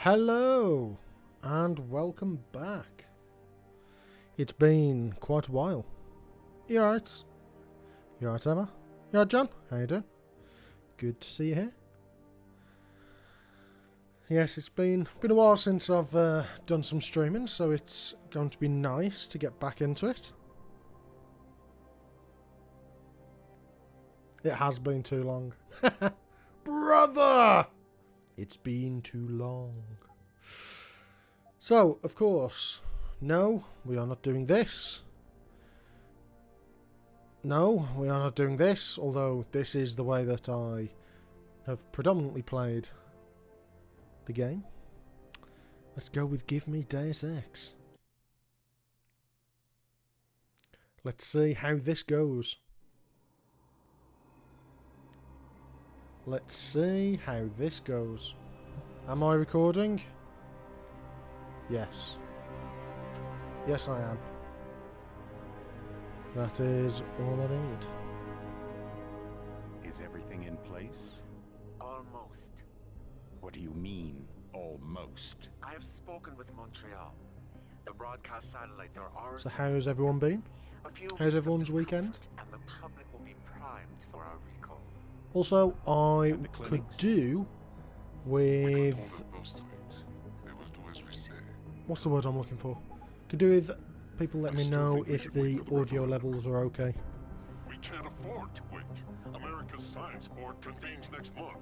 Hello and welcome back. It's been quite a while. You alright? You alright, Emma? You alright, John? How you doing? Good to see you here. Yes, it's been a while since I've done some streaming, so it's going to be nice to get back into it. It has been too long. Brother! It's been too long. So, of course, no, we are not doing this. No, we are not doing this, although this is the way that I have predominantly played the game. Let's go with Give Me Deus Ex. Let's see how this goes. Let's see how this goes. Am I recording? Yes. Yes, I am. That is all I need. Is everything in place? Almost. What do you mean, almost? I have spoken with Montreal. The broadcast satellites are ours. So how's everyone been? How's everyone's weekend? And the public will be primed for our recall. Also, I could do with... What's the word I'm looking for? Could do with people let me know if the audio levels are okay. We can't afford to wait. America's Science Board convenes next month.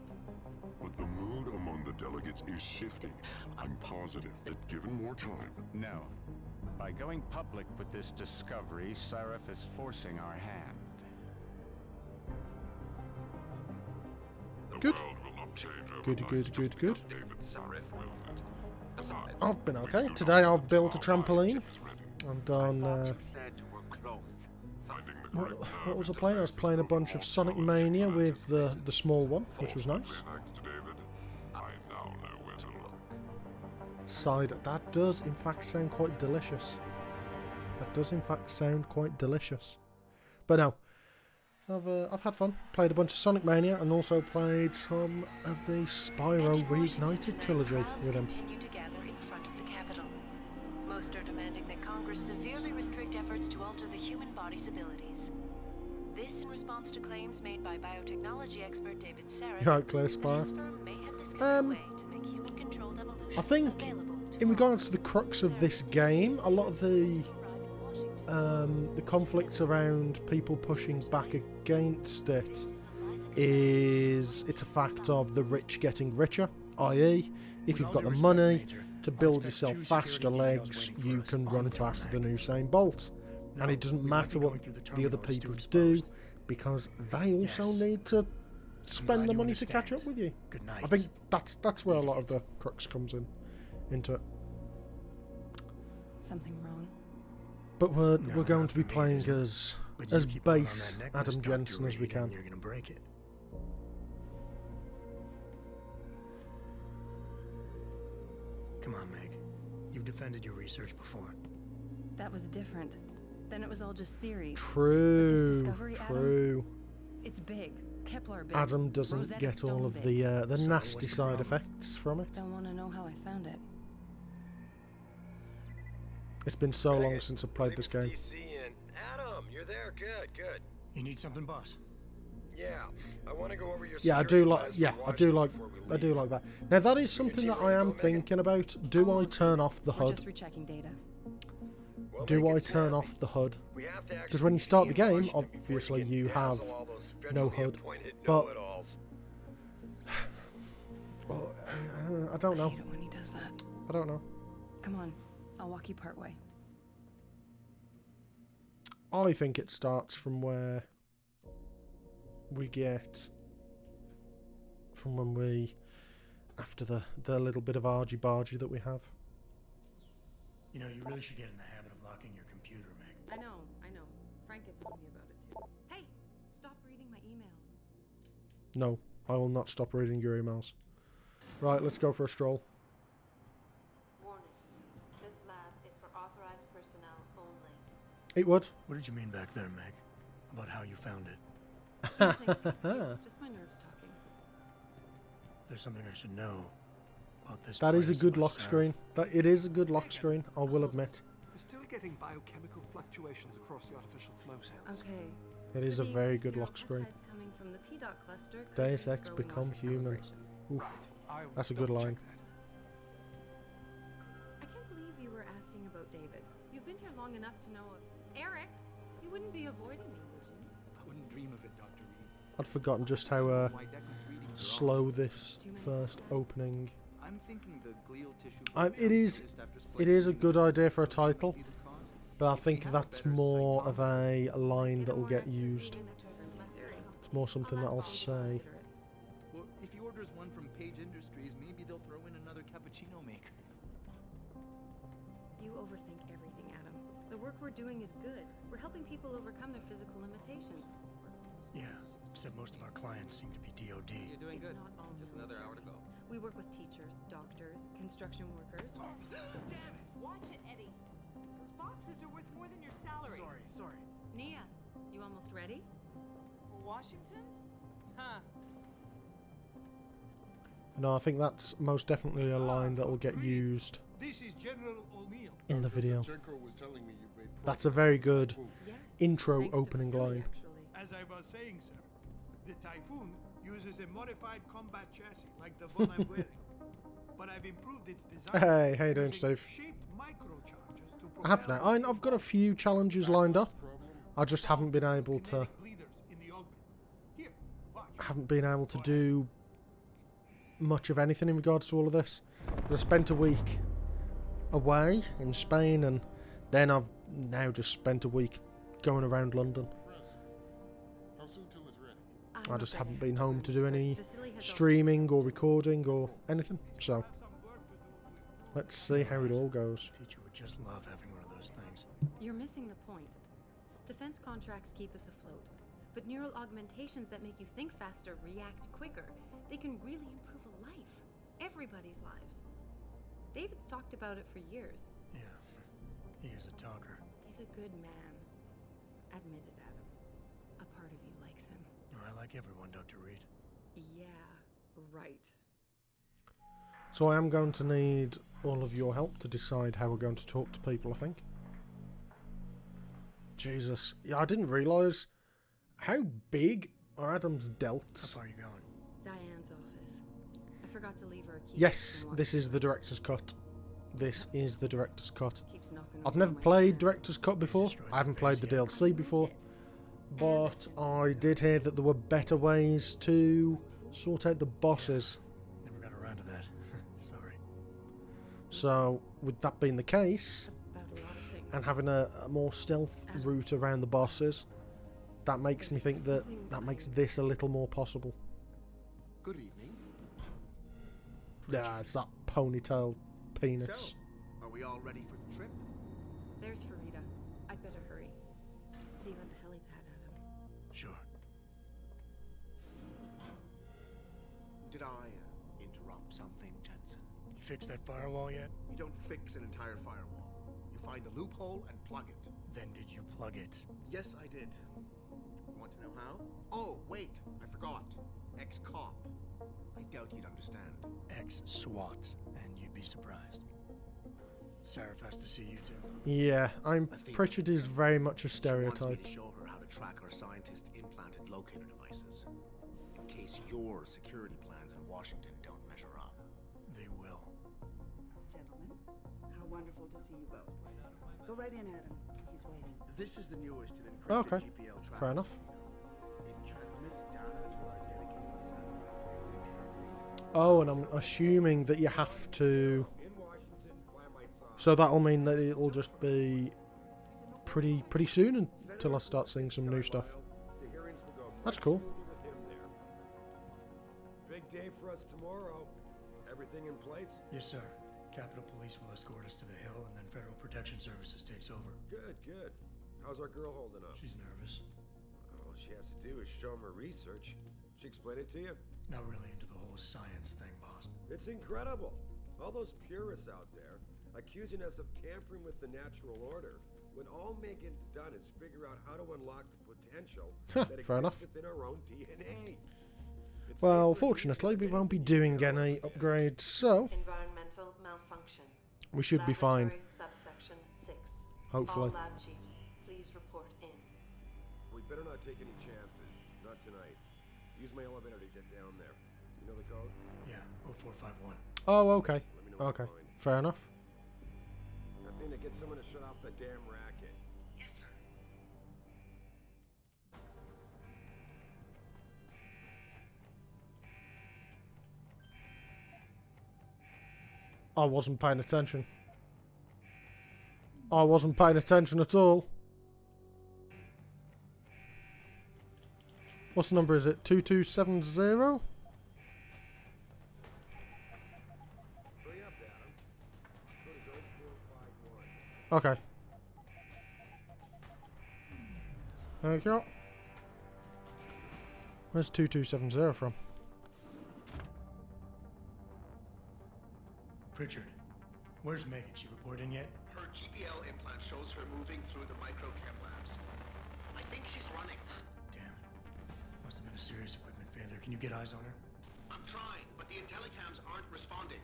But the mood among the delegates is shifting. I'm positive that given more time... No. By going public with this discovery, Seraph is forcing our hand. Good. The world will not change Good. David Seraph will not. I've been okay. Today I've built a trampoline. I've done... What was I playing? I was playing a bunch of Sonic Mania with the small one, which was nice. That does in fact sound quite delicious. But no, I've had fun. Played a bunch of Sonic Mania and also played some of the Spyro Reignited trilogy with him. Most are demanding that Congress severely restrict efforts to alter the human body's abilities. This in response to claims made by biotechnology expert David Seraph. Right, Claire Spire. His firm may have discovered a way to make human-controlled evolution I think, available to in regards to the crux of this game, a lot of the conflicts around people pushing back against it is it's a fact of the rich getting richer, i.e., if you've got the money to build yourself faster legs, you can run faster than Usain Bolt. And it doesn't matter what the other people do, because they also need to spend the money to catch up with you. I think that's where a lot of the crux comes into it. Something wrong? But we're going to be playing as base Adam Jensen as we can. You're gonna break it. Come on, Meg. You've defended your research before. That was different. Then it was all just theory. True. Adam, it's big. Kepler big. Adam doesn't Rosetta get all Stone of big. the nasty side effects from it. Don't want to know how I found it. It's been so long since I've played this game. Adam, you're there. Good. You need something, boss? Yeah, I want to go over your. Yeah, I do like that. Now that is something that I am thinking about. Do I turn off the We're HUD? just rechecking data. Do I turn off the HUD? Because when you start the game, obviously you have no HUD. But I don't know. I hate it when he does that. I don't know. Come on, I'll walk you part way. I think it starts from where we get from when we after the little bit of argy-bargy that we have. You know, you really should get in the habit of locking your computer, Meg. I know. Frank had told me about it too. Hey, stop reading my emails. No, I will not stop reading your emails. Right, let's go for a stroll. Warning. This lab is for authorized personnel only. It would. What did you mean back there, Meg? About how you found it? It's just my nerves talking. There's something I should know. about this. That is a place, good about lock Sarah. screen. It is a good lock screen, I will admit. We're still getting biochemical fluctuations across the artificial flow cells. Okay. It is a very good lock screen. Coming from the P dot cluster could Deus be Ex throwing become off human. calibrations. Oof, I will that's a good double line. check that. I can't believe you were asking about David. You've been here long enough to know Eric. You wouldn't be avoiding me, would you? I wouldn't dream of it, Dr. Reed. I'd forgotten just how Why Declan's readings are slow this first opening. I'm thinking the glial tissue. It is a good idea for a title, but I think that's more of a line that will get used. It's more something that I'll say. Well, if he orders one from Page Industries, maybe they'll throw in another cappuccino maker. You overthink everything, Adam. The work we're doing is good. We're helping people overcome their physical limitations. Yeah, except most of our clients seem to be DOD. You're doing It's good. not all Just another hour to go. We work with teachers, doctors, construction workers. Damn it! Watch it, Eddie. Those boxes are worth more than your salary. Sorry. Nia, you almost ready? For Washington? Huh. No, I think that's most definitely a line that will get used This is General O'Neill. in the video. Was telling me you've made That's a very good Yes. intro Thanks to opening Vasily, line. actually. As I was saying, sir, the Typhoon uses a modified combat chassis like the one I'm wearing. But I've improved its design. Hey, how you doing, using Steve? shaped microcharges to I have propel now. I've got a few challenges lined up. I just haven't been able to. kinetic bleeders in the augment. Here, watch. Haven't been able to do much of anything in regards to all of this. I spent a week away in Spain, and then I've now just spent a week going around London. How soon till it's ready? I just haven't been home to do any Vasily has streaming or recording or anything. So let's see how it all goes. Teacher would just love having one of those things. You're missing the point. Defense contracts keep us afloat, but neural augmentations that make you think faster, react quicker, they can really improve a life. Everybody's lives. David's talked about it for years. Yeah, he is a talker. He's a good man. Admit it, Adam. A part of you likes him. I like everyone, Dr. Reed. Yeah, right. So I am going to need all of your help to decide how we're going to talk to people, I think. Jesus. Yeah, I didn't realise how big are Adam's How delts. far are you going? Diane's office. I forgot to leave her a key. Yes, this is the director's cut. This is the director's cut. Keeps knocking I've over never my played chance. director's cut before. I haven't played the DLC before. But I did hear that there were better ways to sort out the bosses. Never got around to that. Sorry. So, with that being the case, About a lot of things. and having a more stealth route around the bosses, that makes me think that makes this a little more possible. Good evening. Yeah, it's that ponytail penis. Are we all ready for the trip? There's Farida. I'd better hurry. See you at the helipad, Adam. Sure. Did I interrupt something, Jensen? You fixed that firewall yet? You don't fix an entire firewall. You find the loophole and plug it. Then did you plug it? Yes, I did. Want to know how? Oh, wait, I forgot. Ex-cop. I doubt you'd understand. Ex-SWAT, and you'd be surprised. Sarah has to see you too. Yeah, I'm Pritchard is very much a She stereotype. wants me to show her how to track our scientist-implanted locator devices. In case your security plans in Washington don't measure up. They will. Gentlemen, how wonderful to see you both. Go right in, Adam. He's waiting. This is the newest and encrypted Okay, GPL tracking fair enough. receiver. It transmits data to our dedicated satellites every 10 feet. Oh, and I'm assuming that you have to. So that'll mean that it'll just be pretty soon until I start seeing some new stuff. That's cool. Big day for us tomorrow. Everything in place? Yes, sir. Capitol Police will escort us to the Hill, and then Federal Protection Services takes over. Good, good. How's our girl holding up? She's nervous. All she has to do is show him her research. She explain it to you? Not really into the whole science thing, boss. It's incredible. All those purists out there accusing us of tampering with the natural order, when all Megan's done is figure out how to unlock the potential that Fair exists enough. within our own DNA. Well, fortunately, we won't be doing any upgrades, so Environmental malfunction. we should be fine. Laboratory subsection 6. Hopefully. All lab chiefs, please report in. We better not take any chances. Not tonight. Use my elevator to get down there. You know the code? Yeah, 0451. Oh, okay. Let me know what Okay, you find. fair enough. Athena, get someone to shut off the damn racket. Yes, sir. I wasn't paying attention. I wasn't paying attention at all. What's the number, is it? 2270? Hurry up, Adam. Code is 0451. Okay. There we go. Where's 2270 from? Pritchard, where's Megan? She report in yet? Her GPL implant shows her moving through the microchem labs. I think she's running. Damn. Must have been a serious equipment failure. Can you get eyes on her? I'm trying, but the intellicams aren't responding.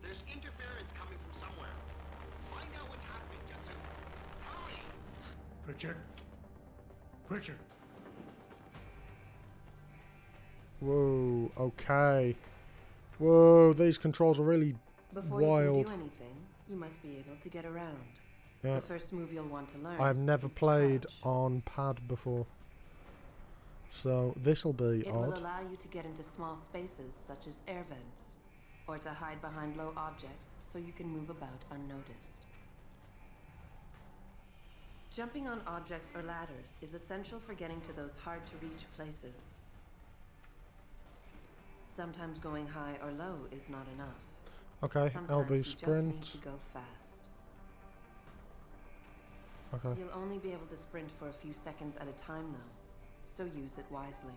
There's interference coming from somewhere. Find out what's happening, Jensen. Hurry! Pritchard? Pritchard! Whoa, okay. Whoa, these controls are really Before wild. you can do anything, you must be able to get around. Yeah. The first move you'll want to learn. I've never is the played crouch. on pad before. So this'll be It will odd. allow you to get into small spaces such as air vents, or to hide behind low objects so you can move about unnoticed. Jumping on objects or ladders is essential for getting to those hard-to-reach places. Sometimes going high or low is not enough. Okay, Sometimes LB you just need sprint. to go fast. Okay. You'll only be able to sprint for a few seconds at a time though, so use it wisely.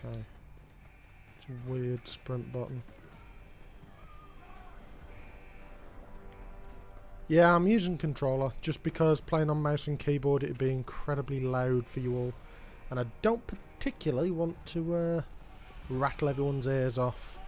Okay. It's a weird sprint button. Yeah, I'm using controller just because playing on mouse and keyboard it'd be incredibly loud for you all, and I don't particularly want to rattle everyone's ears off.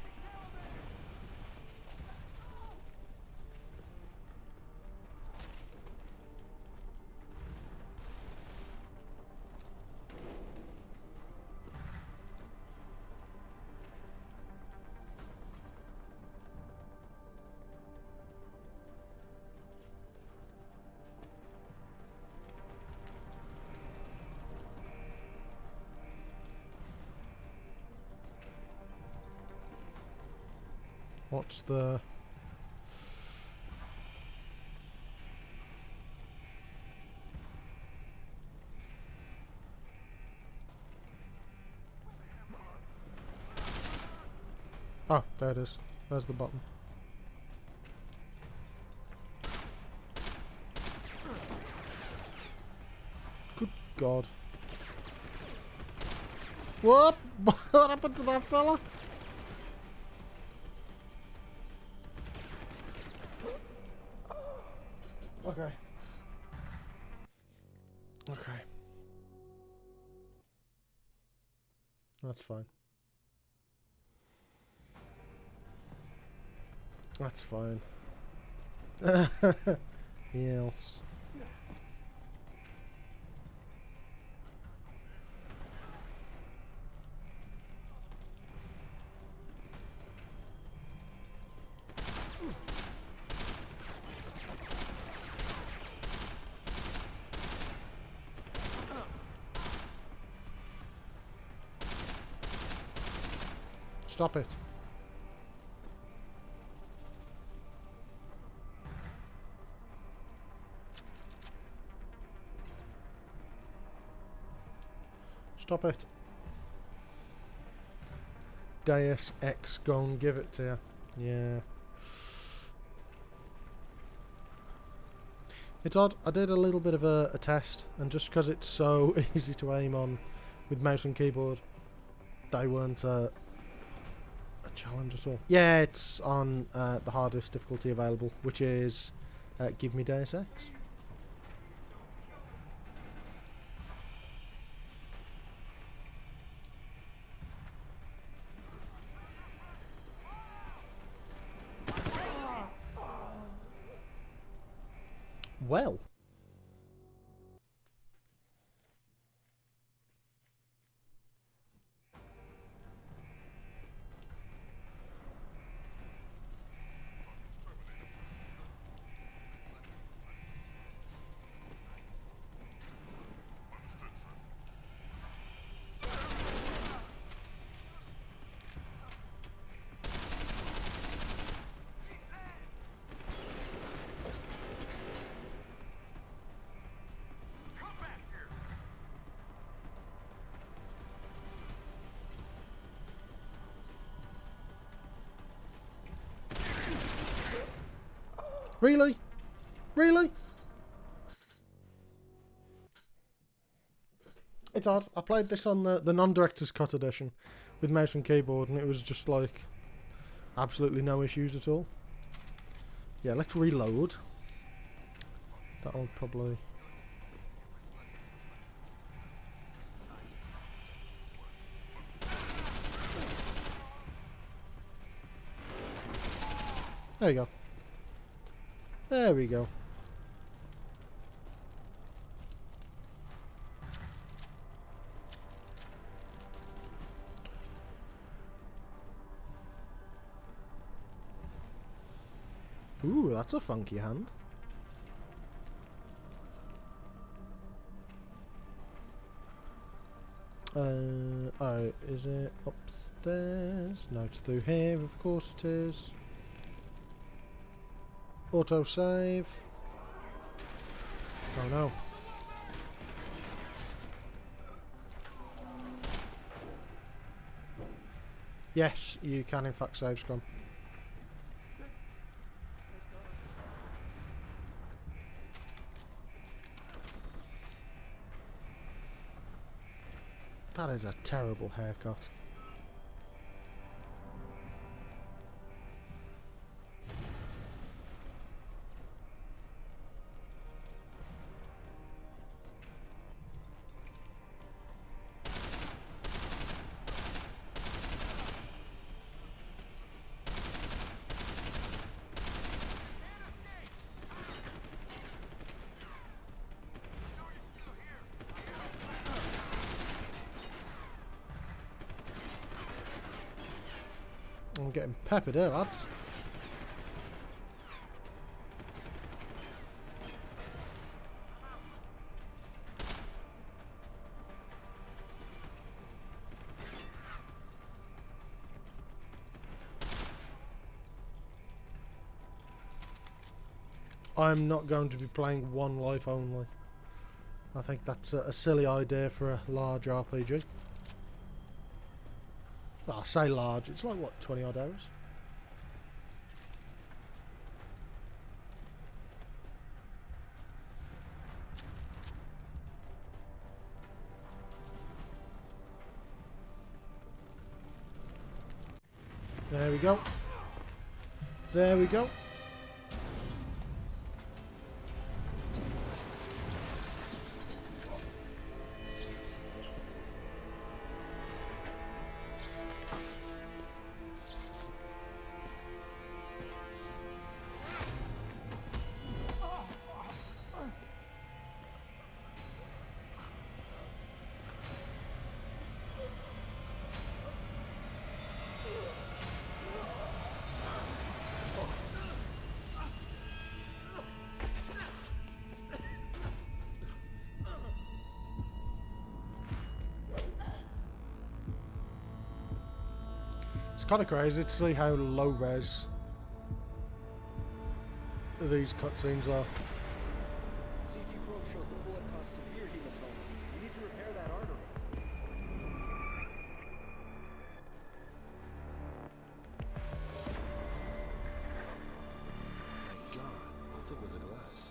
What's the... Oh, there it is. There's the button. Good God. What? What happened to that fella? Okay. Okay. That's fine. That's fine. Yes. Stop it. Stop it. Deus Ex, go and give it to you. Yeah. It's odd, I did a little bit of a test, and just because it's so easy to aim on with mouse and keyboard, they weren't a challenge at all. Yeah, it's on the hardest difficulty available, which is Give Me Deus Ex. Well. Really? Really? It's odd. I played this on the non-director's cut edition with mouse and keyboard, and it was just like absolutely no issues at all. Yeah, let's reload. That'll probably... There you go. There we go. Ooh, that's a funky hand. Oh, is it upstairs? No, it's through here, of course it is. Auto save. Oh no. Yes, you can in fact save Scrum. That is a terrible haircut. I'm getting peppered here, lads. I'm not going to be playing one life only. I think that's a silly idea for a large RPG. Well, I say large, it's like, what, 20 odd hours? There we go. There we go. It's kind of crazy to see how low res these cutscenes are. CT probe shows the bullet caused severe hematoma. We need to repair that artery. My God, how thick was the glass?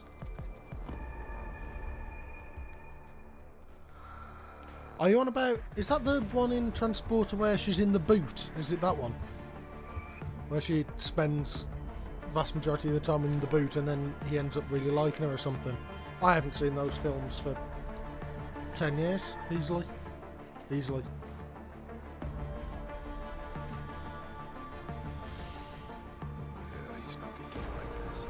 Are you on about... Is that the one in Transporter where she's in the boot? Is it that one? Where she spends the vast majority of the time in the boot and then he ends up really liking her or something? I haven't seen those films for 10 years, easily. Easily. Yeah, he's not good to me like this.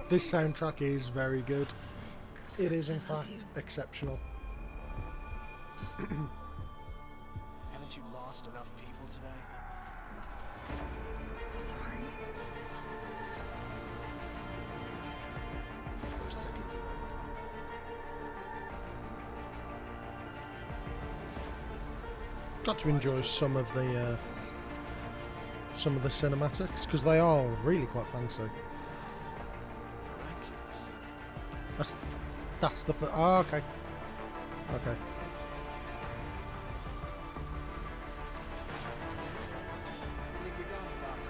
This soundtrack is very good. It is, in fact, exceptional. Haven't you lost enough people today? I'm sorry. We're seconds away. Got to enjoy some of the cinematics because they are really quite fancy. Miraculous. That's the oh, okay. Okay. I think we got it, Doctor.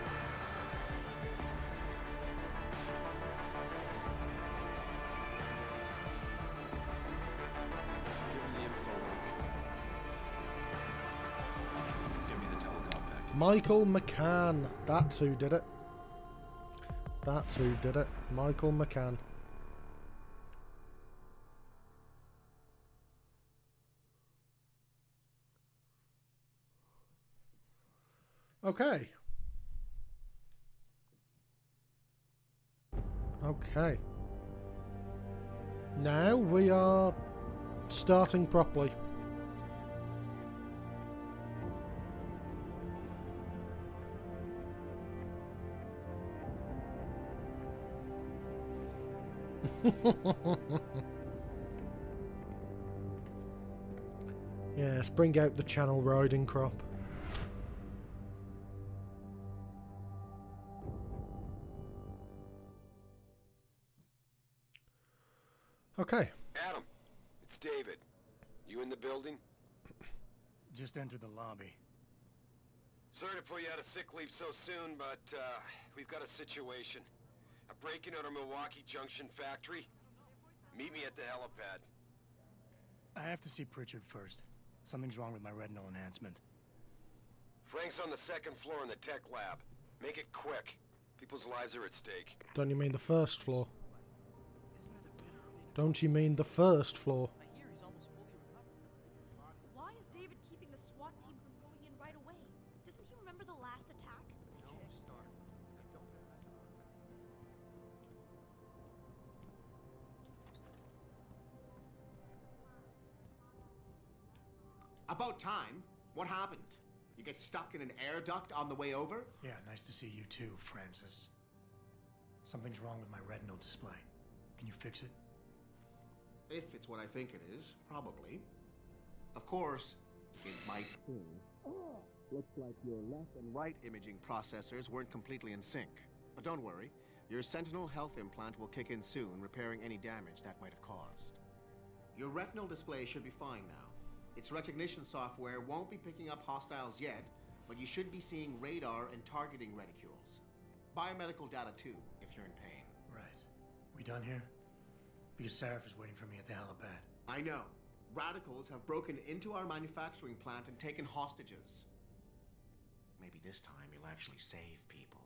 Give him the info link. Fine. Give me the telecom package. Michael McCann. That's who did it. That's who did it. Michael McCann. Okay. Okay. Now we are starting properly. Yes, bring out the channel riding crop. Okay. Adam, it's David. You in the building? Just enter the lobby. Sorry to pull you out of sick leave so soon, but we've got a situation. A break-in at our Milwaukee Junction factory. Meet me at the helipad. I have to see Pritchard first. Something's wrong with my retinal enhancement. Frank's on the second floor in the tech lab. Make it quick. People's lives are at stake. Don't you mean the first floor? Don't you mean the first floor? Why is David keeping the SWAT team from going in right away? Doesn't he remember the last attack? About time. What happened? You get stuck in an air duct on the way over? Yeah, nice to see you too, Francis. Something's wrong with my retinal display. Can you fix it? If it's what I think it is, probably. Of course, it might. Looks like your left and right imaging processors weren't completely in sync. But don't worry, your Sentinel health implant will kick in soon, repairing any damage that might have caused. Your retinal display should be fine now. Its recognition software won't be picking up hostiles yet, but you should be seeing radar and targeting reticules. Biomedical data too, if you're in pain. Right. We done here? Because Sarif is waiting for me at the helipad. I know. Radicals have broken into our manufacturing plant and taken hostages. Maybe this time you'll actually save people.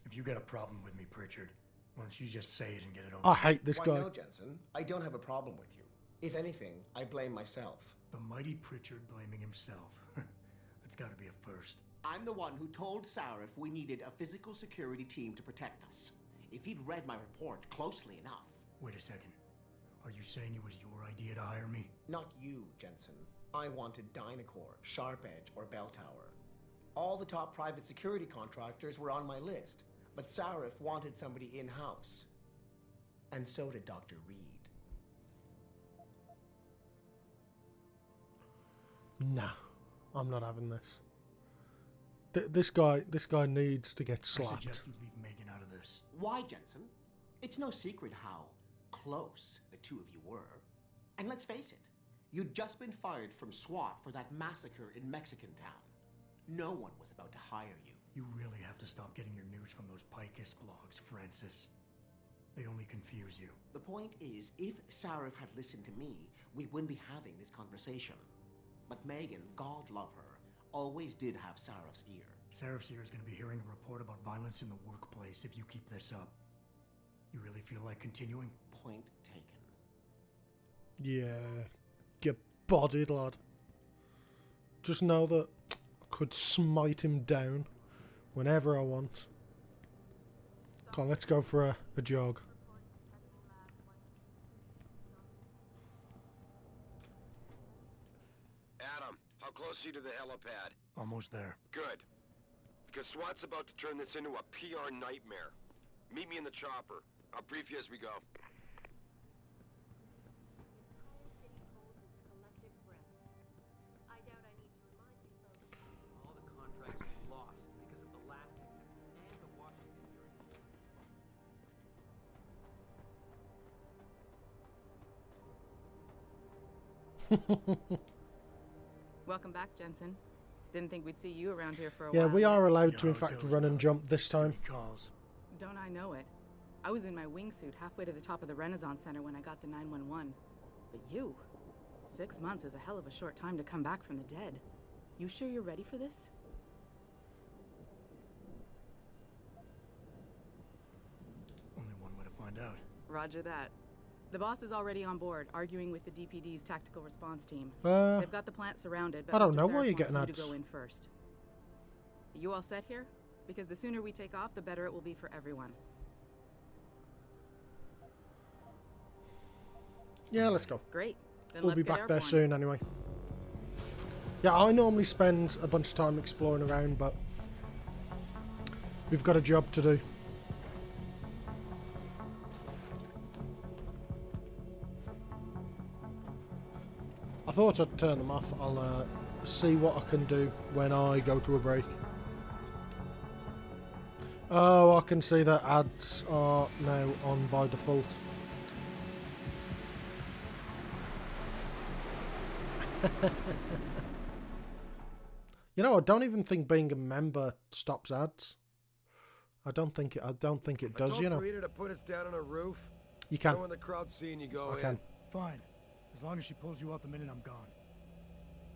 If you got a problem with me, Pritchard, why don't you just say it and get it over? I hate this Why, guy. no, Jensen. I don't have a problem with you. If anything, I blame myself. The mighty Pritchard blaming himself. That's gotta be a first. I'm the one who told Sarif we needed a physical security team to protect us. If he'd read my report closely enough. Wait a second. Are you saying it was your idea to hire me? Not you, Jensen. I wanted Dynacore, Sharp Edge, or Bell Tower. All the top private security contractors were on my list, but Sarif wanted somebody in-house. And so did Dr. Reed. Nah, I'm not having this. This guy needs to get I slapped. suggest you leave Megan out of this. Why, Jensen? It's no secret how close the two of you were. And let's face it, you'd just been fired from SWAT for that massacre in Mexican town. No one was about to hire you. You really have to stop getting your news from those Picus blogs, Francis. They only confuse you. The point is, if Sarif had listened to me, we wouldn't be having this conversation. But Megan, God love her, always did have Sarif's ear. Sarif's ear is going to be hearing a report about violence in the workplace if you keep this up. You really feel like continuing? Point taken. Yeah, get bodied, lad. Just know that I could smite him down whenever I want. Come on, let's go for a jog. Adam, how close are you to the helipad? Almost there. Good. Because SWAT's about to turn this into a PR nightmare. Meet me in the chopper. I'll brief you as we go. All the contracts we lost because of the last attack and the Washington hearing. Welcome back, Jensen. Didn't think we'd see you around here for a Yeah, while. we are allowed to, in fact, run and jump this time. Don't I know it? I was in my wingsuit halfway to the top of the Renaissance Center when I got the 911. But you, 6 months is a hell of a short time to come back from the dead. You sure you're ready for this? Only one way to find out. Roger that. The boss is already on board, arguing with the DPD's tactical response team. They've got the plant surrounded, but I don't Mr. know Sarek why you're wants getting you that. to go in first. You all set here? Because the sooner we take off, the better it will be for everyone. Yeah, let's go. Great. Then We'll let's be get back there airborne. soon anyway. Yeah, I normally spend a bunch of time exploring around, but we've got a job to do. I thought I'd turn them off. I'll see what I can do when I go to a break. Oh, I can see that ads are now on by default. You know, I don't even think being a member stops ads. I don't think it does. You know, Frida to put us down on a roof. you can. When the crowd's seeing you go I in. can. Fine. As long as she pulls you out the minute I'm gone.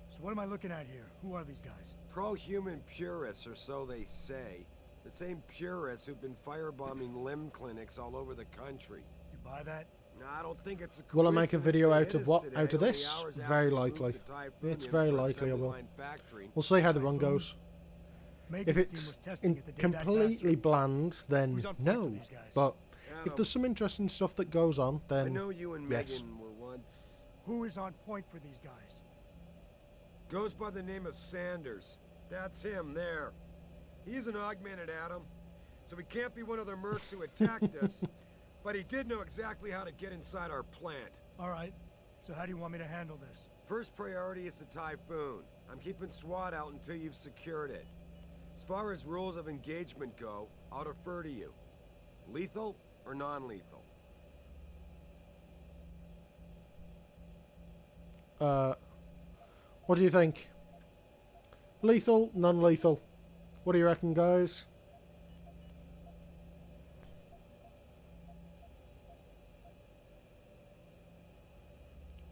So what am I looking at here? Who are these guys? Pro-human purists, or so they say. The same purists who've been firebombing limb clinics all over the country. You buy that? No, I don't think it's a Will I make a coincidence video they out hit of us what? today, Out of only this? hours Very after we likely. moved the Typhoon It's in very for likely I assembly will. line factory. We'll see how the run Typhoon? goes. Megan's If team it's was testing it the day that completely bastard- bland, then Who's on point no. for these guys? But if Adam, there's some interesting stuff that goes on, I then know you and yes. Megan were once... Who is on point for these guys? Goes by the name of Sanders. That's him there. He's an augmented Adam, so he can't be one of the mercs who attacked us, but he did know exactly how to get inside our plant. All right. So how do you want me to handle this? First priority is the Typhoon. I'm keeping SWAT out until you've secured it. As far as rules of engagement go, I'll defer to you. Lethal or non-lethal? What do you think? Lethal, non-lethal? What do you reckon, guys?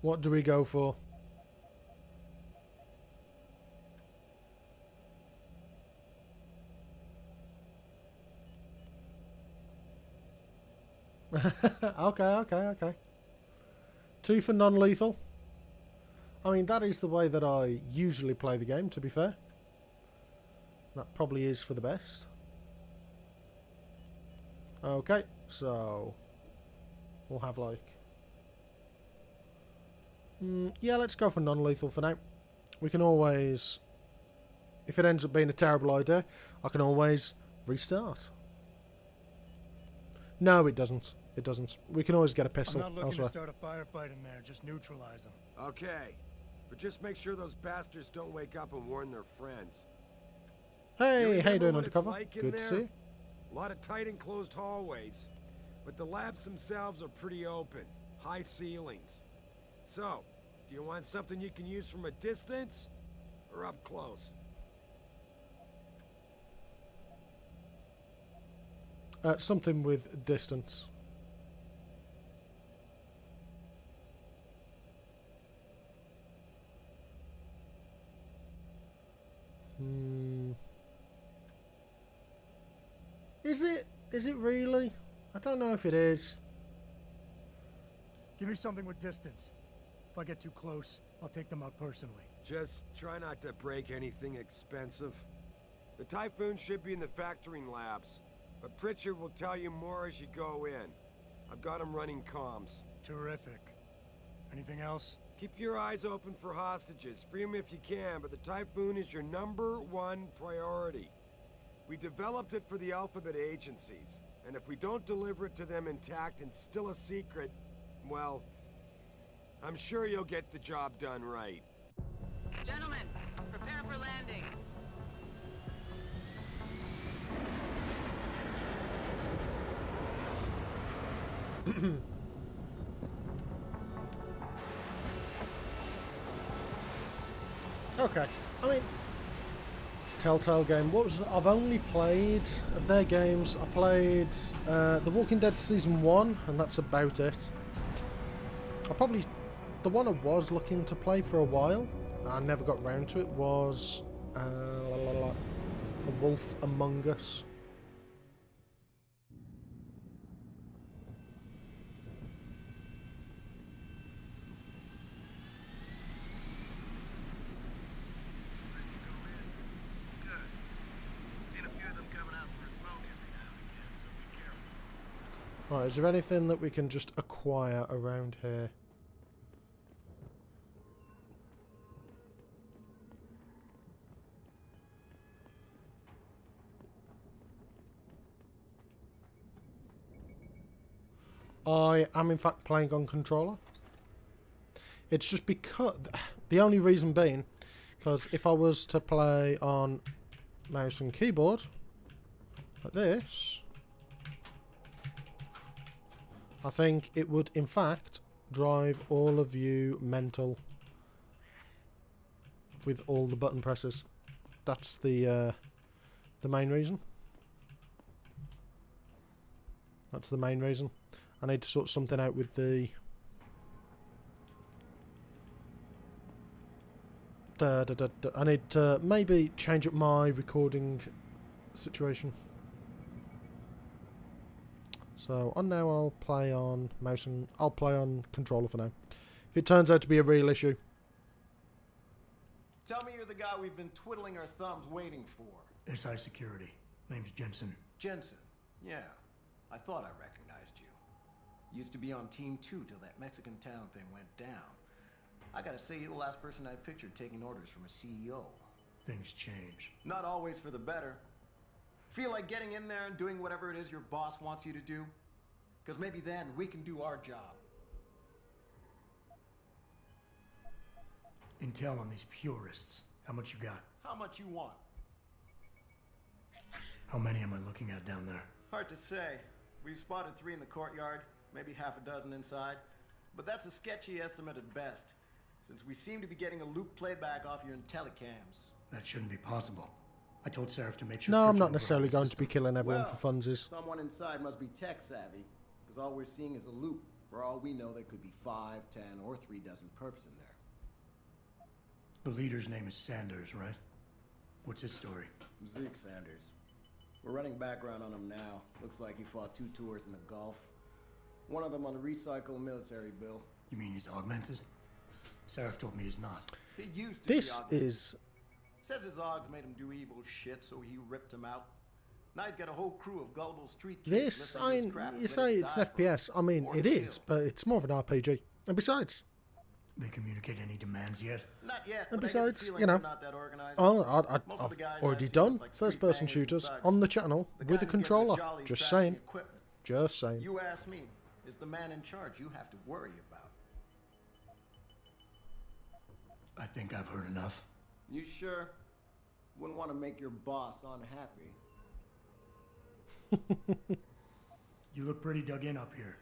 What do we go for? Okay. 2 for non-lethal. I mean, that is the way that I usually play the game, to be fair. That probably is for the best. Okay, so we'll have like... yeah, let's go for non-lethal for now. We can always... If it ends up being a terrible idea, I can always restart. No, it doesn't. It doesn't. We can always get a pistol I'm not looking elsewhere. to start a firefight in there, just neutralize them. Okay, but just make sure those bastards don't wake up and warn their friends. Hey, how you doing, what it's undercover? like in Good to there? see you. A lot of tight enclosed hallways, but the labs themselves are pretty open, high ceilings. So, do you want something you can use from a distance, or up close? Something with distance. Is it? Is it really? I don't know if it is. Give me something with distance. If I get too close, I'll take them out personally. Just try not to break anything expensive. The Typhoon should be in the factoring labs, but Pritchard will tell you more as you go in. I've got him running comms. Terrific. Anything else? Keep your eyes open for hostages. Free them if you can, but the Typhoon is your #1 priority. We developed it for the Alphabet agencies, and if we don't deliver it to them intact and still a secret, well, I'm sure you'll get the job done right. Gentlemen, prepare for landing. Okay, I mean, Telltale game. What was I've only played of their games? I played The Walking Dead Season 1, and that's about it. The one I was looking to play for a while, I never got round to it, was A Wolf Among Us. Right, is there anything that we can just acquire around here? I am in fact playing on controller. It's just because, the only reason being, because if I was to play on mouse and keyboard, like this, I think it would in fact drive all of you mental with all the button presses. That's the main reason. That's the main reason. I need to sort something out with the I need to maybe change up my recording situation. So on now I'll play on mouse and I'll play on controller for now. If it turns out to be a real issue. Tell me you're the guy we've been twiddling our thumbs waiting for. SI Security. Name's Jensen. Jensen. Yeah. I thought I recognized you. Used to be on Team 2 till that Mexican town thing went down. I gotta say, you're the last person I pictured taking orders from a CEO. Things change. Not always for the better. Feel like getting in there and doing whatever it is your boss wants you to do? Because maybe then we can do our job. Intel on these purists. How much you got? How much you want? How many am I looking at down there? Hard to say. We've spotted 3 in the courtyard, maybe half a dozen inside. But that's a sketchy estimate at best, since we seem to be getting a loop playback off your IntelliCams. That shouldn't be possible. I told Seraph to make sure... No, I'm not necessarily going to be killing everyone Well, for funsies. Someone inside must be tech savvy, because all we're seeing is a loop. For all we know, there could be 5, 10, or 3 dozen perps in there. The leader's name is Sanders, right? What's his story? Zeke Sanders. We're running background on him now. Looks like he fought 2 tours in the Gulf. One of them on a recycled military bill. You mean he's augmented? Seraph told me he's not. He used to be augmented. Says his augs made him do evil shit, so he ripped him out. Now he's got a whole crew of gullible street kids. This, you say it's an FPS. I mean, it is, but it's more of an RPG. And besides... They communicate any demands yet? Not yet, and but besides, I get the you know, we're not that organized. I've already done first-person shooters on the channel with a controller. Just saying. Just saying. You ask me, is the man in charge you have to worry about? I think I've heard enough. You sure? Wouldn't want to make your boss unhappy. You look pretty dug in up here.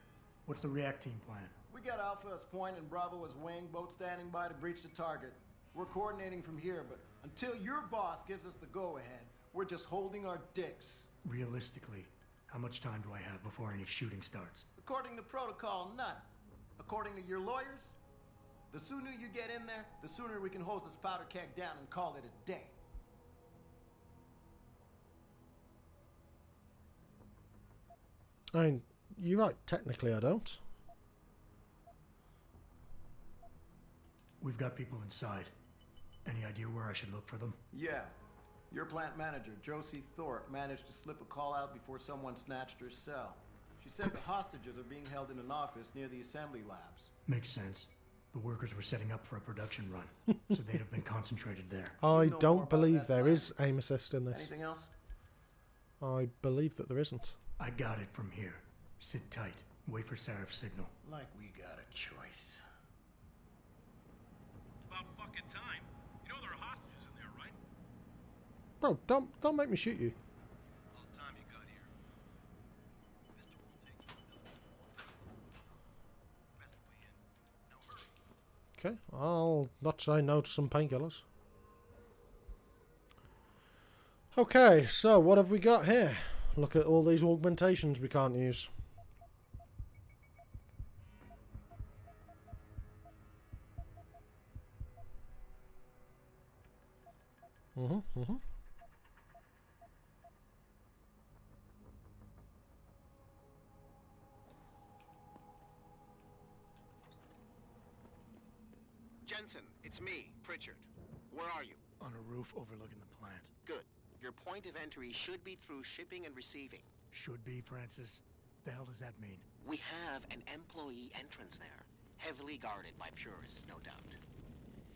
What's the react team plan? We got Alpha as point and Bravo as wing, both standing by to breach the target. We're coordinating from here, but until your boss gives us the go-ahead, we're just holding our dicks. Realistically, how much time do I have before any shooting starts? According to protocol, none. According to your lawyers, the sooner you get in there, the sooner we can hose this powder keg down and call it a day. I mean, you're right, technically I don't. We've got people inside. Any idea where I should look for them? Yeah. Your plant manager, Josie Thorpe, managed to slip a call out before someone snatched her cell. She said the hostages are being held in an office near the assembly labs. Makes sense. The workers were setting up for a production run, so they'd have been concentrated there. I don't believe there is aim assist in this. Anything else? I believe that there isn't. I got it from here. Sit tight. Wait for Sarif's signal. Like we got a choice. About fucking time. You know there are hostages in there, right? Bro, don't make me shoot you. All the time you got here. This tour will take you best way in. Now hurry. Okay, I'll not say no to some painkillers. Okay, so what have we got here? Look at all these augmentations we can't use. Jensen, it's me, Pritchard. Where are you? On a roof overlooking the plant. Good. Your point of entry should be through shipping and receiving. Should be, Francis. The hell does that mean? We have an employee entrance there, heavily guarded by purists, no doubt.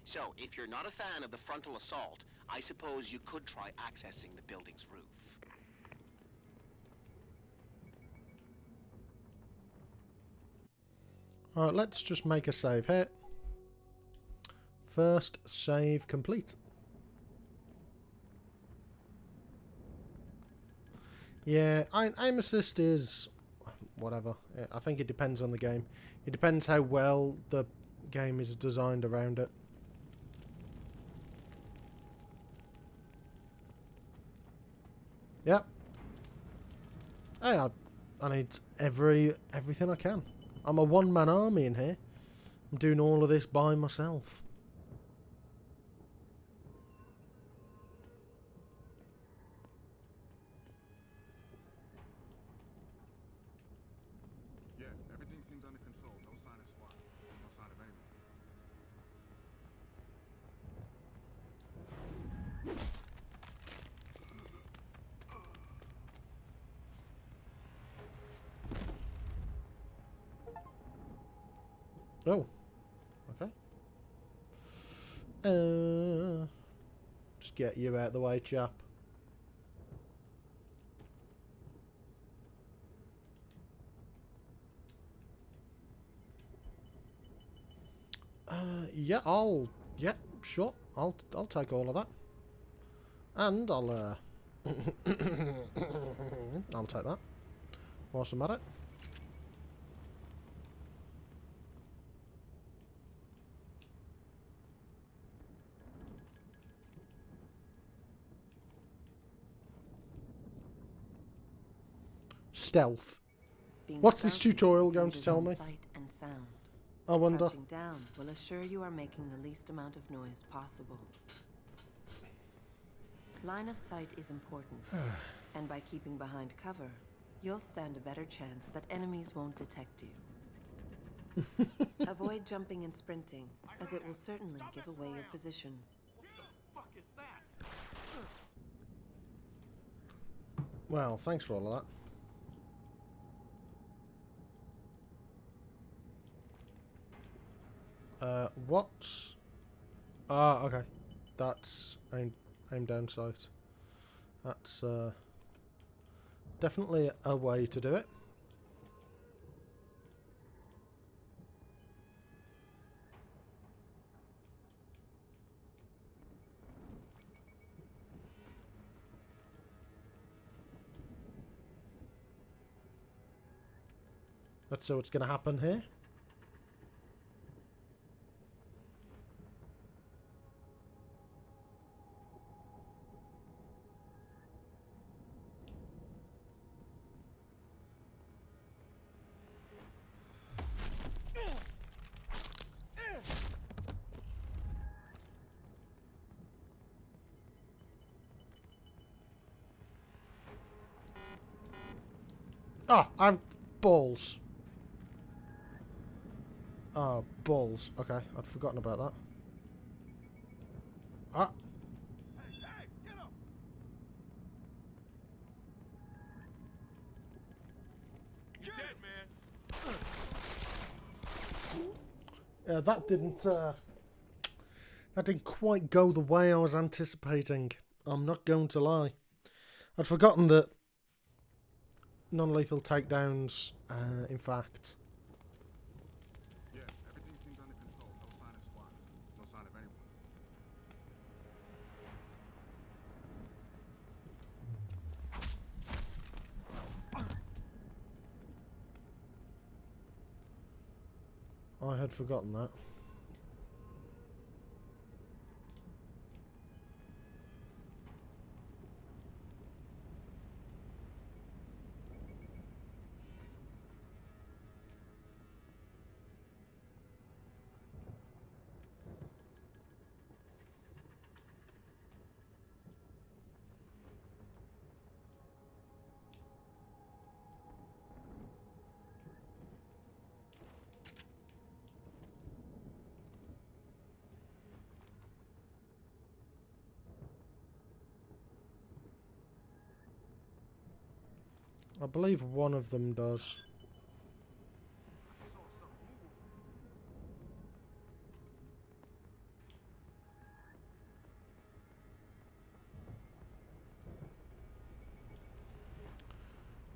So, if you're not a fan of the frontal assault, I suppose you could try accessing the building's roof. Alright, let's just make a save here. First save complete. Yeah, aim assist is whatever. I think it depends on the game. It depends how well the game is designed around it. Yep. Hey, I need everything I can. I'm a one-man army in here. I'm doing all of this by myself. Yeah, everything seems under control. No sign of SWAT. No sign of anyone. Oh, okay. Just get you out of the way, chap. Yeah, sure. I'll take all of that, and I'll I'll take that. Whilst I'm at it. Stealth. What's this tutorial going to tell me? Sight and sound. I wonder. Crouching down will assure you are making the least amount of noise possible. Line of sight is important, and by keeping behind cover, you'll stand a better chance that enemies won't detect you. Avoid jumping and sprinting, as it will certainly give away your position. What the fuck is that? Well, thanks for all of that. What's... Ah, okay. That's aim down sight. That's definitely a way to do it. Let's see what's going to happen here. Ah, I've balls. Oh, balls. Okay, I'd forgotten about that. Ah. Hey, get up! That didn't quite go the way I was anticipating. I'm not going to lie. I'd forgotten that non-lethal takedowns, in fact. Yeah, everything seems under control. No sign of SWAT. No sign of anyone. I had forgotten that. I believe one of them does.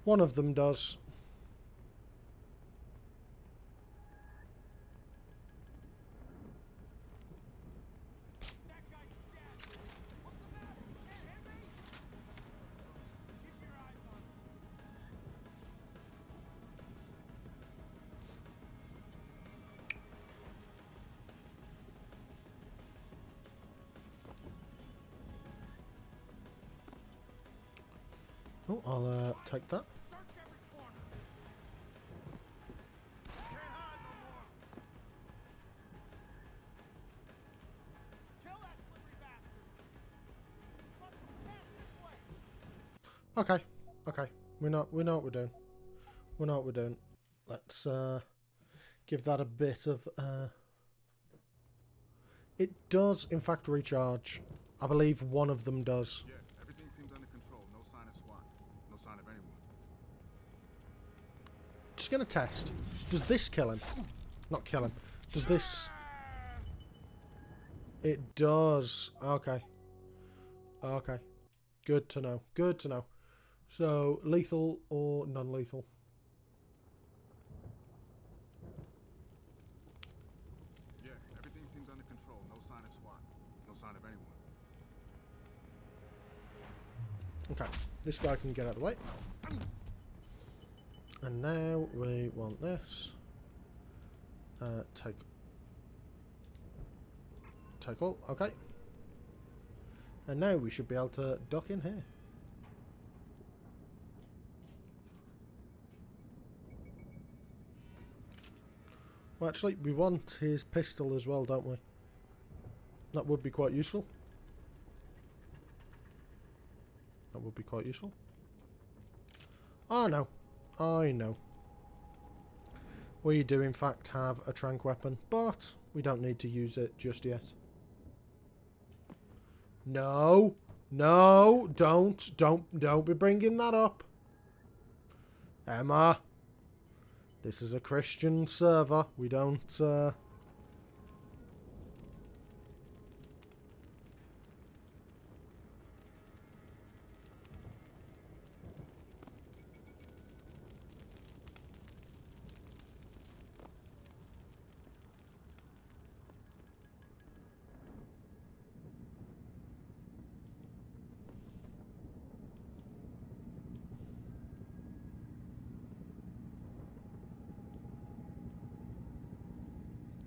One of them does. Oh, I'll take that. Okay, okay. We know what we're doing. We know what we're doing. Let's give that a bit of. It does, in fact, recharge. I believe one of them does. Yeah, everything seems under control. No sign of SWAT. No sign of anyone. Just gonna test. Does this kill him? Not kill him. Does this? It does. Okay. Okay. Good to know. Good to know. So, lethal or non-lethal? Yeah, everything seems under control. No sign of SWAT. No sign of anyone. Okay. This guy can get out of the way. And now we want this. Take all. Okay. And now we should be able to duck in here. Well, actually, we want his pistol as well, don't we? That would be quite useful. That would be quite useful. Oh, no. I know. We do, in fact, have a tranq weapon, but we don't need to use it just yet. No. No. Don't be bringing that up. Emma. This is a Christian server. We don't,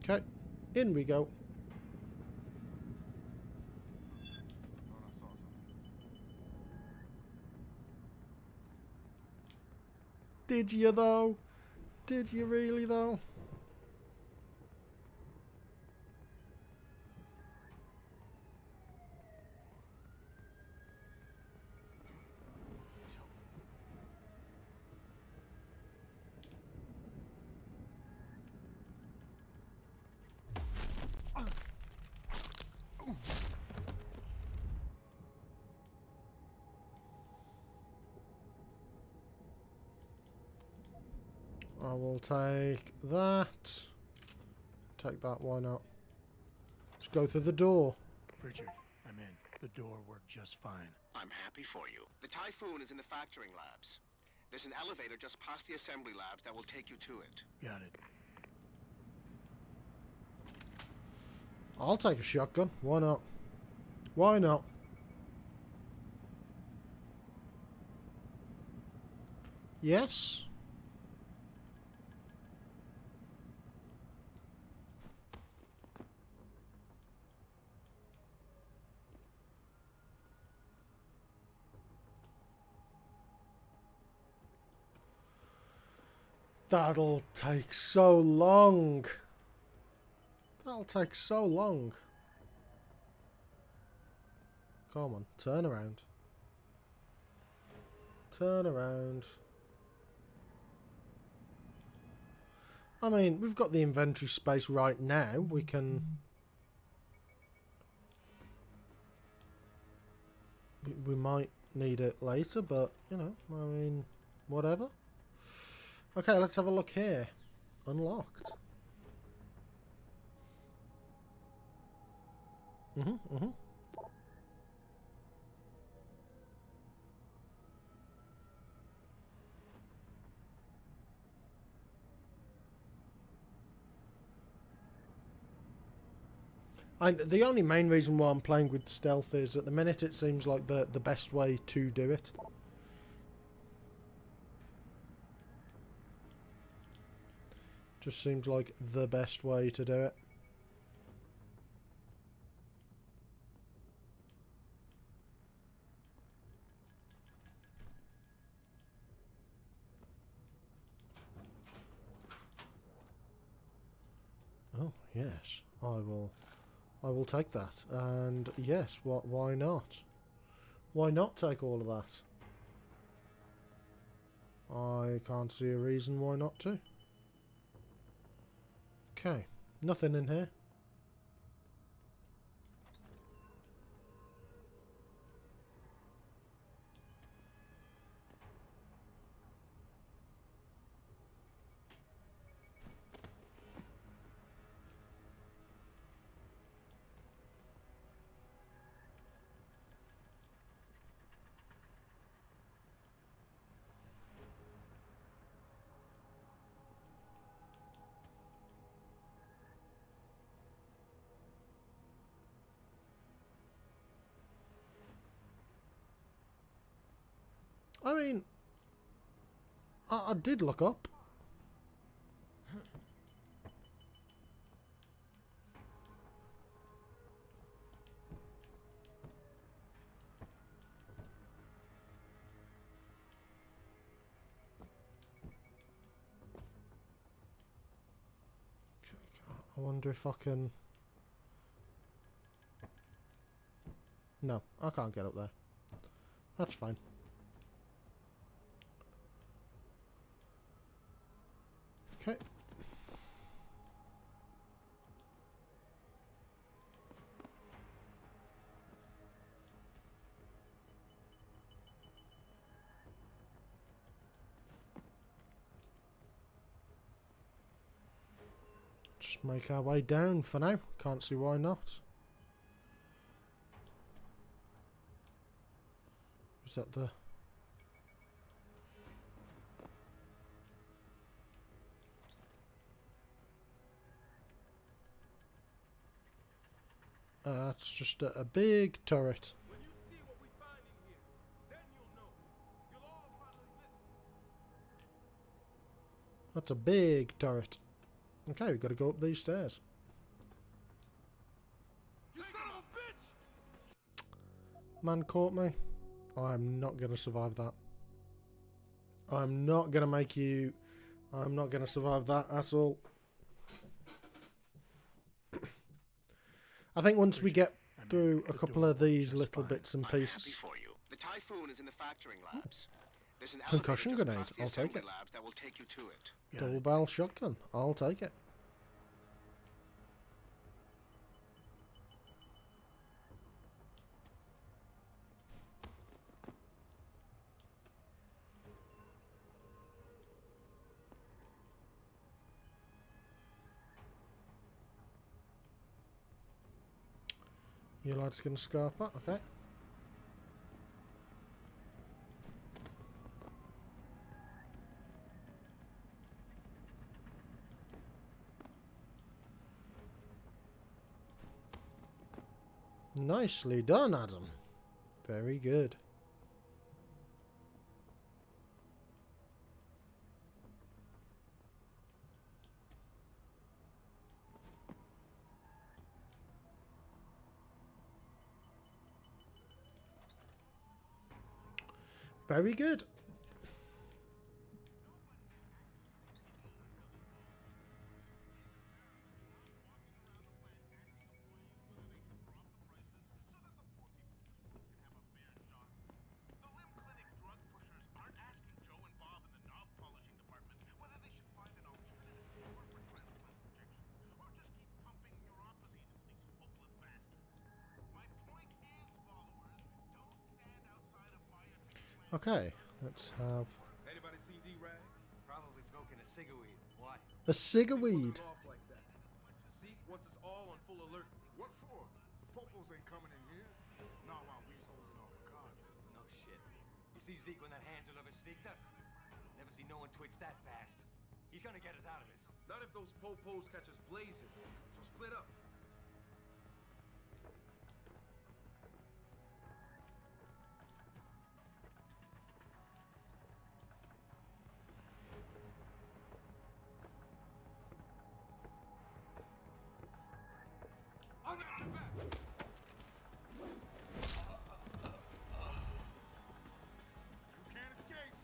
Okay, in we go. Did you though? Did you really though? I will take that. Take that, why not? Let's go through the door. Bridger, I'm in. The door worked just fine. I'm happy for you. The Typhoon is in the factoring labs. There's an elevator just past the assembly labs that will take you to it. Got it. I'll take a shotgun. Why not? Why not? Yes. That'll take so long. That'll take so long. Come on, turn around. Turn around. I mean, we've got the inventory space right now. We can... We might need it later, but, you know, I mean, whatever. Okay, let's have a look here. Unlocked. Mm-hmm. The only main reason why I'm playing with stealth is at the minute it seems like the best way to do it. Just seems like the best way to do it. Oh, yes. I will take that. And yes, why not? Why not take all of that? I can't see a reason why not to. Okay, nothing in here. I mean, I did look up. I wonder if I can... No, I can't get up there. That's fine. Okay. Just make our way down for now. Can't see why not. Is that the... That's just a big turret. That's a big turret. Okay, we've got to go up these stairs. You son of a bitch! Man caught me. I'm not going to survive that. I'm not going to make you... I'm not going to survive that at all. I think once we get through a couple of these little bits and pieces... The Typhoon is in the factoring labs. There's an Concussion grenade. I'll take it. Labs that will take you to it. Double barrel shotgun. I'll take it. You lads gonna scarper? Okay. Nicely done, Adam. Very good. Very good. Okay, let's have Anybody seen D-Rag? Probably smoking a cigarette. Why? a cigarweed. Off like that. Zeke wants us all on full alert. What for? The popos ain't coming in here. Not while we's holding our cards. No shit. You see Zeke when that Hansel ever sneaked us? Never seen no one twitch that fast. He's gonna get us out of this. Not if those popos catch us blazing. So split up. I'll get you back. You can't escape.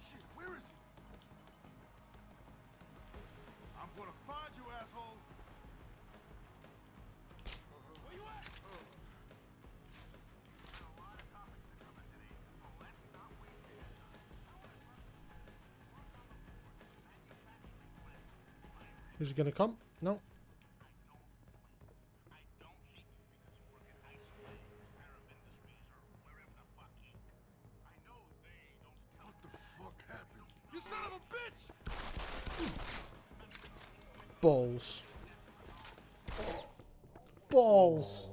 Shit, where is he? I'm gonna find you, asshole. Where you at? Is he gonna come? No. What the fuck happened? You son of a bitch! Balls. Balls.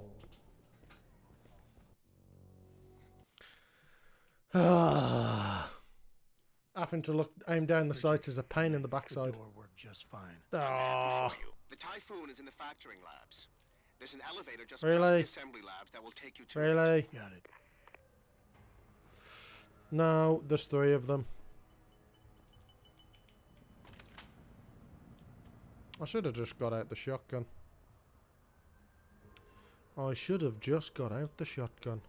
Having to aim down the sights is a pain in the backside. Worked just fine. Ah. The Typhoon is in the factoring labs. There's an elevator just Really? past the assembly labs that will take you to Really? it. Got it. No, there's 3 of them. I should have just got out the shotgun. I should have just got out the shotgun.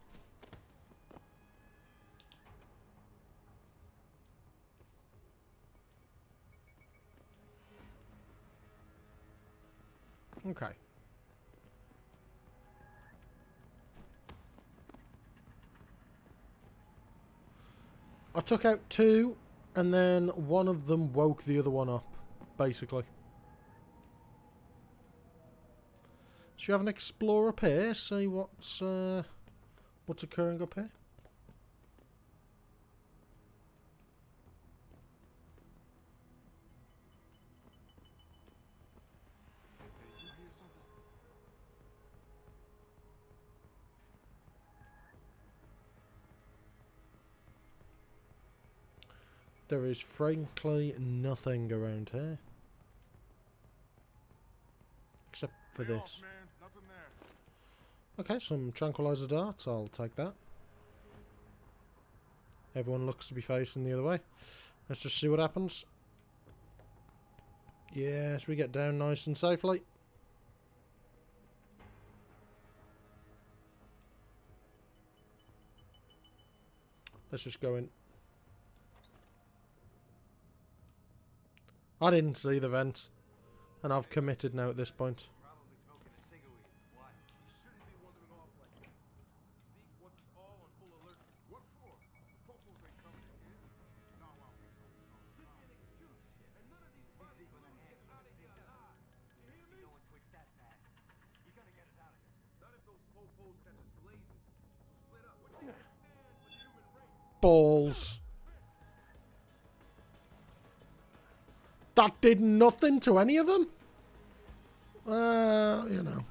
Okay. I took out 2, and then one of them woke the other one up, basically. Should we have an explore up here? See what's occurring up here? There is frankly nothing around here. Except for this. Okay, some tranquilizer darts. I'll take that. Everyone looks to be facing the other way. Let's just see what happens. Yes, we get down nice and safely. Let's just go in. I didn't see the vent, and I've committed now at this point. Probably smoking a cigarette. Why? You shouldn't be wandering off like that. Zeke wants us all on full alert. What for? The popos ain't coming in here. Not while we's holding our cards. An excuse, shit. And none of these Zeke when that Hansel ever sneaked us. Never seen no one twitch that fast. He's gonna get us out of this. Not if those popos catch us blazing. So split up. What do you stand for the human race? Balls. That did nothing to any of them. You know.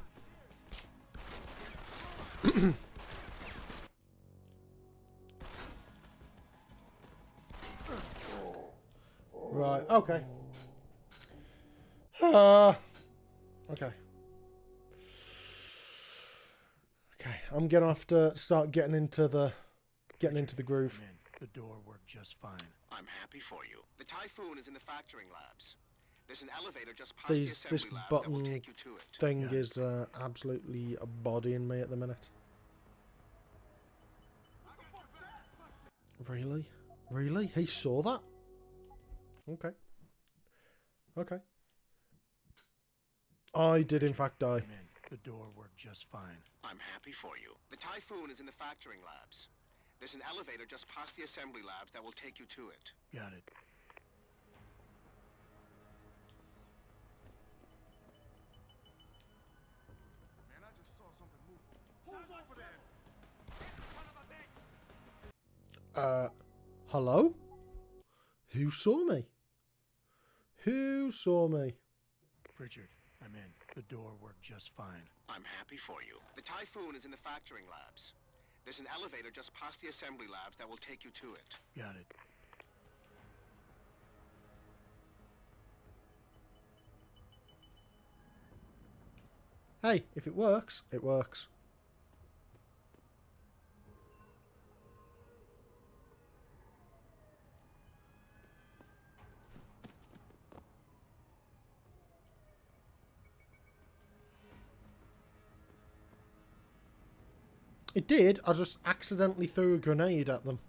Right, okay. Okay. Okay, I'm gonna have to start getting into the groove. The door worked just fine. I'm happy for you. The Typhoon is in the factoring labs. There's an elevator just past This the assembly lab that will button take you to it. thing is absolutely bodying me at the minute. Really? Really? He saw that? Okay. Okay. I did in fact die. The door worked just fine. I'm happy for you. The Typhoon is in the factoring labs. There's an elevator just past the assembly labs that will take you to it. Got it. Man, I just saw something move. Who's over there? Hello? Who saw me? Who saw me? Pritchard, I'm in. The door worked just fine. I'm happy for you. The Typhoon is in the factoring labs. There's an elevator just past the assembly labs that will take you to it. Got it. Hey, if it works, it works. It did, I just accidentally threw a grenade at them.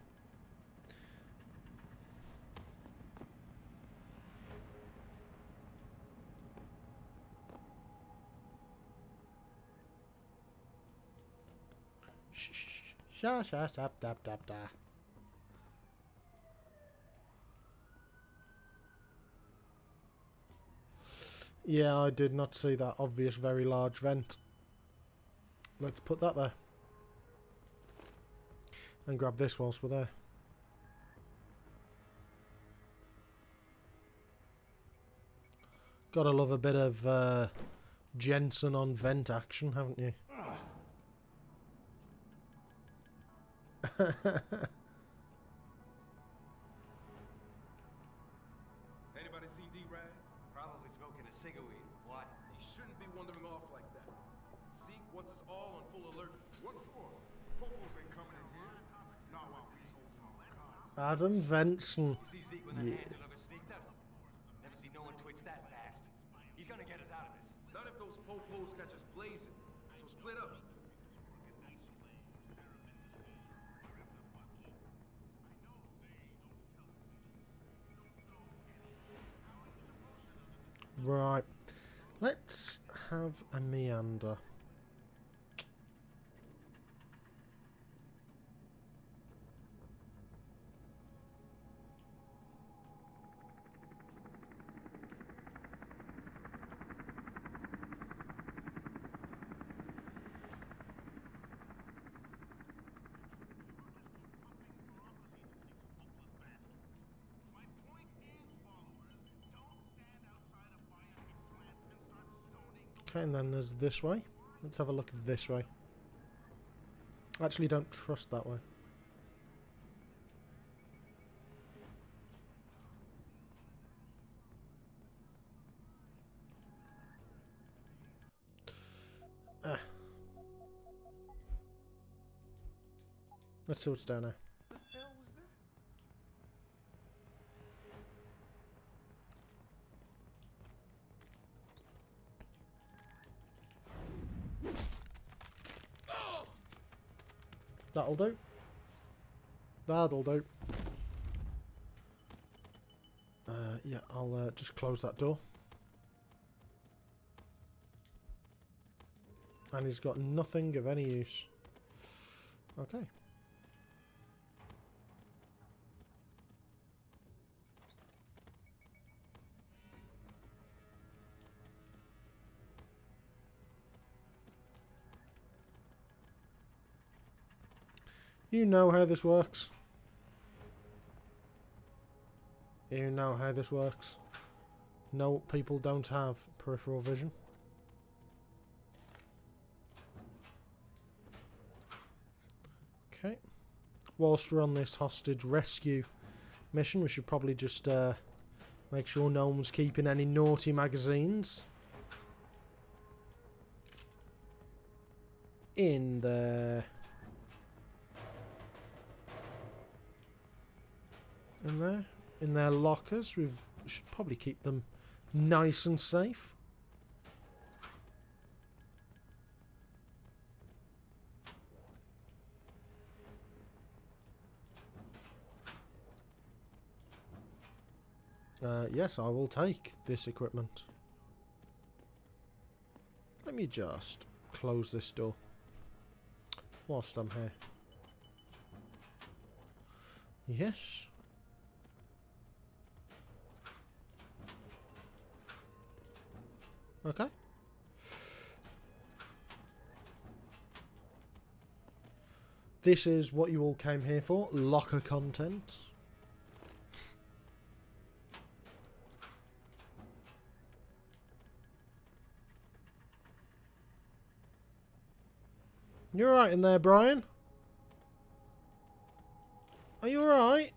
Sha sha sap dap dap da. Yeah, I did not see that obvious very large vent. Let's put that there. And grab this whilst we're there. Gotta love a bit of Jensen on vent action, haven't you? Anybody seen D-Rag? Probably smoking a cigarette. Why? He shouldn't be wandering off like that. Zeke wants us all on full alert. What for? Popos ain't coming in here. Not while we's holding all the cards. Adam Venson. You see Zeke when the hands are looking sneaked us? Never seen no one twitch that fast. He's gonna get us out of this. Not if those popos catch us blazing. So split up. Right. Let's have a meander. Okay, and then there's this way. Let's have a look this way. I actually don't trust that way. Let's see what's down there. What the hell was that? That'll do. That'll do. Yeah, I'll just close that door. And he's got nothing of any use. Okay. You know how this works. You know how this works. No, people don't have peripheral vision. Okay. Whilst we're on this hostage rescue mission, we should probably just make sure no one's keeping any naughty magazines in there. In their lockers. We should probably keep them nice and safe. Yes, I will take this equipment. Let me just close this door whilst I'm here. Yes. Okay. This is what you all came here for. Locker content. You alright in there, Brian? Are you alright?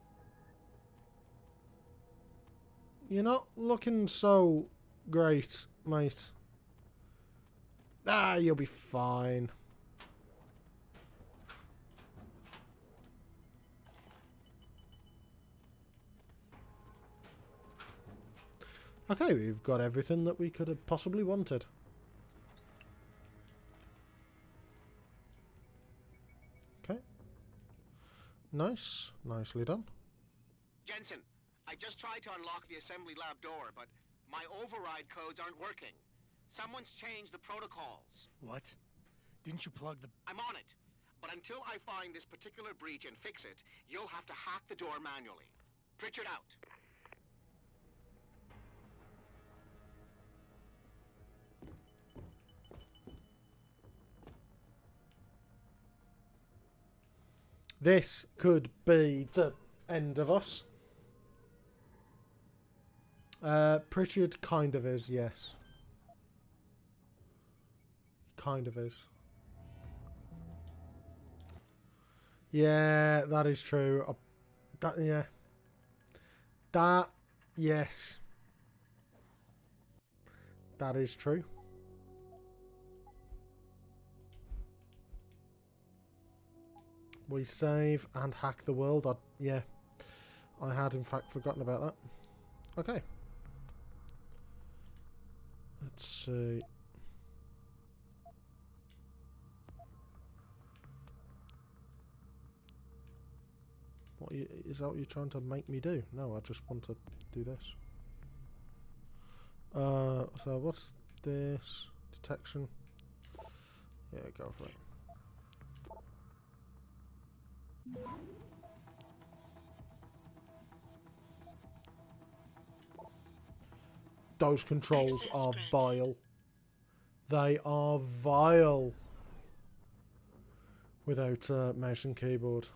You're not looking so great, mate. Ah, you'll be fine. Okay, we've got everything that we could have possibly wanted. Okay. Nice. Nicely done. Jensen, I just tried to unlock the assembly lab door, but my override codes aren't working. Someone's changed the protocols. What? Didn't you plug the... I'm on it. But until I find this particular breach and fix it, you'll have to hack the door manually. Pritchard out. This could be the end of us. Pritchard kind of is, yes. Kind of is. Yeah, that is true. Yeah. That, yes. That is true. We save and hack the world. Yeah. I had, in fact, forgotten about that. Okay. Let's see. Is that what you're trying to make me do? No, I just want to do this. So what's this? Detection. Yeah, go for it. Those controls are vile. They are vile. Without mouse and keyboard.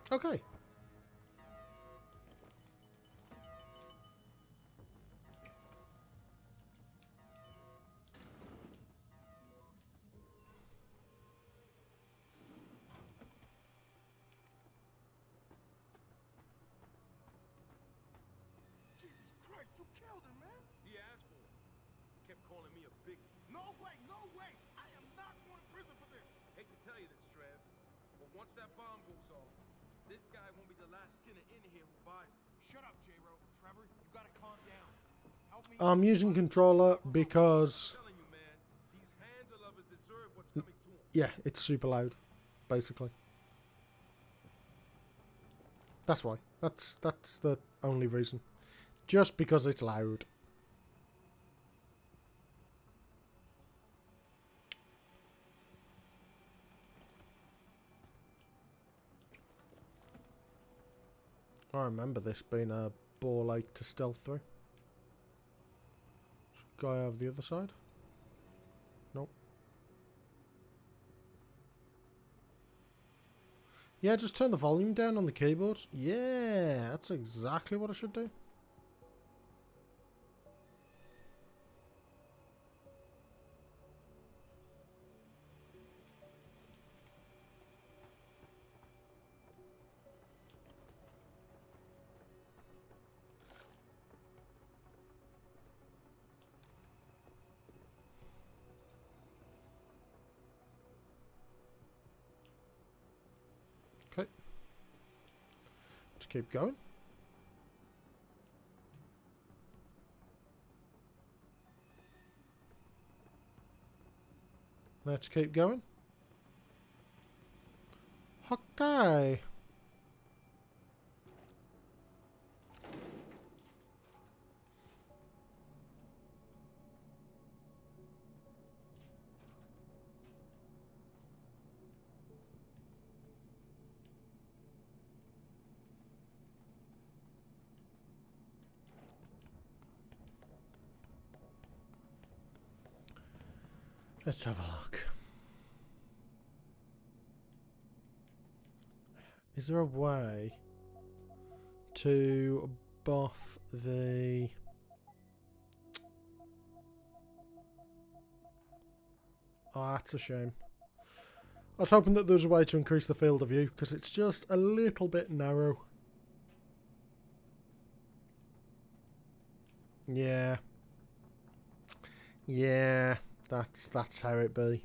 Okay. Once that bomb goes off, this guy won't be the last skinner in here who buys it. Shut up, J-Ro. Trevor, you gotta calm down. Help me. I'm using controller because... I'm telling you, man, these Hansa lovers deserve what's coming to them. Yeah, it's super loud, basically. That's why. That's the only reason. Just because it's loud. I remember this being a ball ache to stealth through. Guy over the other side? Nope. Yeah, just turn the volume down on the keyboard. Yeah, that's exactly what I should do. Let's keep going. Let's keep going. Okay. Let's have a look. Is there a way to buff the... Oh, that's a shame. I was hoping that there was a way to increase the field of view, because it's just a little bit narrow. Yeah. Yeah, that's how it be.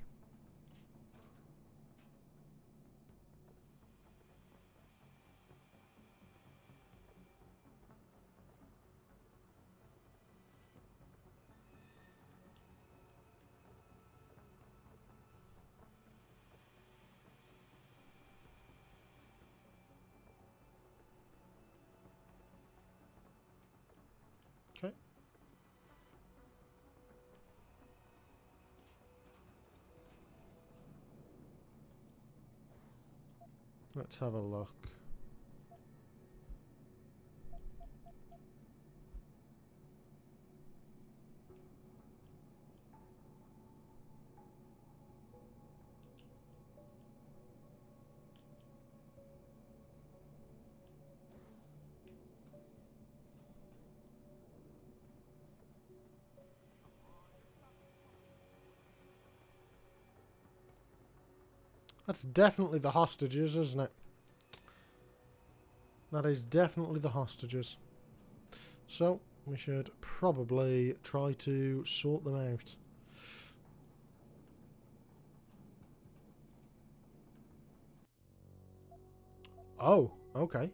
Okay. Let's have a look. That's definitely the hostages, isn't it? That is definitely the hostages. So, we should probably try to sort them out. Oh, okay.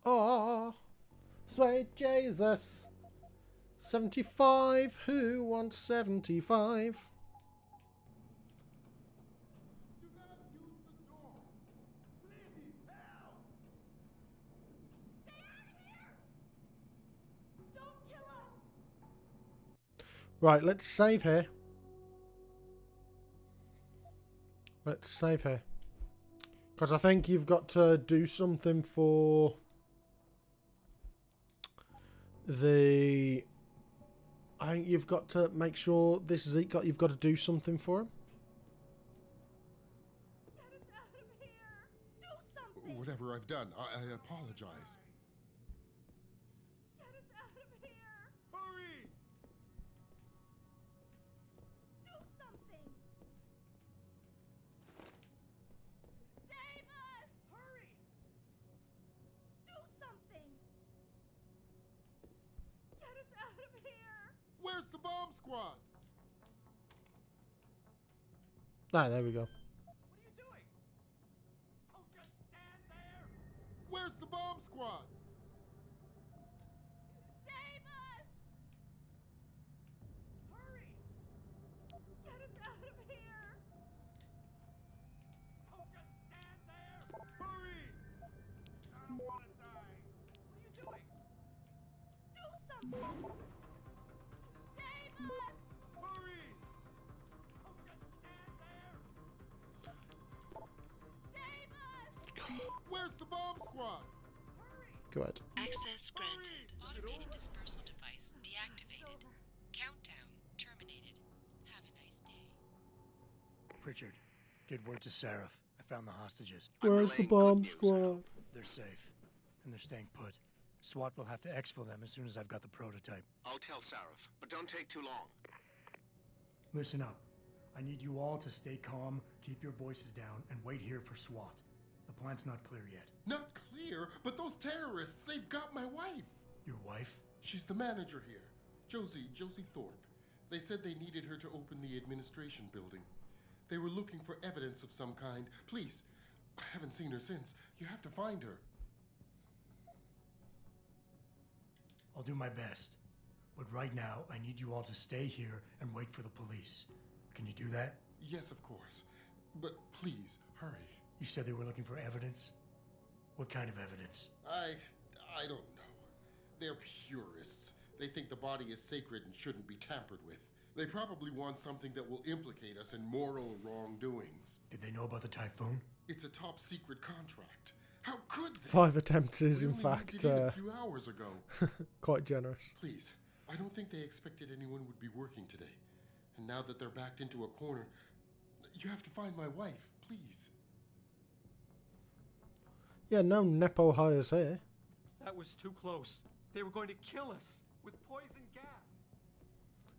Oh, sweet Jesus. 75, who wants 75? Right, let's save here. Let's save here. Because I think you've got to do something for the... I think you've got to make sure this is it. You've got to do something for him. Get us out of here! Do something! Whatever I've done, I apologize. Get us out of here! Hurry! Do something! Save us! Hurry! Do something! Get us out of here! Where's the bomb squad? Ah, there we go. What are you doing? Oh, just stand there! Where's the bomb squad? Save us! Hurry! Get us out of here! Oh, just stand there! Hurry! I don't want to die. What are you doing? Do something! Save us! Hurry! Oh, just stand there! Save us! Where's the bomb squad? Go ahead. Access granted. Automated dispersal device deactivated. Countdown terminated. Have a nice day. Pritchard, get word to Seraph. I found the hostages. Where's the bomb squad? They're safe, and they're staying put. SWAT will have to exfil them as soon as I've got the prototype. I'll tell Seraph, but don't take too long. Listen up. I need you all to stay calm, keep your voices down, and wait here for SWAT. The plant's not clear yet. Not clear, but those terrorists, they've got my wife. Your wife? She's the manager here. Josie Thorpe. They said they needed her to open the administration building. They were looking for evidence of some kind. Please, I haven't seen her since. You have to find her. I'll do my best. But right now, I need you all to stay here and wait for the police. Can you do that? Yes, of course. But please, hurry. You said they were looking for evidence? What kind of evidence? I don't know. They're purists. They think the body is sacred and shouldn't be tampered with. They probably want something that will implicate us in moral wrongdoings. Did they know about the typhoon? It's a top secret contract. How could they? 5 attempts is, We in only fact, moved it in a few hours ago. quite generous. Please, I don't think they expected anyone would be working today. And now that they're backed into a corner, you have to find my wife, please. Yeah, no Nepo hires here. That was too close. They were going to kill us with poison gas.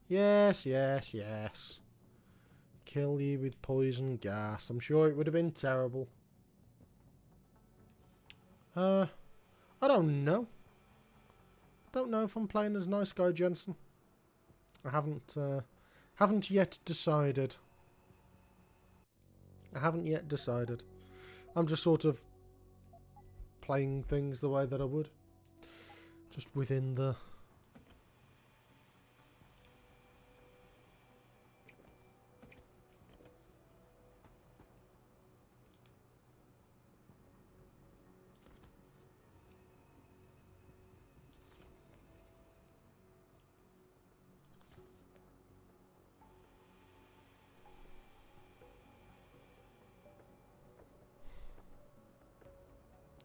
Yes, yes, yes. Kill you with poison gas. I'm sure it would have been terrible. I don't know. Don't know if I'm playing as nice guy Jensen. I haven't yet decided. I haven't yet decided. I'm just sort of playing things the way that I would. Just within the...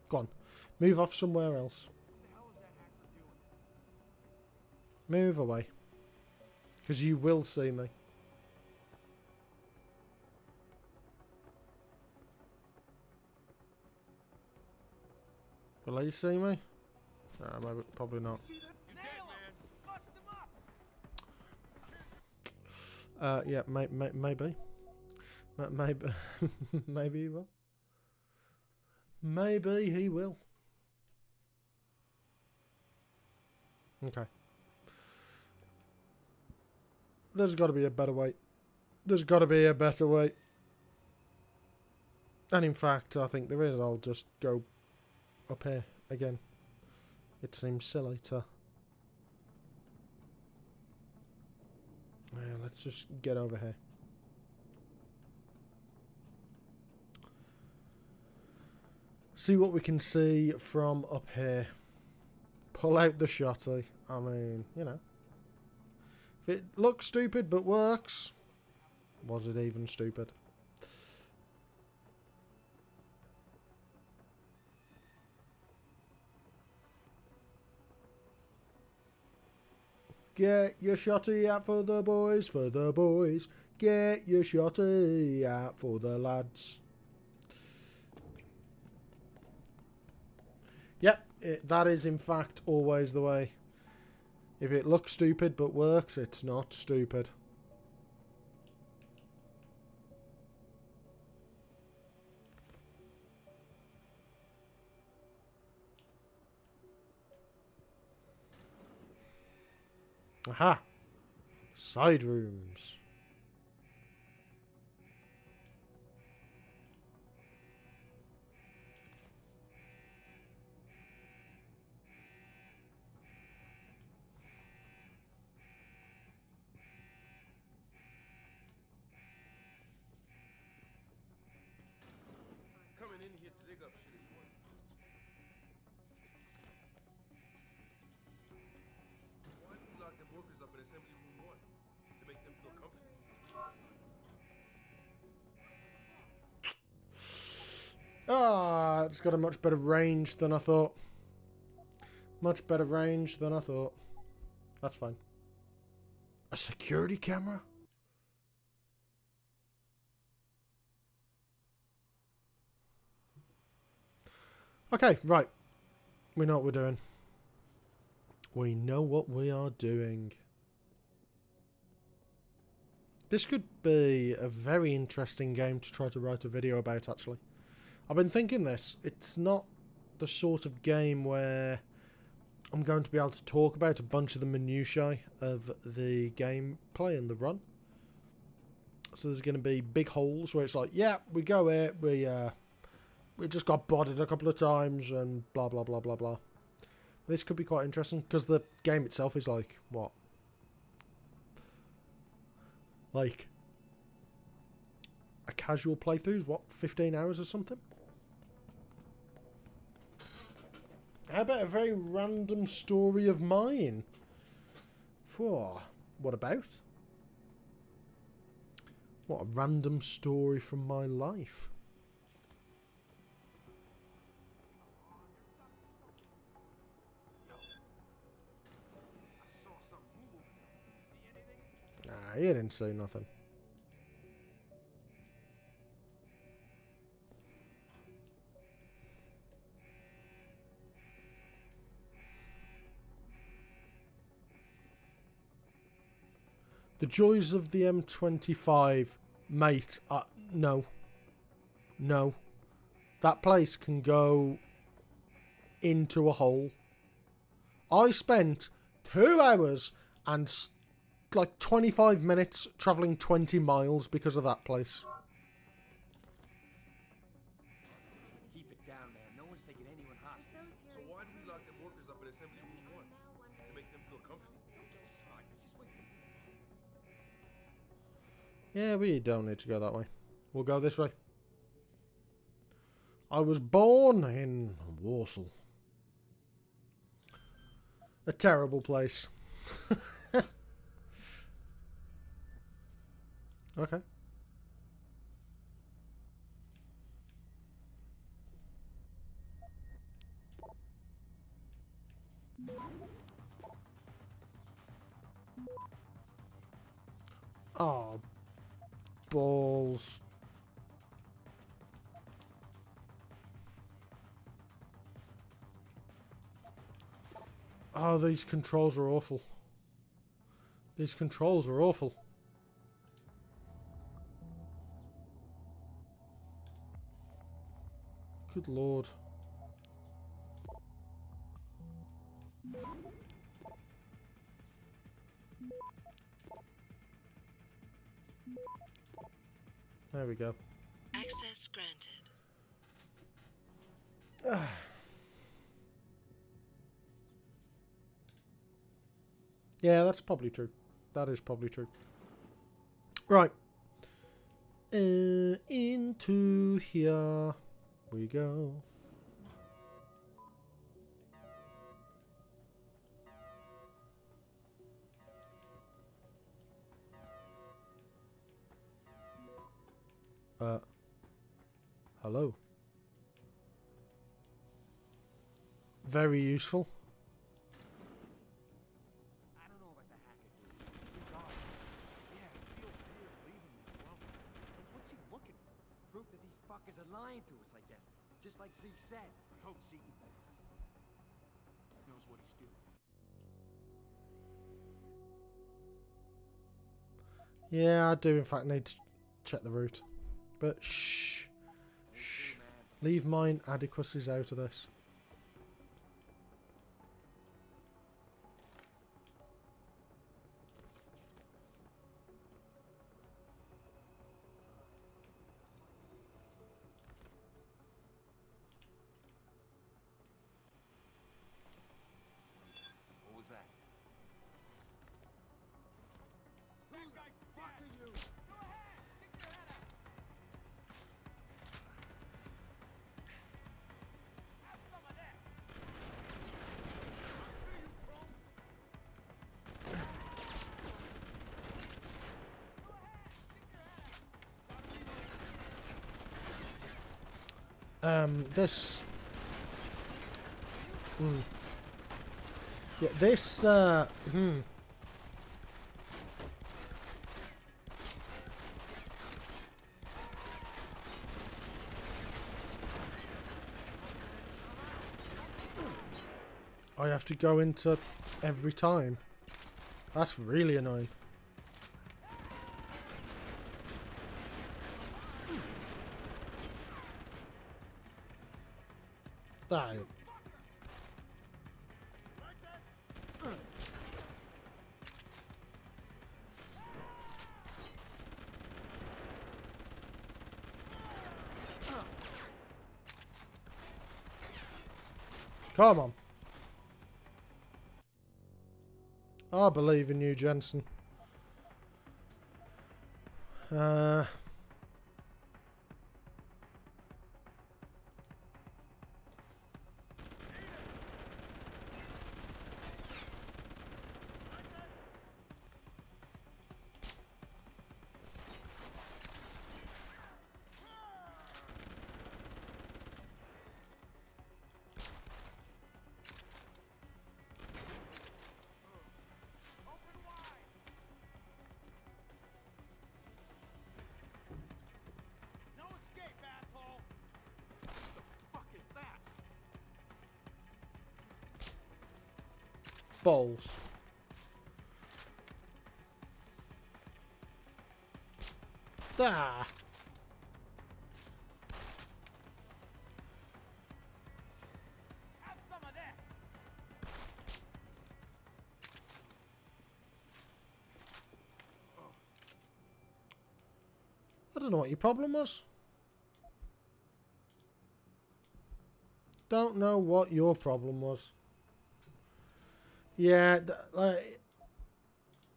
Go on. Move off somewhere else. Move away. Because you will see me. Will you see me? Maybe, probably not. Yeah, maybe. Maybe. Maybe he will. Maybe he will. Okay. There's got to be a better way. There's got to be a better way. And in fact, I think there is. I'll just go up here again. It seems silly to... Yeah, let's just get over here. See what we can see from up here. Pull out the shotty. I mean, you know. If it looks stupid but works, was it even stupid? Get your shotty out for the boys, for the boys. Get your shotty out for the lads. Yep, that is in fact always the way. If it looks stupid but works, it's not stupid. Aha! Side rooms. Coming in here to dig up shit. Why do you lock the workers up in assembly room 1? To make them feel comfortable. Ah, it's got a much better range than I thought. Much better range than I thought. That's fine. A security camera? Okay, right. We know what we're doing. We know what we are doing. This could be a very interesting game to try to write a video about, actually. I've been thinking this. It's not the sort of game where I'm going to be able to talk about a bunch of the minutiae of the gameplay and the run. So there's going to be big holes where it's like, yeah, we go here, we just got bodied a couple of times and blah, blah, blah, blah, blah. This could be quite interesting because the game itself is like, what? Like, a casual playthrough is what, 15 hours or something? How about a very random story of mine? What about? What a random story from my life. Nah, he didn't say nothing. The joys of the M25, mate. No. No. That place can go into a hole. I spent 2 hours and like 25 minutes travelling 20 miles because of that place. Keep it down, man. No one's taking anyone hostage. So why do we lock them workers up in assembly room 1? To make them feel comfy? Yeah, we don't need to go that way. We'll go this way. I was born in Warsaw. A terrible place. Okay. Oh, balls. Oh, these controls are awful. These controls are awful. Good lord. There we go. Access granted. Yeah, that's probably true. That is probably true. Right. Into here we go. Hello. Very useful. I don't know about the hacker dude. He's gone. Yeah, it feels weird leaving me. Well, what's he looking for? Proof that these fuckers are lying to us, I guess. Just like Zeke said. I hope Zeke knows what he's doing. Yeah, I do in fact need to check the route. But shh. Shh. Leave my inadequacies out of this. What was that? Who the fuck are you? Go ahead! Stick your head out! Have some of this! This. Yeah, this. I have to go into every time. That's really annoying. That. Come on. I believe in you, Jensen. No escape, asshole! What the fuck is that? Balls. Ah. Have some of this! I don't know what your problem was. Don't know what your problem was. Yeah, like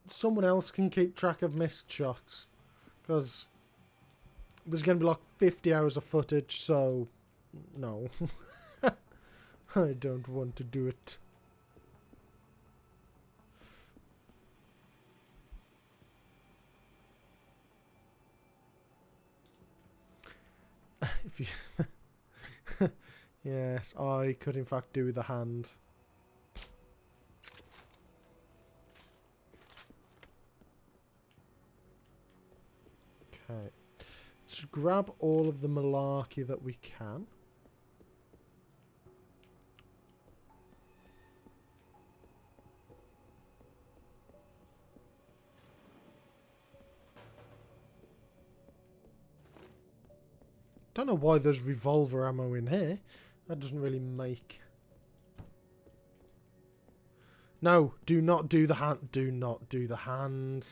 someone else can keep track of missed shots, because there's going to be like 50 hours of footage, so no. I don't want to do it. If you yes, I could in fact do the hand. Okay. Let's grab all of the malarkey that we can. Don't know why there's revolver ammo in here. That doesn't really make... No, do not do the hand. Do not do the hand.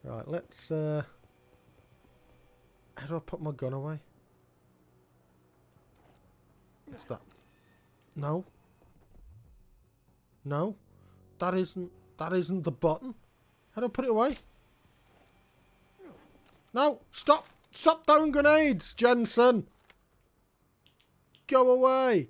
Right, let's... How do I put my gun away? What's that? No. No. That isn't the button. How do I put it away? No! Stop! Stop throwing grenades, Jensen! Go away!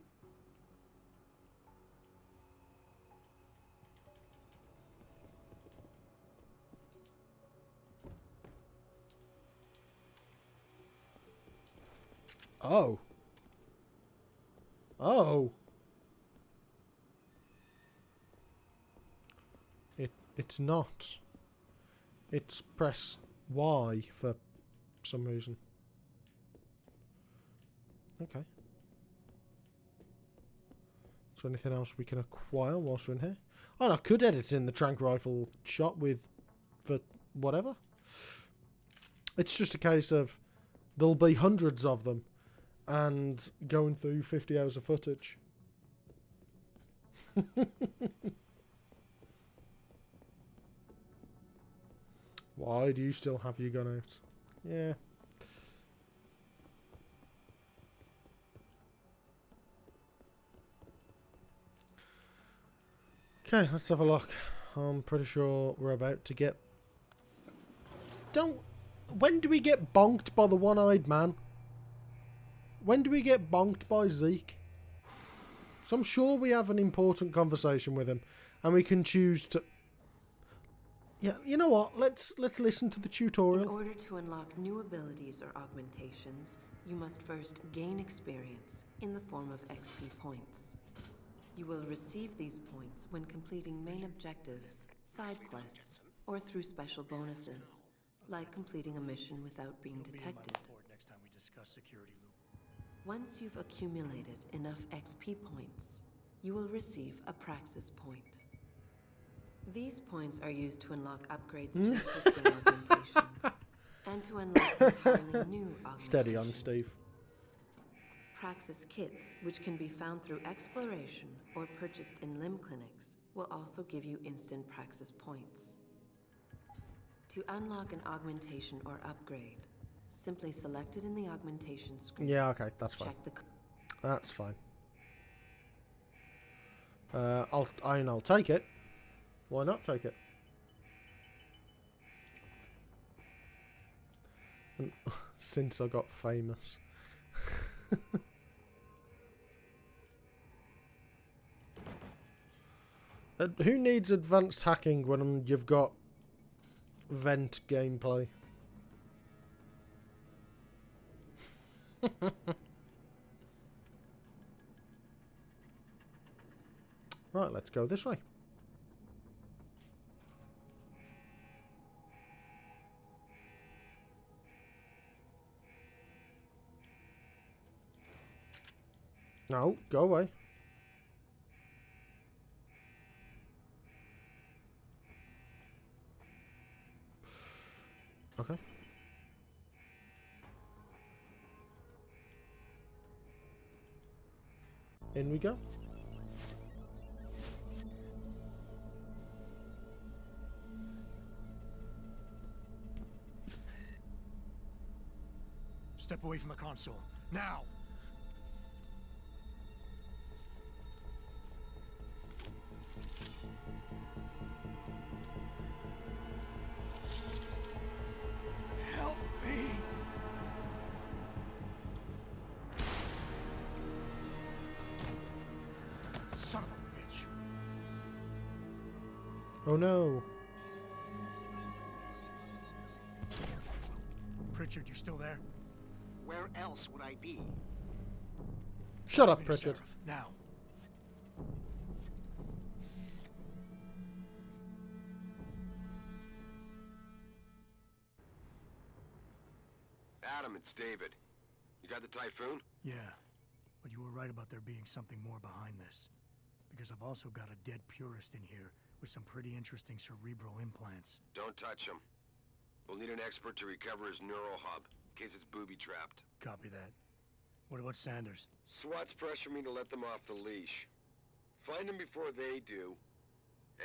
Oh. Oh. It's not. It's press Y for some reason. Okay. Is there anything else we can acquire whilst we're in here? Oh, and I could edit in the trank rifle shot for whatever. It's just a case of there'll be hundreds of them and going through 50 hours of footage. Why do you still have your gun out? Yeah. Okay, let's have a look. I'm pretty sure we're about to get... When do we get bonked by the one-eyed man? When do we get bonked by Zeke? So I'm sure we have an important conversation with him, and we can choose to... Yeah, you know what? Let's listen to the tutorial. In order to unlock new abilities or augmentations, you must first gain experience in the form of XP points. You will receive these points when completing main objectives, side quests, or through special bonuses, like completing a mission without being detected. Next time we discuss security loop. Once you've accumulated enough XP points, you will receive a Praxis Point. These points are used to unlock upgrades to existing augmentations, and to unlock entirely new augmentations. Steady on, Steve. Praxis kits, which can be found through exploration or purchased in limb clinics, will also give you instant Praxis points. To unlock an augmentation or upgrade, simply select it in the augmentation screen. Yeah, okay, that's fine. Check the That's fine. I'll take it. Why not take it? And since I got famous. Who needs advanced hacking when you've got vent gameplay? Right, let's go this way. No, go away. Okay. In we go. Step away from the console. Now! Help me! Son of a bitch. Oh no. Pritchard, you still there? Where else would I be? Shut up, Pritchard. Now. Adam, it's David. You got the Typhoon? Yeah, but you were right about there being something more behind this. Because I've also got a dead purist in here with some pretty interesting cerebral implants. Don't touch him. We'll need an expert to recover his neural hub, in case it's booby-trapped. Copy that. What about Sanders? SWAT's pressure me to let them off the leash. Find them before they do,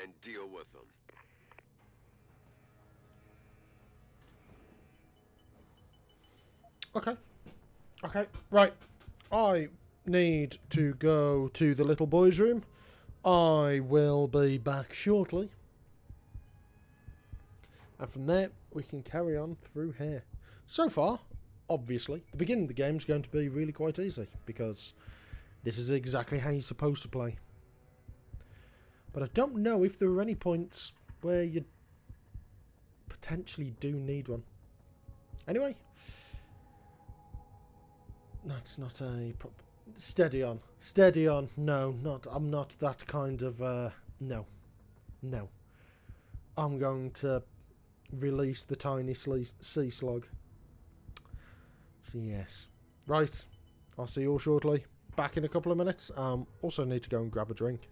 and deal with them. Okay. Okay, right. I need to go to the little boy's room. I will be back shortly. And from there, we can carry on through here. So far, obviously, the beginning of the game is going to be really quite easy, because this is exactly how you're supposed to play. But I don't know if there are any points where you potentially do need one. Anyway, that's not a... Steady on. Steady on. No, I'm not that kind of... No. No. I'm going to release the tiny sea slug. So yes. Right. I'll see you all shortly. Back in a couple of minutes. Also need to go and grab a drink.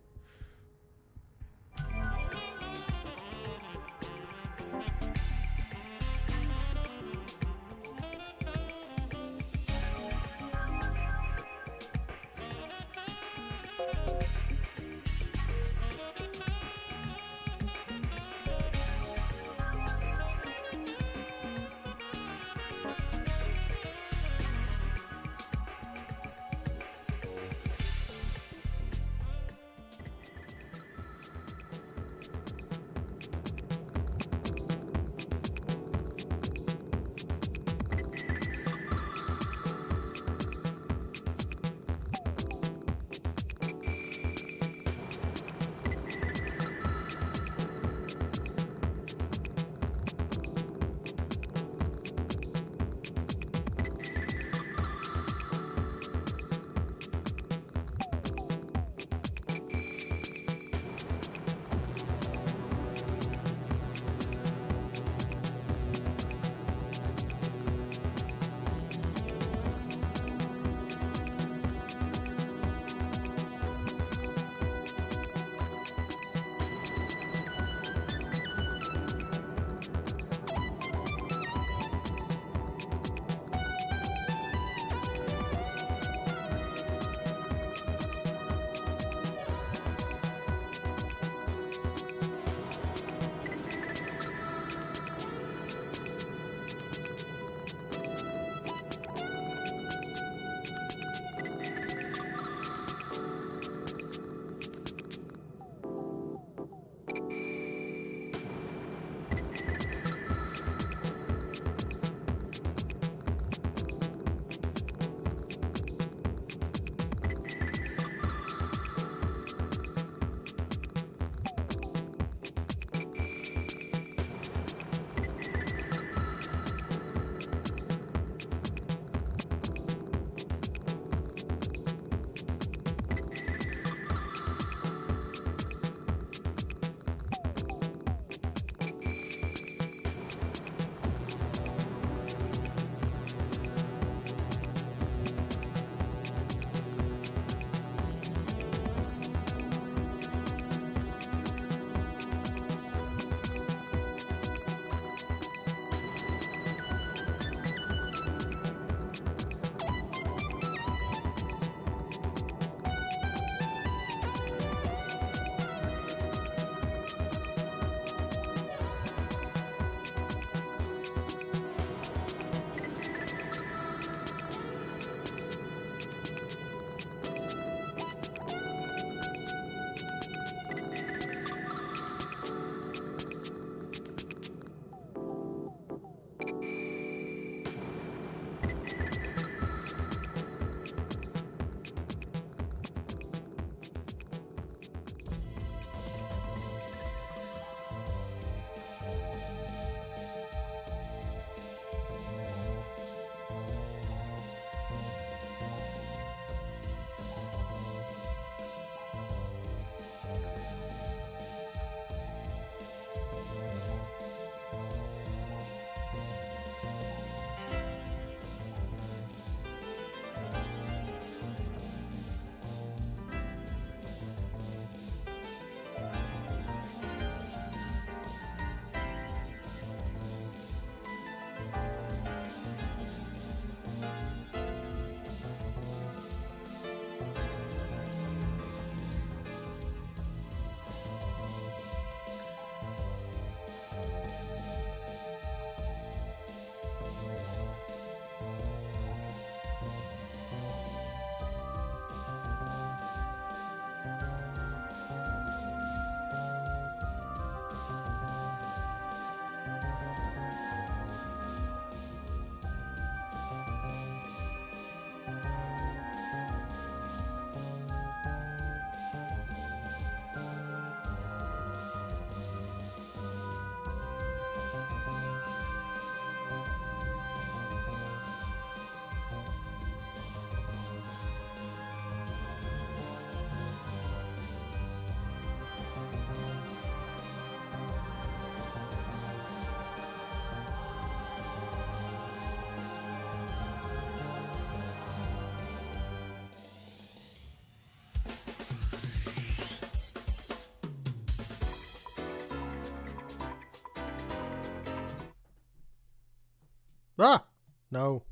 Ah! No.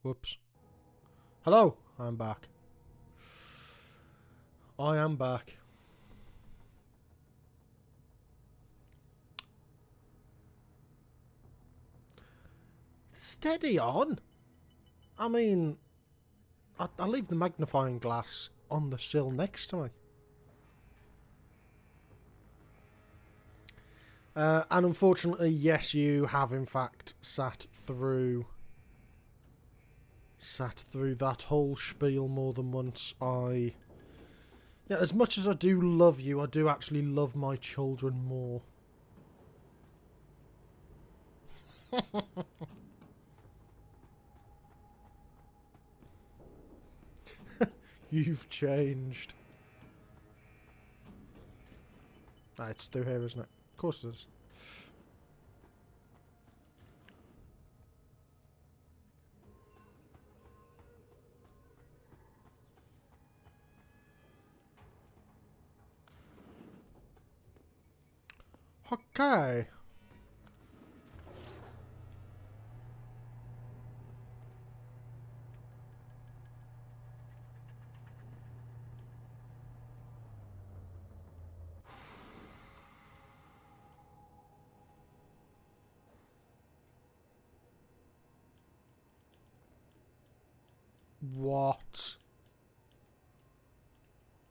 Whoops. Hello, I'm back. I am back. Steady on. I mean, I leave the magnifying glass on the sill next to me. And unfortunately, yes, you have in fact sat through that whole spiel more than once. Yeah, as much as I do love you, I do actually love my children more. You've changed. Ah, it's through here, isn't it? Of course it is. Okay. What?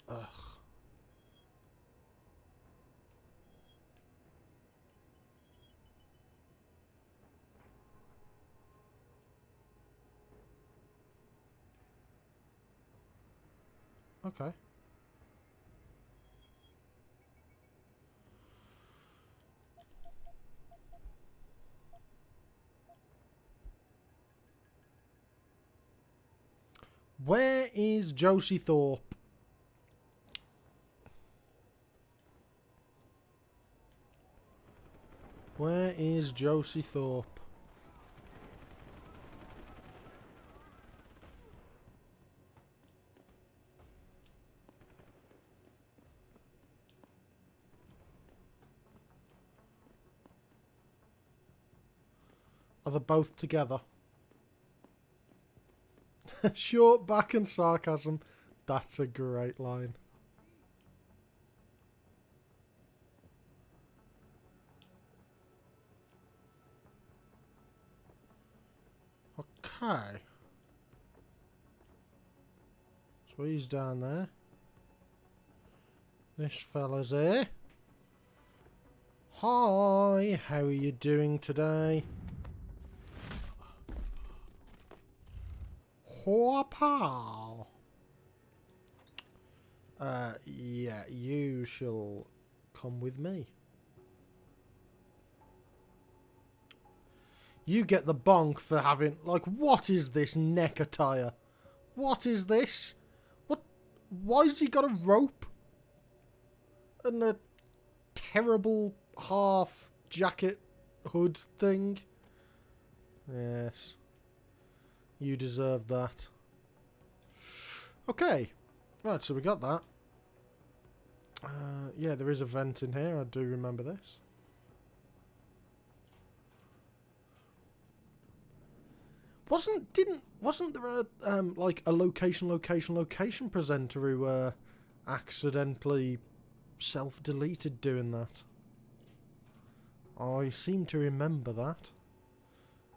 Ugh. Okay. Where is Josie Thorpe? Where is Josie Thorpe? Are they both together? Short back and sarcasm. That's a great line. Okay. So he's down there. This fella's here. Hi, how are you doing today? Whoa-pow. Yeah, you shall come with me. You get the bonk for having, like, what is this neck attire? What is this? What? Why has he got a rope? And a terrible half jacket hood thing? Yes. You deserve that. Okay. Right, so we got that. Yeah, there is a vent in here. I do remember this. Wasn't there a like a location presenter who accidentally self-deleted doing that? I seem to remember that.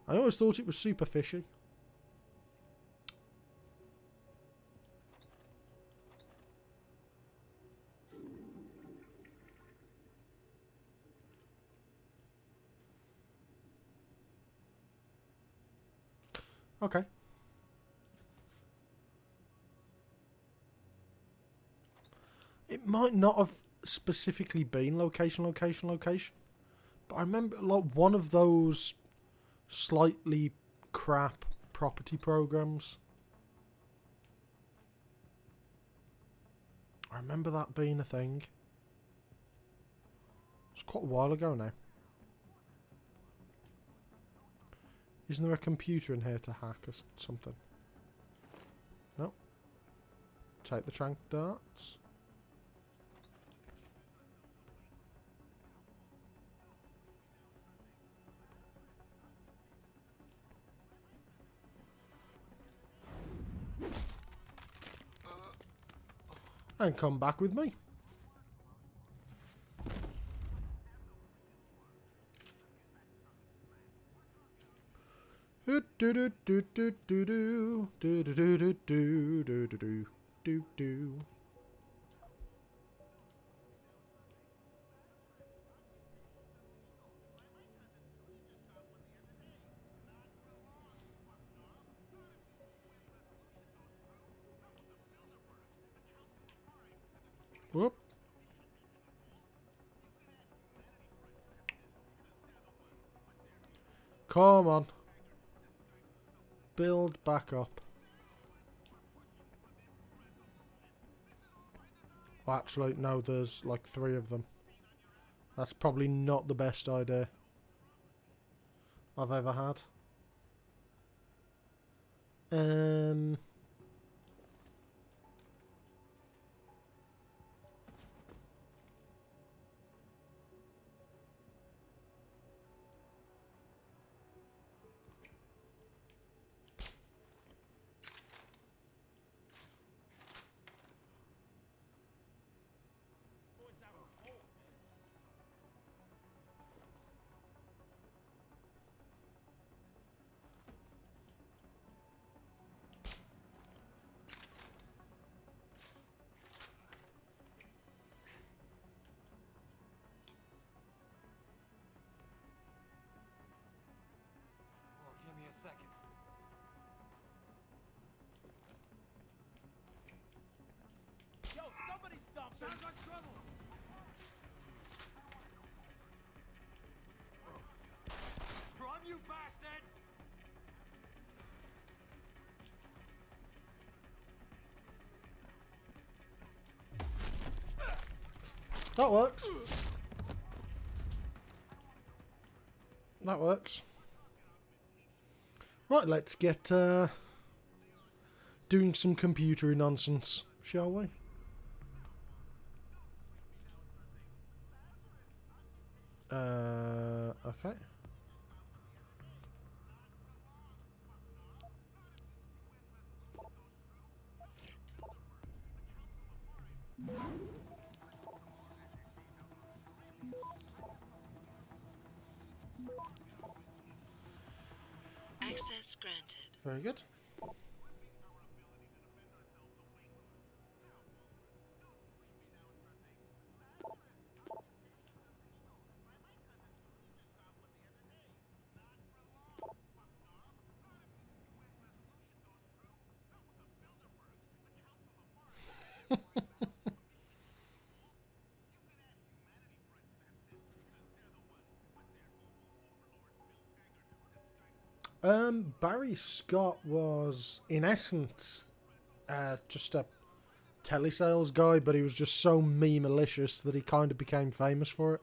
I always thought it was super fishy. Okay. It might not have specifically been location. But I remember like one of those slightly crap property programs. I remember that being a thing. It's quite a while ago now. Isn't there a computer in here to hack or something? No. Take the trank darts. And come back with me. Do do do do do do do do do do do do do do do. Whoop. Come on. Build back up. Well, actually, no, there's like 3 of them. That's probably not the best idea I've ever had. Give me a second. Yo, somebody stop! Sounds like trouble! Run, you bastard! That works. That works. Right, let's get doing some computer nonsense, shall we? Okay. Access granted. Very good. Barry Scott was, in essence, just a telesales guy, but he was just so meme-malicious that he kind of became famous for it.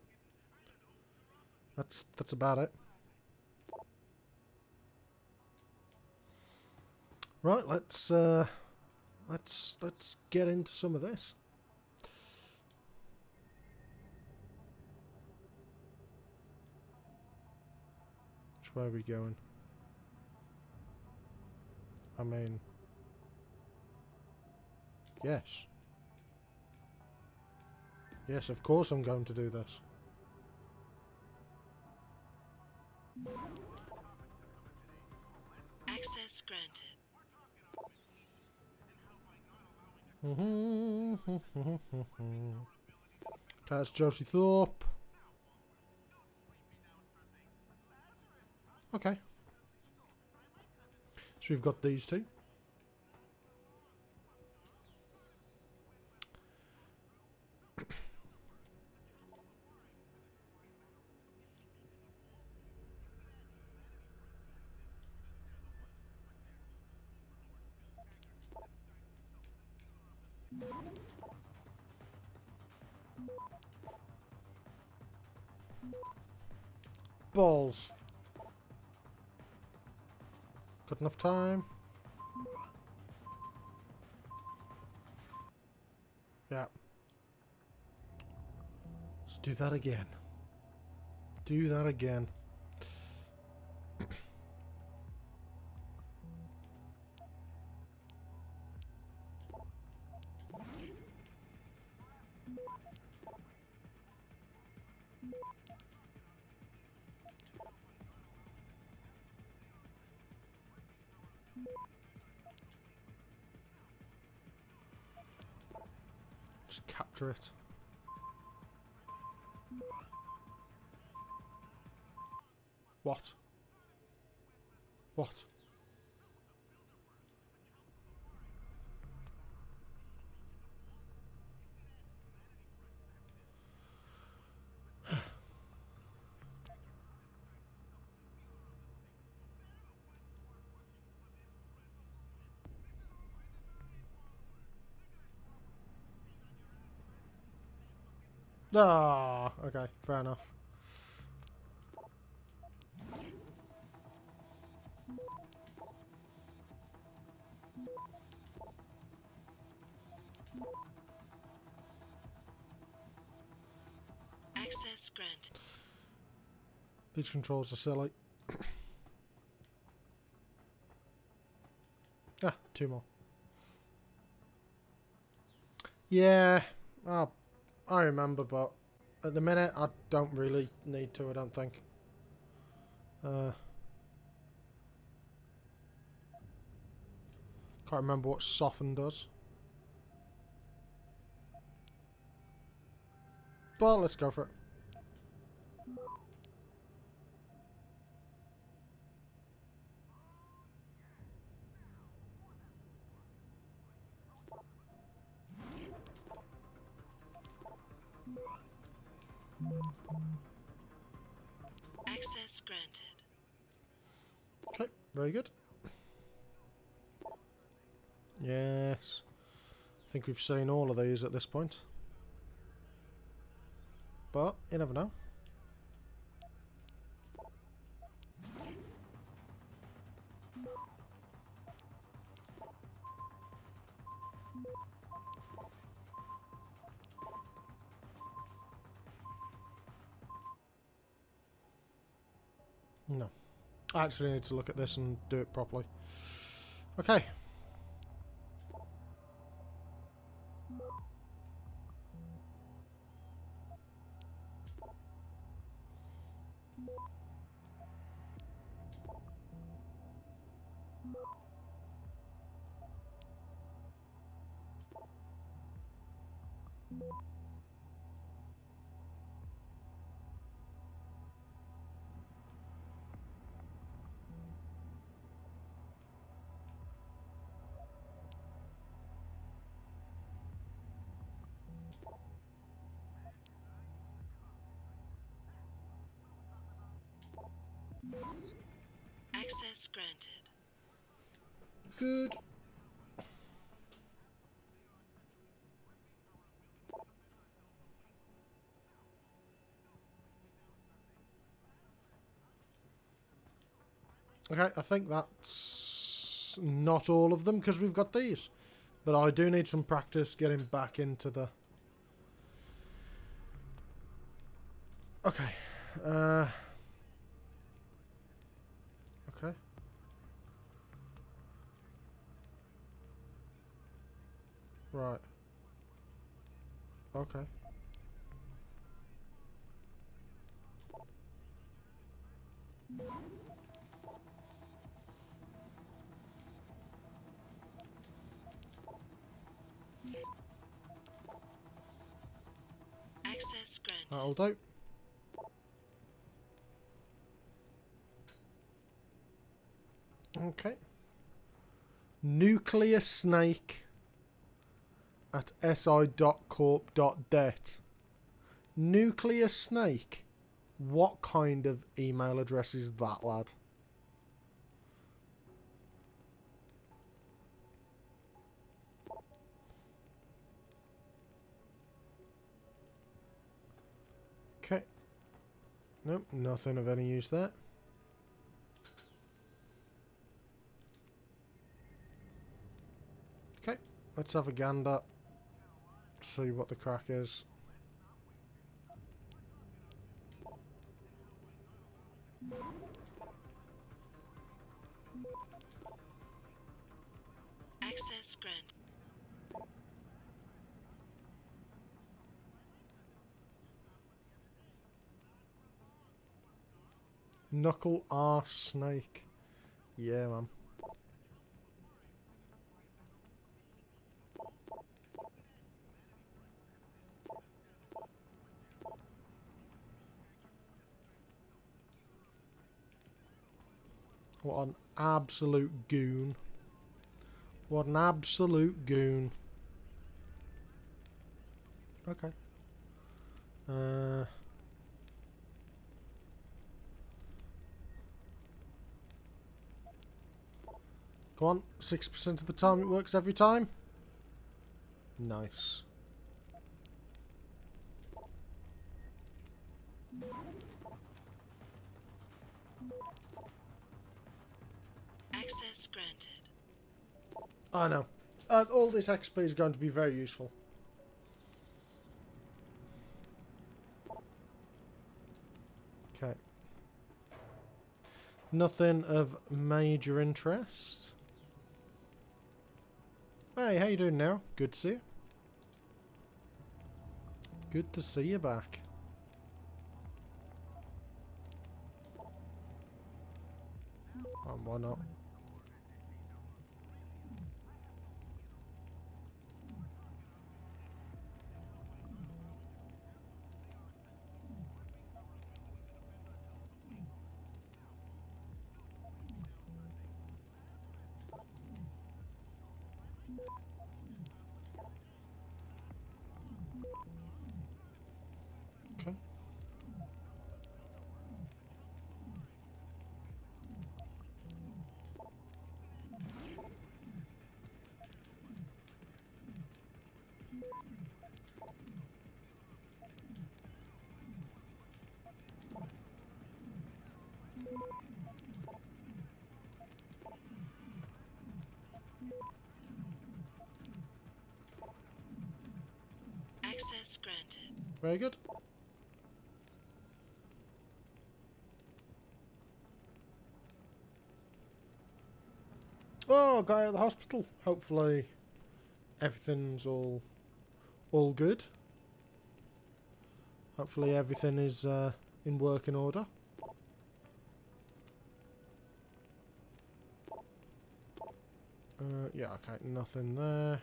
That's about it. Right, let's get into some of this. Which way are we going? I mean, yes. Yes, of course I'm going to do this. Access granted. That's Josie Thorpe. Okay. So we've got these two. Balls. Got enough time? Yeah. Let's do that again. Do that again. Just capture it. What? What? Ah, okay, fair enough. Access granted. These controls are silly. Ah, 2 more. Yeah, I remember, but at the minute I don't really need to, I don't think. Can't remember what soften does. But let's go for it. Access granted. Okay, very good. Yes. I think we've seen all of these at this point. But you never know. No. I actually need to look at this and do it properly. Okay. Access granted. Good. Okay, I think that's not all of them because we've got these. But I do need some practice getting back into the... Okay. Okay. Right. Okay. Access granted. That'll do. Okay. Nuclear snake at si.corp.det. Nuclear snake? What kind of email address is that, lad? Okay. Nope, nothing of any use there. Okay, let's have a gander. See what the crack is. Access granted. Knuckle R snake. Yeah, man. What an absolute goon. What an absolute goon. Okay. Come on, 6% of the time it works every time. Nice. Access granted. I know. All this XP is going to be very useful. Okay. Nothing of major interest. Hey, how you doing now? Good to see you. Good to see you back. Why not? Okay. Access granted. Very good. Oh, guy at the hospital. Hopefully everything's all good. Hopefully everything is in working order. Yeah, okay, nothing there.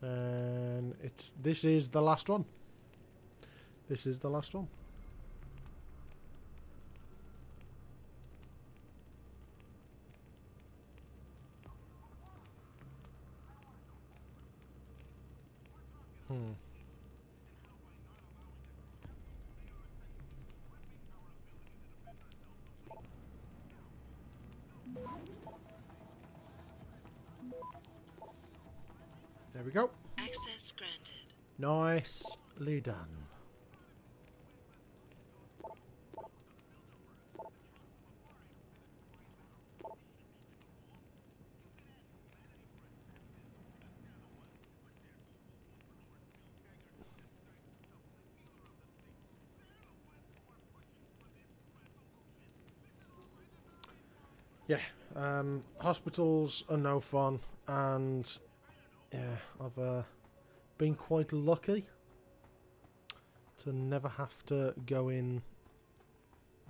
And this is the last one. This is the last one. There we go. Access granted. Nicely done. Yeah, hospitals are no fun, and yeah, I've been quite lucky to never have to go in,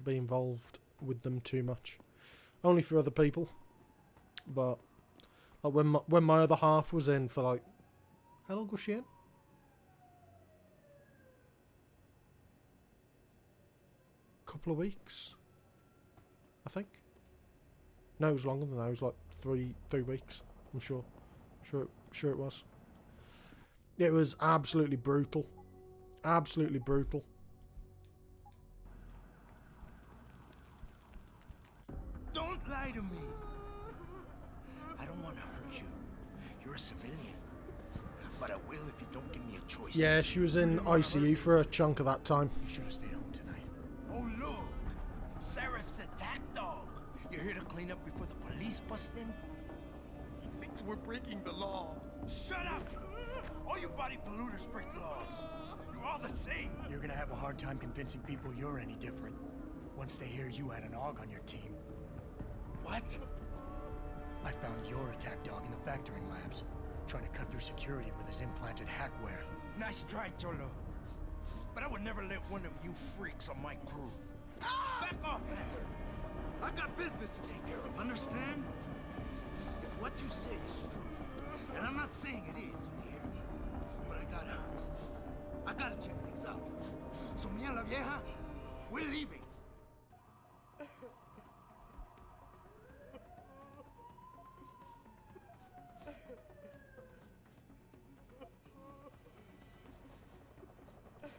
be involved with them too much. Only for other people, but like when my other half was in for like, how long was she in? Couple of weeks, I think. No, it was longer than that. It was like three weeks. I'm sure it was. It was absolutely brutal. Absolutely brutal. Don't lie to me. I don't want to hurt you. You're a civilian. But I will if you don't give me a choice. Yeah, she was in ICU for a chunk of that time. You should have stayed home tonight. Oh, look. Seraph's attack dog. You're here to clean up before the police bust in? He thinks we're breaking the law. Shut up! All you body polluters break laws. You're all the same. You're gonna have a hard time convincing people you're any different once they hear you had an AUG on your team. What? I found your attack dog in the factoring labs, trying to cut through security with his implanted hackware. Nice try, Cholo. But I would never let one of you freaks on my crew. Back off, Lantern. I got business to take care of, understand? If what you say is true, and I'm not saying it is, here, but I gotta check things out. So me and la vieja, we're leaving.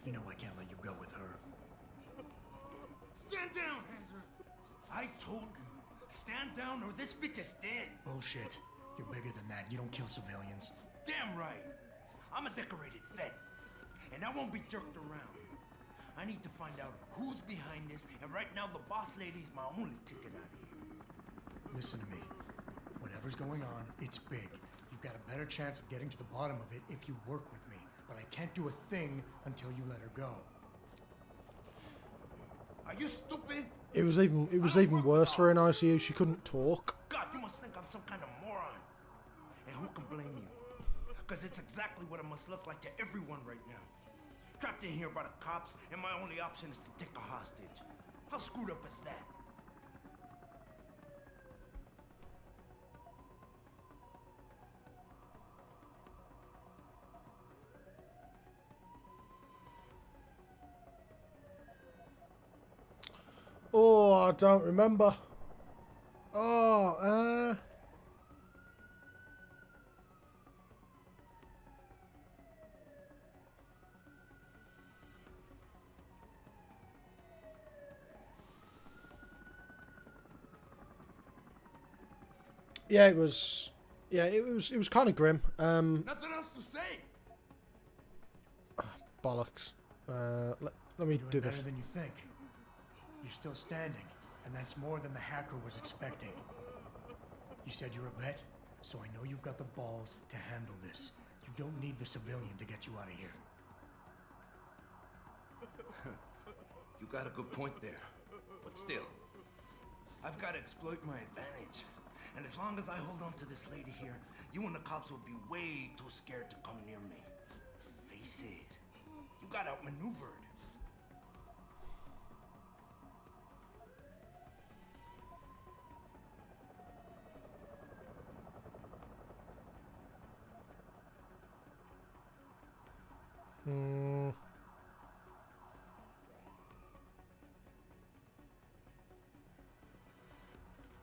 You know I can't let you go with her. Stand down, Hanser! I told you, stand down or this bitch is dead! Bullshit. You're bigger than that. You don't kill civilians. Damn right! I'm a decorated vet, and I won't be jerked around. I need to find out who's behind this, and right now the boss lady's my only ticket out of here. Listen to me. Whatever's going on, it's big. You've got a better chance of getting to the bottom of it if you work with me. But I can't do a thing until you let her go. Are you stupid? It was even worse for her in ICU. She couldn't talk. God, you must think I'm some kind of moron. And who can blame you? Because it's exactly what it must look like to everyone right now. Trapped in here by the cops, and my only option is to take a hostage. How screwed up is that? Oh, I don't remember. Oh, yeah, it was kind of grim. Nothing else to say. Bollocks. Let me do this. Better than you think. You're still standing, and that's more than the hacker was expecting. You said you're a vet, so I know you've got the balls to handle this. You don't need the civilian to get you out of here. You got a good point there. But still, I've got to exploit my advantage. And as long as I hold on to this lady here, you and the cops will be way too scared to come near me. Face it, you got outmaneuvered.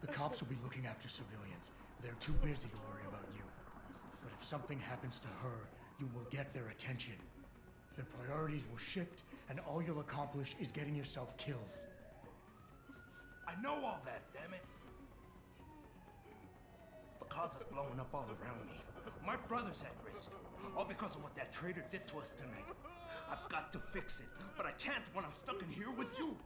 The cops will be looking after civilians. They're too busy to worry about you. But if something happens to her, you will get their attention. Their priorities will shift, and all you'll accomplish is getting yourself killed. I know all that, damn it. The cause is blowing up all around me. My brother's at risk. All because of what that traitor did to us tonight. I've got to fix it, but I can't when I'm stuck in here with you.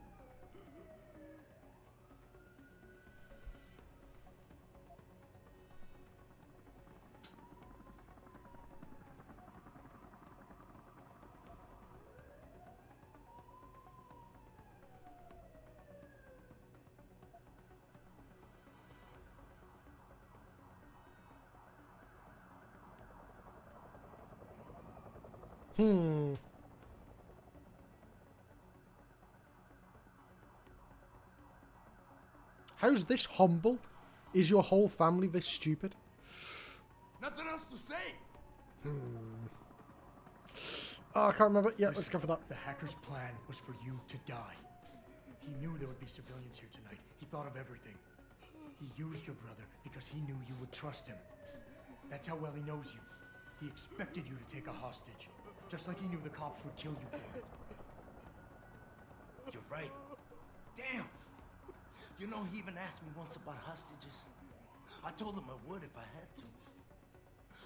How's this humble? Is your whole family this stupid? Nothing else to say. Oh, I can't remember. Yeah, let's go for that. The hacker's plan was for you to die. He knew there would be civilians here tonight. He thought of everything. He used your brother because he knew you would trust him. That's how well he knows you. He expected you to take a hostage, just like he knew the cops would kill you for it. You're right. Damn. You know, he even asked me once about hostages. I told him I would if I had to.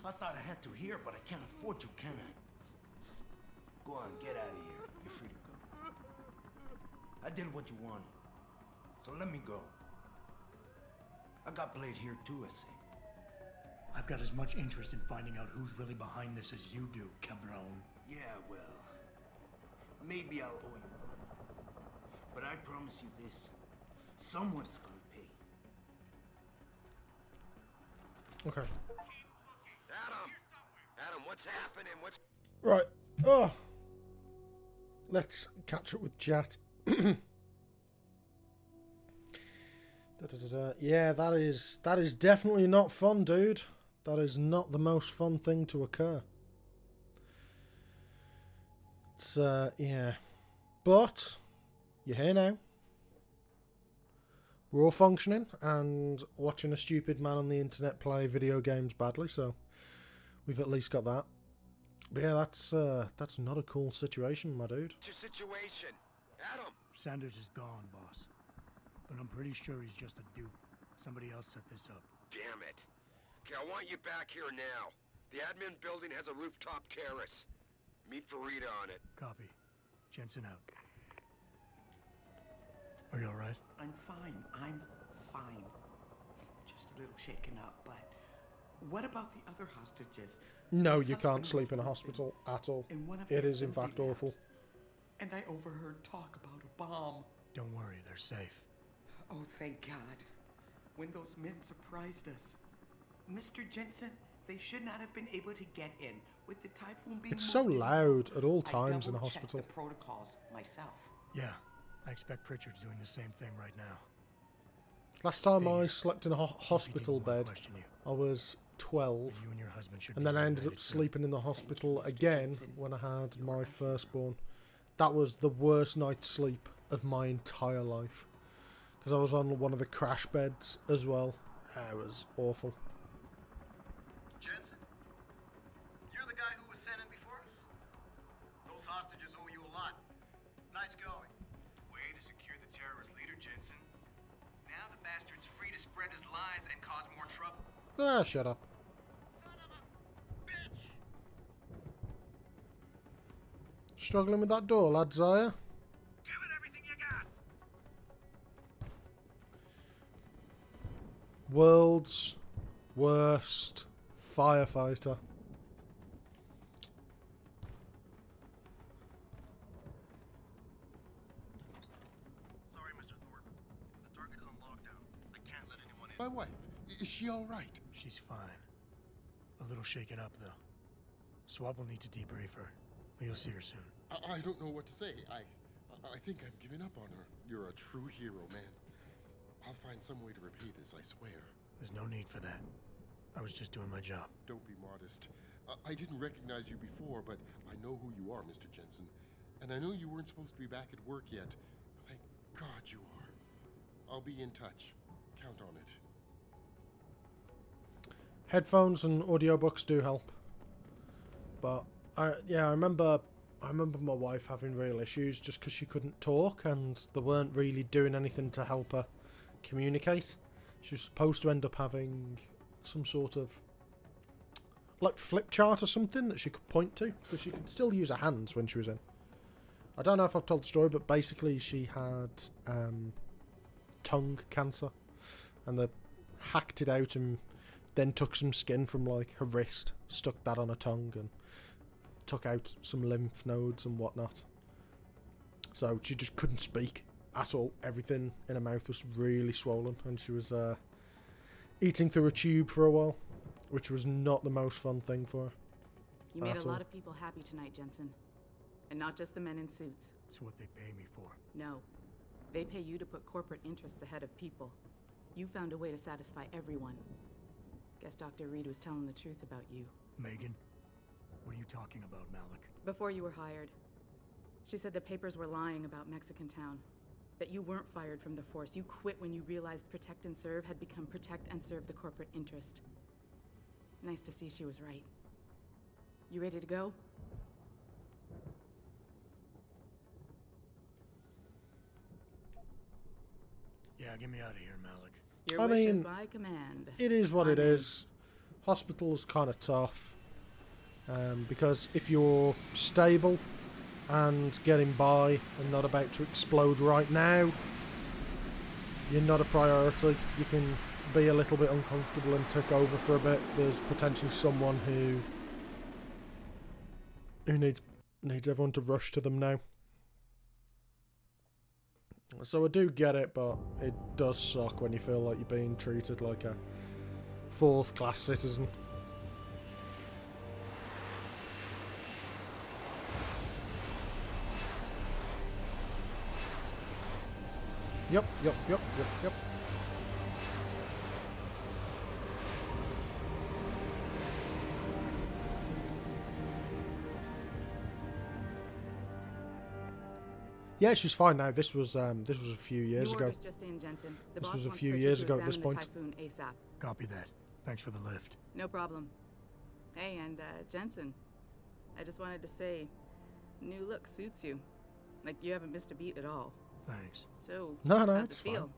I thought I had to here, but I can't afford to, can I? Go on, get out of here. You're free to go. I did what you wanted, so let me go. I got Blade here too, I say. I've got as much interest in finding out who's really behind this as you do, cabron. Yeah, well, maybe I'll owe you one. But I promise you this. Someone's gonna pay. Okay. Adam, what's happening? What's... Right. Oh. Let's catch up with chat. Yeah, that is definitely not fun, dude. That is not the most fun thing to occur. It's yeah. But you're here now. We're all functioning and watching a stupid man on the internet play video games badly, so we've at least got that. But yeah, that's not a cool situation, my dude. What's your situation? Adam! Sanders is gone, boss. But I'm pretty sure he's just a dupe. Somebody else set this up. Damn it. Okay, I want you back here now. The admin building has a rooftop terrace. Meet Farida on it. Copy. Jensen out. Are you alright? I'm fine. I'm fine. Just a little shaken up, but what about the other hostages? No, you can't sleep in a hospital at all. It is, in fact, awful. And I overheard talk about a bomb. Don't worry, they're safe. Oh, thank God. When those men surprised us. Mr. Jensen, they should not have been able to get in with the typhoon being It's so loud at all times in a hospital. the protocols myself. Yeah, I expect Pritchard's doing the same thing right now. Last time I slept in a hospital bed, I was 12, and then I ended up sleeping in the hospital again when I had my firstborn. That was the worst night's sleep of my entire life, because I was on one of the crash beds as well. It was awful. Jensen, you're the guy who was sent in before us? Those hostages owe you a lot. Nice going. Way to secure the terrorist leader, Jensen. Now the bastard's free to spread his lies and cause more trouble. Ah, shut up. Struggling with that door, lads, are you? Give it everything you got. World's worst firefighter. Sorry, Mr. Thorpe. The target is on lockdown. I can't let anyone in. My wife, is she all right? She's fine. A little shaken up, though. Swab will need to debrief her. But you'll see her soon. I don't know what to say. I think I've given up on her. You're a true hero, man. I'll find some way to repay this, I swear. There's no need for that. I was just doing my job. Don't be modest. I didn't recognize you before, but I know who you are, Mr. Jensen. And I know you weren't supposed to be back at work yet. Thank God you are. I'll be in touch. Count on it. Headphones and audiobooks do help. But I remember my wife having real issues just because she couldn't talk and they weren't really doing anything to help her communicate. She was supposed to end up having some sort of like flip chart or something that she could point to, because she could still use her hands when she was in. I don't know if I've told the story, but basically she had tongue cancer, and they hacked it out and then took some skin from like her wrist, stuck that on her tongue, and took out some lymph nodes and whatnot. So she just couldn't speak at all. Everything in her mouth was really swollen, and she was eating through a tube for a while, which was not the most fun thing for her. You made a lot of people happy tonight, Jensen. And not just the men in suits. It's what they pay me for. No. They pay you to put corporate interests ahead of people. You found a way to satisfy everyone. Guess Dr. Reed was telling the truth about you. Megan? What are you talking about, Malik? Before you were hired, she said the papers were lying about Mexican Town. That you weren't fired from the force. You quit when you realized Protect and Serve had become Protect and Serve the corporate interest. Nice to see she was right. You ready to go? Yeah, get me out of here, Malik. Your wish is my command. It is what it is. Hospital's kind of tough. Because if you're stable and getting by and not about to explode right now, you're not a priority. You can be a little bit uncomfortable and tick over for a bit. There's potentially someone who needs everyone to rush to them now. So I do get it, but it does suck when you feel like you're being treated like a fourth-class citizen. Yep. Yeah, she's fine now. This was a few years ago. Just in, Jensen. The This boss was a wants few Pritchard years to ago at this examine point. the typhoon ASAP. Copy that. Thanks for the lift. No problem. Hey, and Jensen, I just wanted to say, new look suits you. Like, you haven't missed a beat at all. Thanks. So, No, how's it's it feel? fine.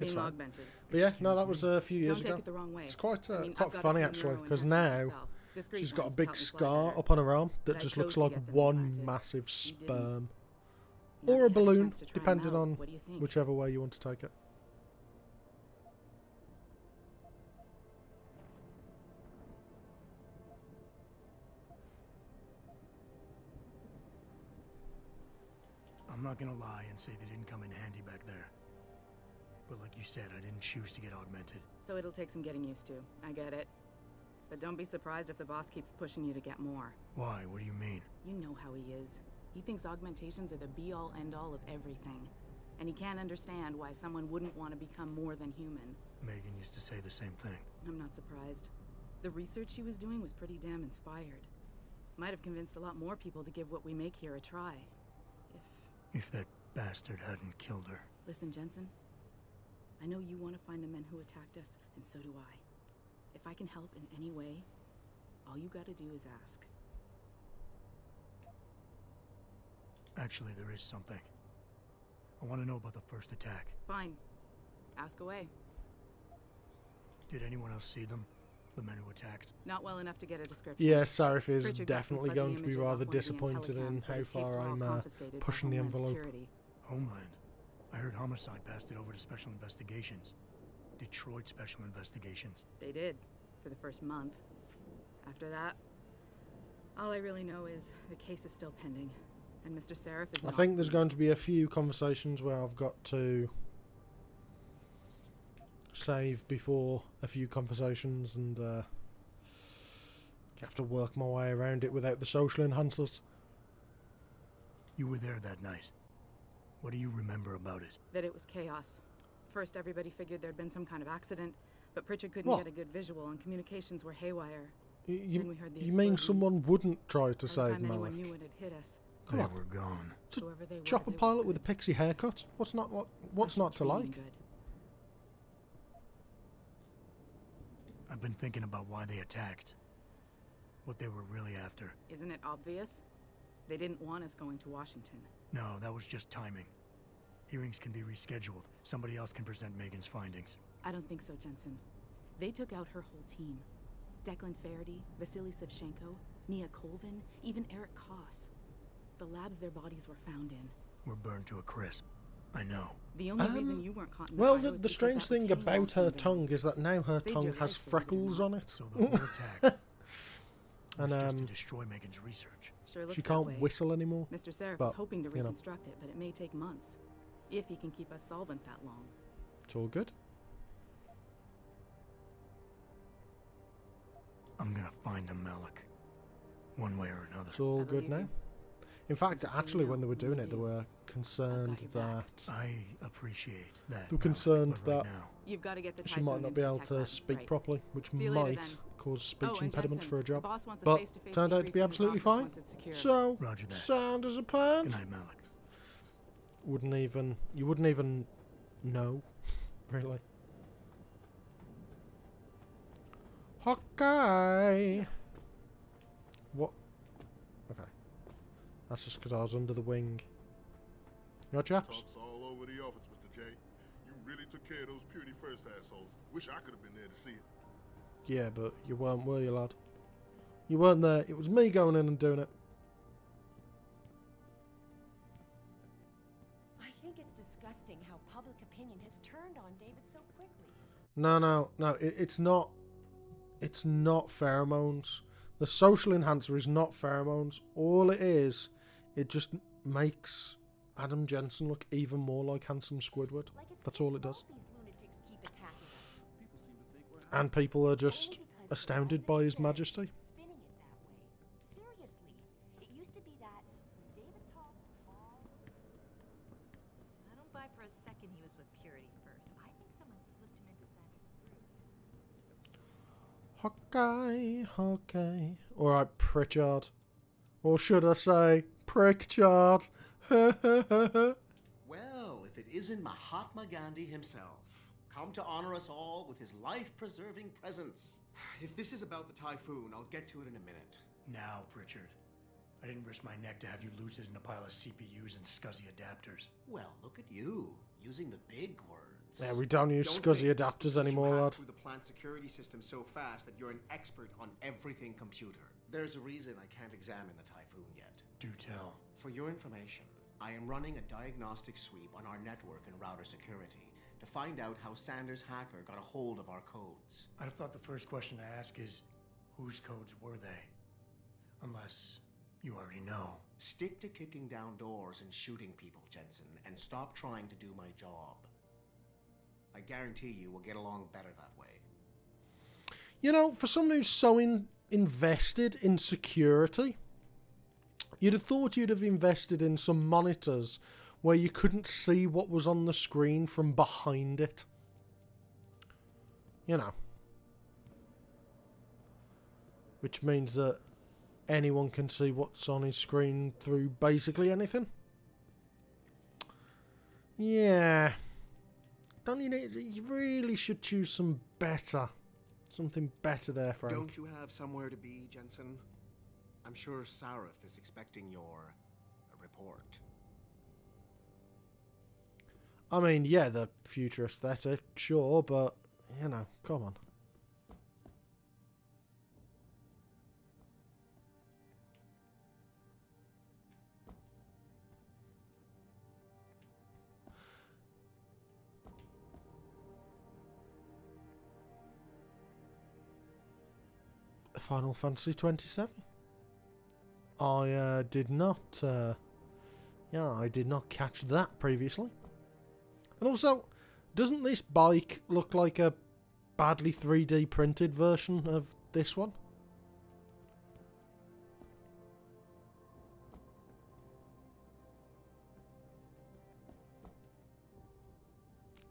It's Being fine. augmented. But yeah, no, that was a few years Don't ago. take it the wrong way. It's quite I mean, I've quite got a funny few actually, because neuroenhancers now myself. Discreet she's got a ones to big help me fly scar better. up on her arm But that I just chose looks to like get them one implanted. massive You didn't. sperm. Now Or you a have a balloon, chance to try 'em depending out. on What do you think? whichever way you want to take it. I'm not gonna lie and say they didn't come in handy back there. But like you said, I didn't choose to get augmented. So it'll take some getting used to. I get it. But don't be surprised if the boss keeps pushing you to get more. Why? What do you mean? You know how he is. He thinks augmentations are the be-all, end-all of everything. And he can't understand why someone wouldn't want to become more than human. Megan used to say the same thing. I'm not surprised. The research she was doing was pretty damn inspired. Might have convinced a lot more people to give what we make here a try. If that bastard hadn't killed her. Listen, Jensen. I know you want to find the men who attacked us, and so do I. If I can help in any way, all you gotta do is ask. Actually, there is something. I want to know about the first attack. Fine. Ask away. Did anyone else see them? The men who attacked? Not well enough to get a description. Yeah, Sarif is Pritchard got some definitely fuzzy going to be images off rather one of the disappointed in intellicams, but how his tapes far were all I'm confiscated by pushing the Homeland envelope. Security. Homeland. I heard Homicide passed it over to Special Investigations. Detroit Special Investigations. They did, for the first month. After that, all I really know is the case is still pending, and Mr. Sarif is I not think there's going pleased. to be a few conversations where I've got to save before a few conversations and have to work my way around it without the social enhancers. You were there that night. What do you remember about it? That it was chaos. First, everybody figured there'd been some kind of accident, but Pritchard couldn't What? get a good visual, and communications were haywire. You Then we heard the you mean explosions. someone wouldn't try to By the save time anyone Malik? knew it had hit us. Come They on. were gone. To Whoever they were, chop a they were pilot with a pixie haircut? What's not to training like? good. I've been thinking about why they attacked. What they were really after. Isn't it obvious? They didn't want us going to Washington. No, that was just timing. Hearings can be rescheduled. Somebody else can present Megan's findings. I don't think so, Jensen. They took out her whole team. Declan Faraday, Vasily Savchenko, Nia Colvin, even Eric Koss. The labs their bodies were found in. Were burned to a crisp. I know. The only reason you weren't caught in Well, fire the was the because strange that was thing Teddy about walking her down. tongue is that now her Saved your tongue life, has believe it or freckles not. on it. So the whole attack And was just to destroy Megan's research. Sure looks she that can't way. whistle anymore. Mr. Sarif but, is hoping to you know, reconstruct it, but it may take months. If he can keep us solvent that long. it's all good. I'm gonna find them, Malik. One way or another. It's all good now. In fact, actually, when they were doing it, they were concerned your back. that I appreciate that. they were Malik, concerned but right that now, You've got to get the she Typhoon might not into be the able tech to lab. speak Right. properly, which See you later, might then. cause speech Oh, and impediments Jensen, for a job. the boss wants a But face-to-face turned out debrief to be in his absolutely office fine. once it's secure. So Roger that. sound as a pan. Good night, Malik. You wouldn't even know, really. Okay. What? Okay. That's just because I was under the wing. You right, chaps? Talks all over the office, Mr. J. You really took care of those Purity First assholes. Wish I could have been there to see it. Yeah, but you weren't, were you, lad? You weren't there. It was me going in and doing it. I think it's disgusting how public opinion has turned on David so quickly. No. It's not. It's not pheromones. The social enhancer is not pheromones. All it is, it just makes Adam Jensen look even more like handsome Squidward. That's all it does. And people are just astounded by his majesty. Spinning it that way. Seriously, it used to be that when David talked all... I don't buy for a second he was with Purity first. I think someone slipped him into Sandra's groove. Okay. Alright, Pritchard. Or should I say, Prickchard? Well, if it isn't Mahatma Gandhi himself, come to honor us all with his life-preserving presence. If this is about the Typhoon, I'll get to it in a minute. Now, Pritchard. I didn't risk my neck to have you lose it in a pile of CPUs and scuzzy adapters. Well, look at you, using the big words. Yeah, we don't use scuzzy adapters anymore, lad. Through the plant security system so fast that you're an expert on everything computer. There's a reason I can't examine the Typhoon yet. Do tell. For your information, I am running a diagnostic sweep on our network and router security to find out how Sanders' hacker got a hold of our codes. I'd have thought the first question to ask is, whose codes were they? Unless you already know. Stick to kicking down doors and shooting people, Jensen, and stop trying to do my job. I guarantee you we'll get along better that way. You know, for someone who's so invested in security, you'd have thought you'd have invested in some monitors where you couldn't see what was on the screen from behind it. You know. Which means that anyone can see what's on his screen through basically anything. Yeah. Don't you need, you really should choose something better there, Frank. Don't you have somewhere to be, Jensen? I'm sure Sarif is expecting your report. I mean, yeah, the future aesthetic, sure, but, you know, come on. Final Fantasy 27. I did not, I did not catch that previously. And also, doesn't this bike look like a badly 3D printed version of this one?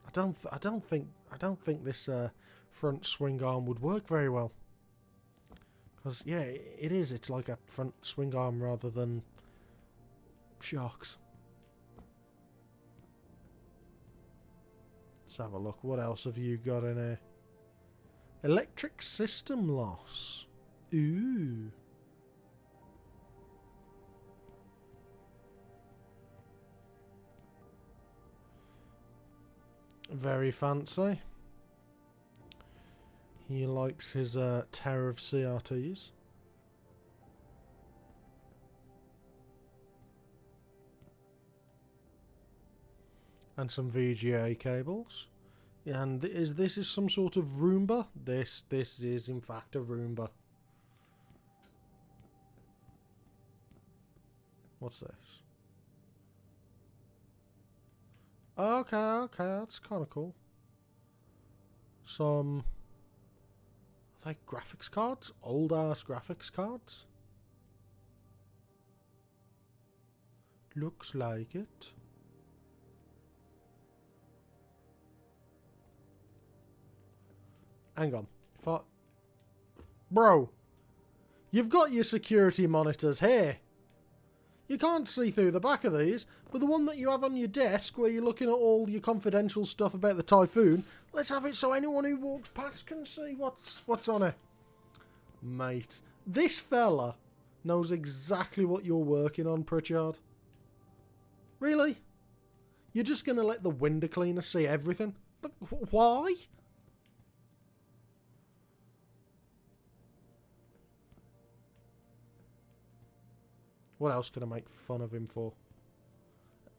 I don't think this front swing arm would work very well. Because, yeah, it is. It's like a front swing arm rather than shocks. Let's have a look. What else have you got in here? Electric system loss. Ooh. Very fancy. He likes his Terror of CRTs. And some VGA cables. And this is some sort of Roomba? This is in fact a Roomba. What's this? Okay, that's kind of cool. Some... Are they graphics cards? Old ass graphics cards? Looks like it. Hang on. Bro, you've got your security monitors here. You can't see through the back of these, but the one that you have on your desk where you're looking at all your confidential stuff about the Typhoon, let's have it so anyone who walks past can see what's on it. Mate, this fella knows exactly what you're working on, Pritchard. Really? You're just going to let the window cleaner see everything? But why? What else can I make fun of him for?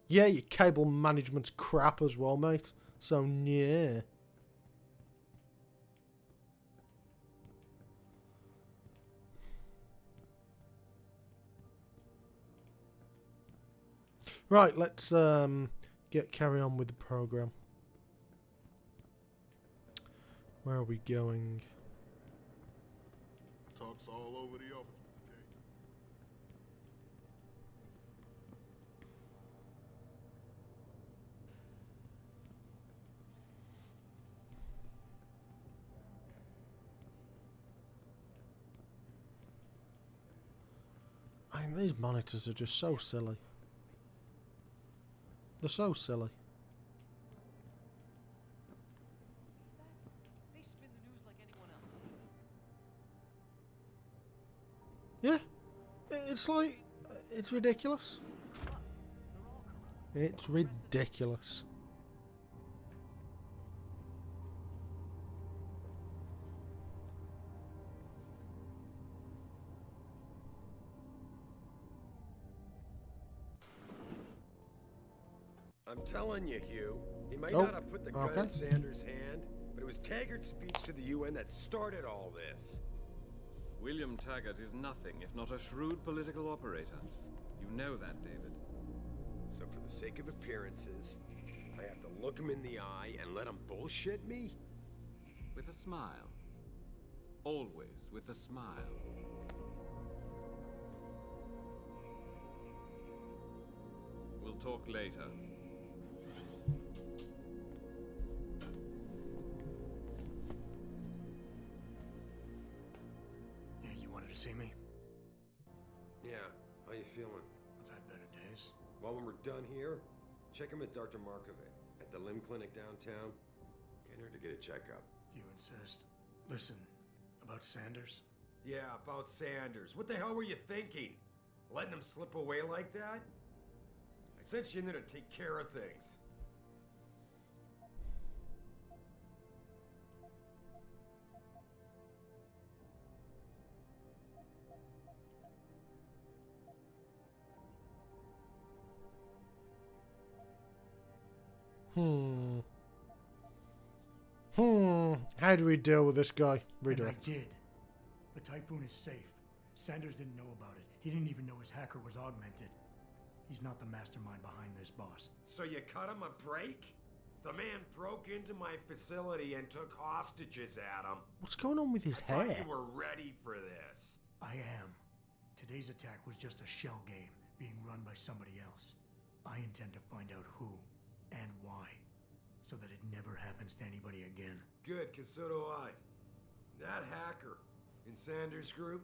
Yeah, your cable management's crap as well, mate. So, yeah. Right, let's carry on with the program. Where are we going? Talks all over the office, Mr. K. I mean, these monitors are just so silly. They're so silly. They spin the news like anyone else. Yeah. It's like... It's ridiculous. It's ridiculous. I'm telling you, Hugh, he might Oh, not have put the gun okay. in Sanders' hand, but it was Taggart's speech to the UN that started all this. William Taggart is nothing if not a shrewd political operator. You know that, David. So for the sake of appearances, I have to look him in the eye and let him bullshit me? With a smile. Always with a smile. We'll talk later. Yeah, you wanted to see me? Yeah, how you feeling? I've had better days. Well, when we're done here, check him at Dr. Markovic at the limb clinic downtown. Get her to get a checkup. If you insist. Listen, about Sanders? Yeah, about Sanders. What the hell were you thinking? Letting him slip away like that? I sent you in there to take care of things. How do we deal with this guy? And Redirect. I did. The Typhoon is safe. Sanders didn't know about it. He didn't even know his hacker was augmented. He's not the mastermind behind this, boss. So you cut him a break? The man broke into my facility and took hostages at him. What's going on with his I hair? thought you were ready for this. I am. Today's attack was just a shell game being run by somebody else. I intend to find out who and why, so that it never happens to anybody again. Good, because so do I. That hacker in Sanders' group,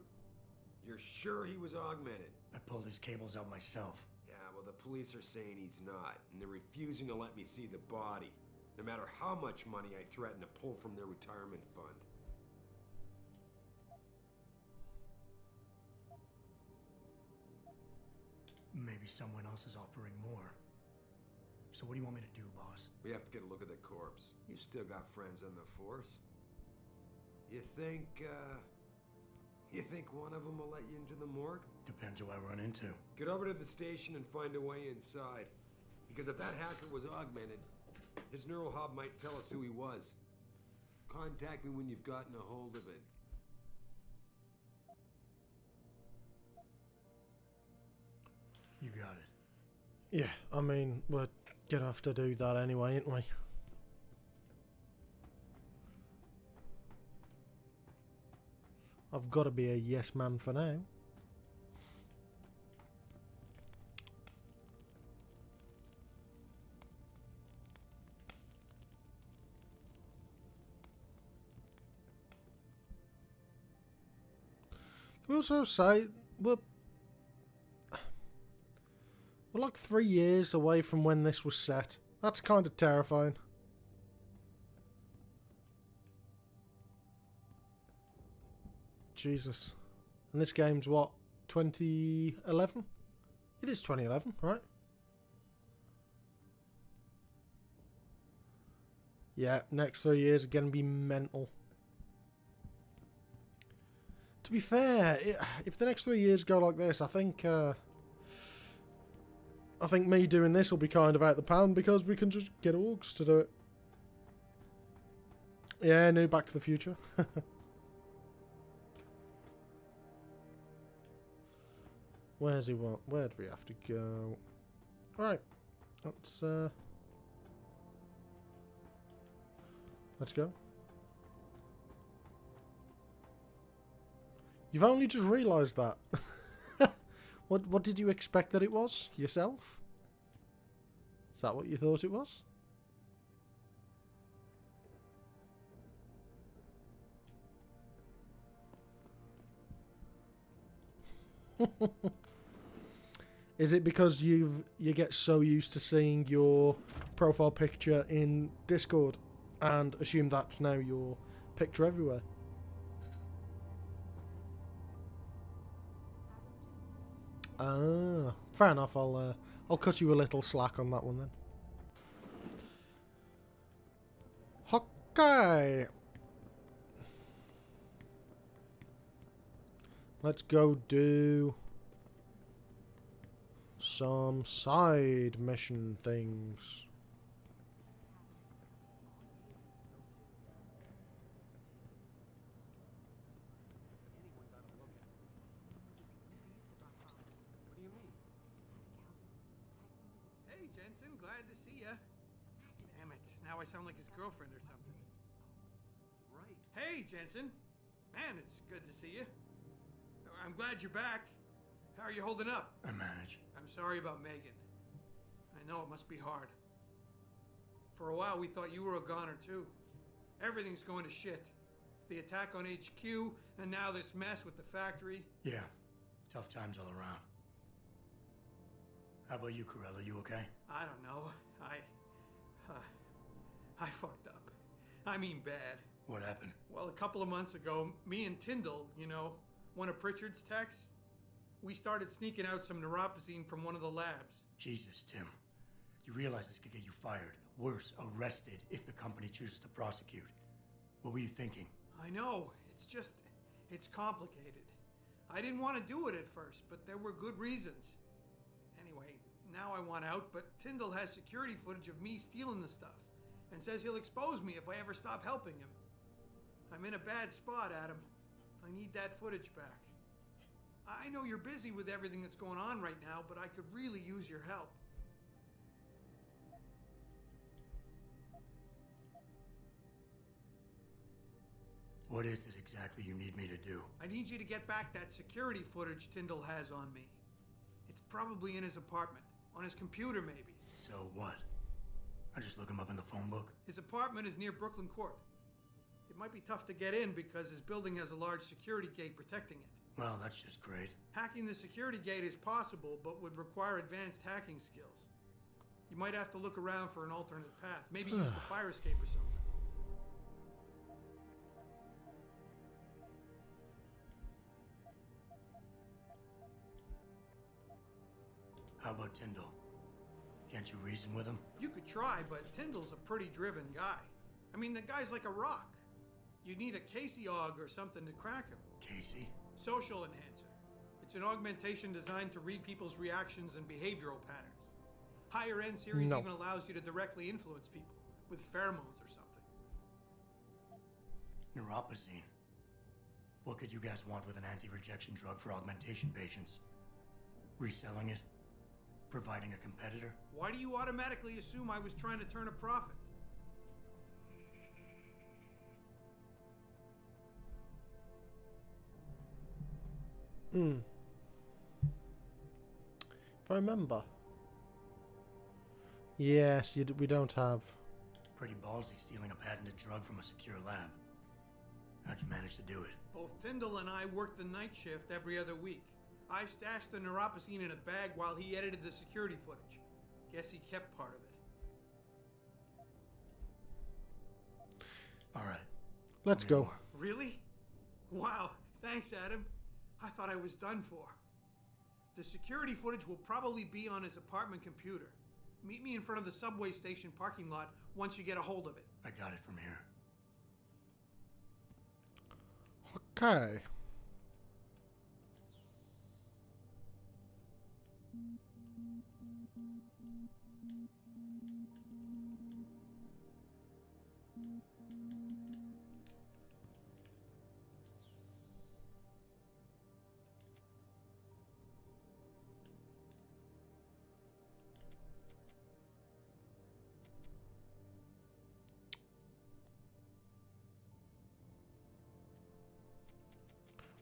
you're sure he was augmented? I pulled his cables out myself. Yeah, well, the police are saying he's not, and they're refusing to let me see the body, no matter how much money I threaten to pull from their retirement fund. Maybe someone else is offering more. So what do you want me to do, boss? We have to get a look at the corpse. You still got friends on the force. You think one of them will let you into the morgue? Depends who I run into. Get over to the station and find a way inside. Because if that hacker was augmented, his neural hub might tell us who he was. Contact me when you've gotten a hold of it. You got it. Yeah, I mean, we're gonna have to do that anyway, ain't we? I've got to be a yes man for now. Can we also say we're like 3 years away from when this was set? That's kind of terrifying. Jesus. And this game's what? 2011? It is 2011, right? Yeah, next 3 years are going to be mental. To be fair, if the next 3 years go like this, I think me doing this will be kind of out the pan because we can just get orgs to do it. Yeah, new Back to the Future. Where's he want? Where do we have to go? Right. Let's go. You've only just realised that. What did you expect that it was yourself? Is that what you thought it was? Is it because you get so used to seeing your profile picture in Discord and assume that's now your picture everywhere? Ah, fair enough. I'll cut you a little slack on that one then. Okay. Let's go do some side mission things. Hey, Jensen, glad to see ya. Damn it, now I sound like his girlfriend or something. Right. Hey, Jensen. Man, it's good to see you. I'm glad you're back. How are you holding up? I manage. I'm sorry about Megan. I know it must be hard. For a while, we thought you were a goner, too. Everything's going to shit. The attack on HQ, and now this mess with the factory. Yeah, tough times all around. How about you, Corella? You okay? I don't know. I fucked up. I mean bad. What happened? Well, a couple of months ago, me and Tyndall, you know, one of Pritchard's techs, we started sneaking out some neuropozyne from one of the labs. Jesus, Tim. You realize this could get you fired. Worse, arrested if the company chooses to prosecute. What were you thinking? I know. It's complicated. I didn't want to do it at first, but there were good reasons. Anyway, now I want out, but Tyndall has security footage of me stealing the stuff and says he'll expose me if I ever stop helping him. I'm in a bad spot, Adam. I need that footage back. I know you're busy with everything that's going on right now, but I could really use your help. What is it exactly you need me to do? I need you to get back that security footage Tyndall has on me. It's probably in his apartment. On his computer, maybe. So what? I just look him up in the phone book? His apartment is near Brooklyn Court. It might be tough to get in because his building has a large security gate protecting it. Well, that's just great. Hacking the security gate is possible, but would require advanced hacking skills. You might have to look around for an alternate path. Maybe use the fire escape or something. How about Tyndall? Can't you reason with him? You could try, but Tyndall's a pretty driven guy. I mean, the guy's like a rock. You'd need a Casey aug or something to crack him. Casey? Social enhancer. It's an augmentation designed to read people's reactions and behavioral patterns. Higher end series even allows you to directly influence people with pheromones or something. Neuropozyne. What could you guys want with an anti-rejection drug for augmentation patients? Reselling it? Providing a competitor? Why do you automatically assume I was trying to turn a profit? If I remember. Yes, we don't have. Pretty ballsy stealing a patented drug from a secure lab. How'd you manage to do it? Both Tyndall and I worked the night shift every other week. I stashed the neuropozyne in a bag while he edited the security footage. Guess he kept part of it. All right. Let's go. Really? Wow. Thanks, Adam. I thought I was done for. The security footage will probably be on his apartment computer. Meet me in front of the subway station parking lot once you get a hold of it. I got it from here. Okay.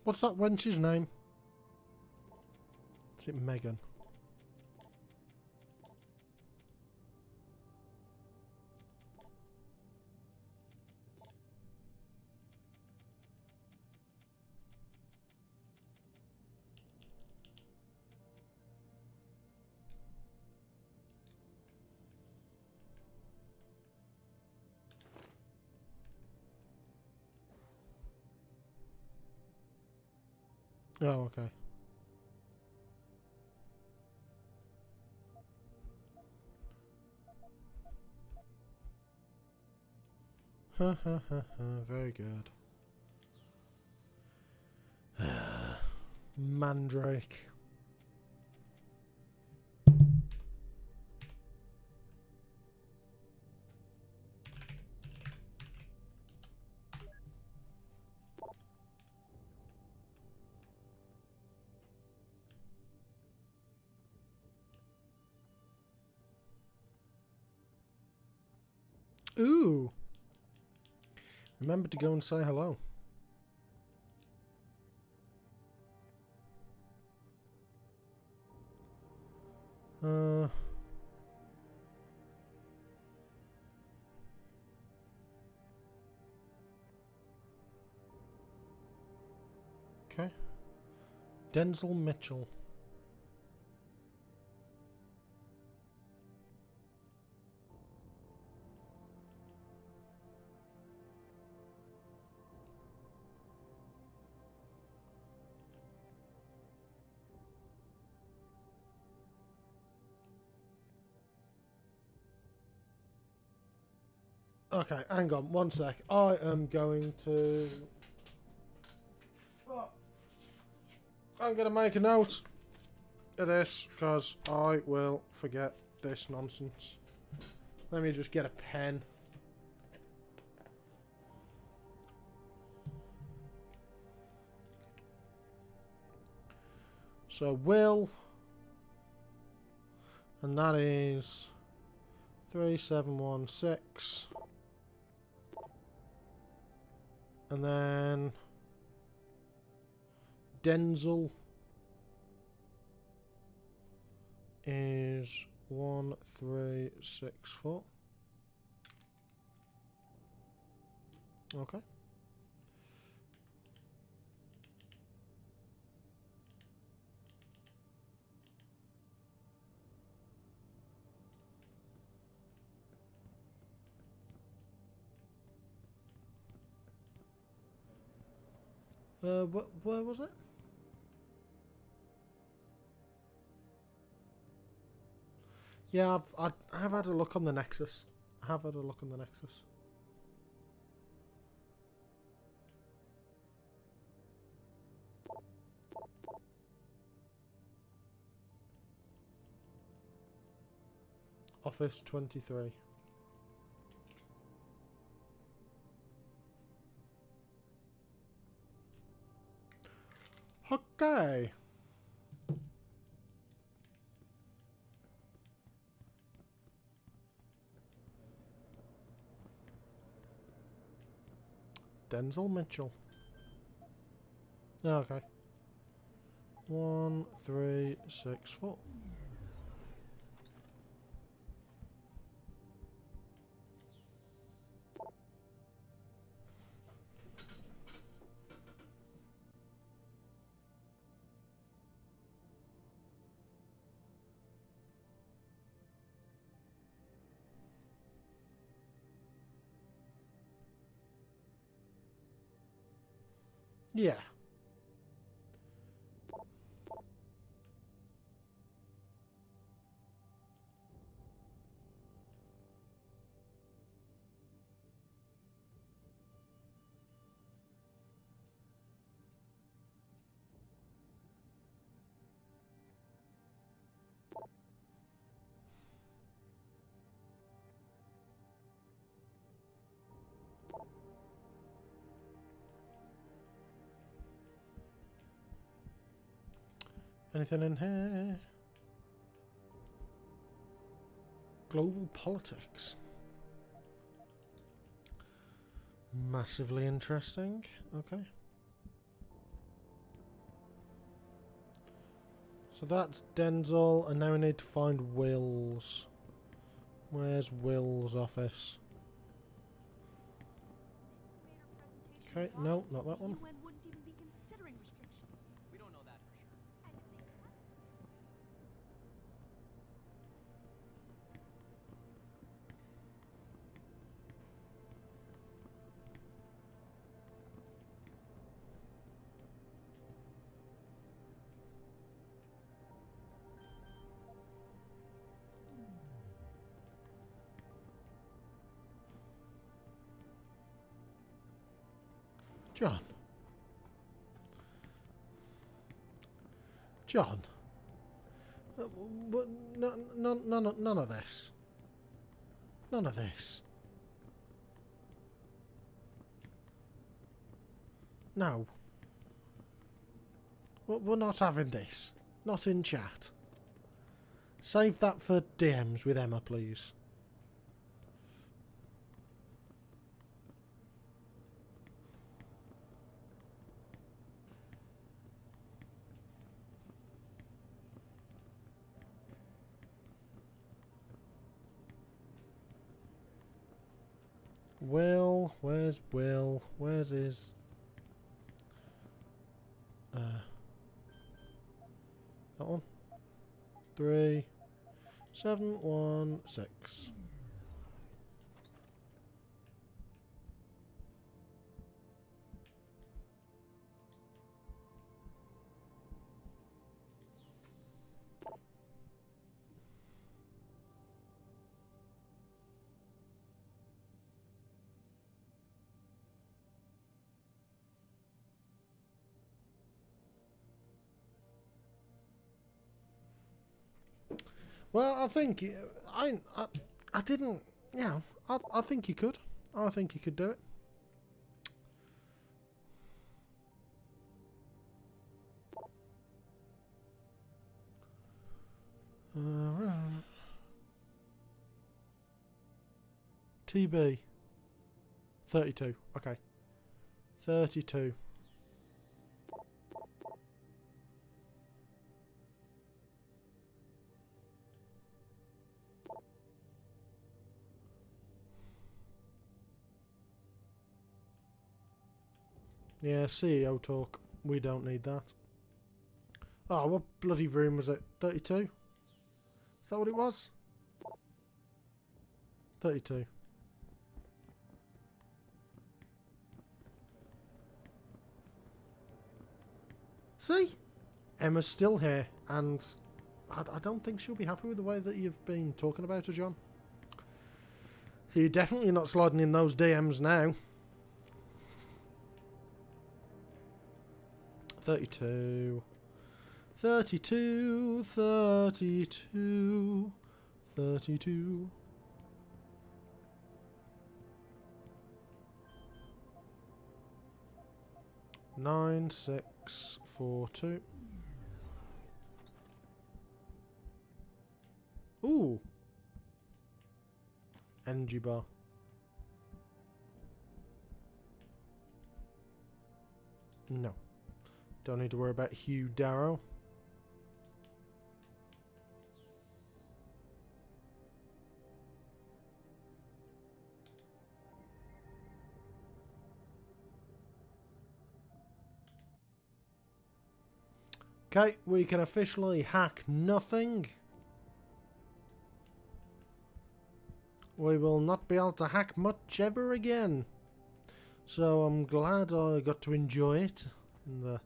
What's that wench's name? Is it Megan? Oh, okay. Ha ha ha ha. Very good. Mandrake. Ooh. Remember to go and say hello. Okay. Denzel Mitchell. Okay, hang on, one sec. I am going to... I'm going to make a note of this, because I will forget this nonsense. Let me just get a pen. So, Will... And that is... 3716... And then Denzel is 1364. Okay. Where was it? Yeah, I've had a look on the Nexus. I have had a look on the Nexus. Office 23. Okay. Denzel Mitchell. Okay. 1364. Yeah. Anything in here? Global politics. Massively interesting. Okay. So that's Denzel, and now we need to find Will's. Where's Will's office? Okay, no, not that one. John. John. None of this. None of this. No. We're not having this. Not in chat. Save that for DMs with Emma, please. Will, where's Will? Where's his... that one? 3, 7, 1, 6. Well, I think I didn't. Yeah, I think he could. I think he could do it. TB 32. Okay, 32. Yeah, CEO talk. We don't need that. Oh, what bloody room was it? 32? Is that what it was? 32. See? Emma's still here, and I don't think she'll be happy with the way that you've been talking about her, John. So you're definitely not sliding in those DMs now. 32. 32. 32. 32. Nine, 6, 4, 2. Ooh. Energy bar. No. Don't need to worry about Hugh Darrow. Okay, we can officially hack nothing. We will not be able to hack much ever again. So I'm glad I got to enjoy it in the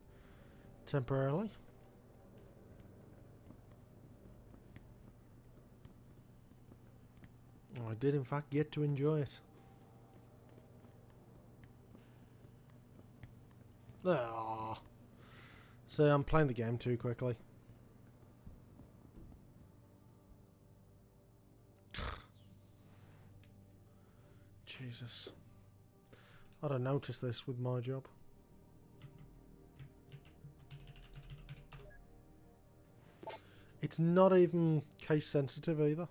temporarily. I did in fact get to enjoy it. Ah. So I'm playing the game too quickly. Jesus. I don't notice this with my job. It's not even case sensitive either.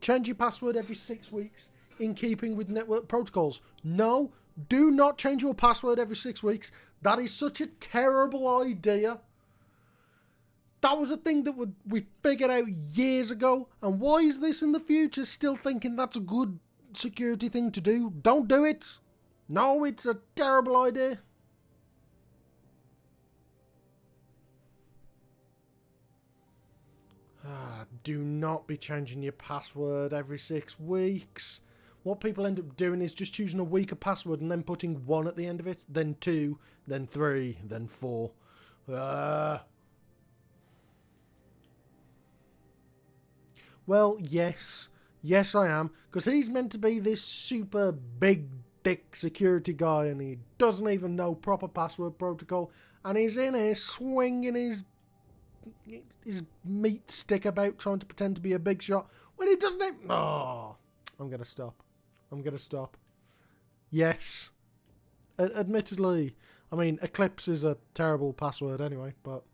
Change your password every 6 weeks in keeping with network protocols. No, do not change your password every 6 weeks. That is such a terrible idea. That was a thing that we figured out years ago. And why is this in the future still thinking that's a good security thing to do? Don't do it. No, it's a terrible idea. Do not be changing your password every 6 weeks. What people end up doing is just choosing a weaker password and then putting 1 at the end of it, then 2, then 3, then 4. Well, yes. Yes, I am. Because he's meant to be this super big dick security guy and he doesn't even know proper password protocol. And he's in here swinging his meat stick about trying to pretend to be a big shot when he doesn't even... Oh, I'm going to stop. Yes. Admittedly, I mean, Eclipse is a terrible password anyway, but...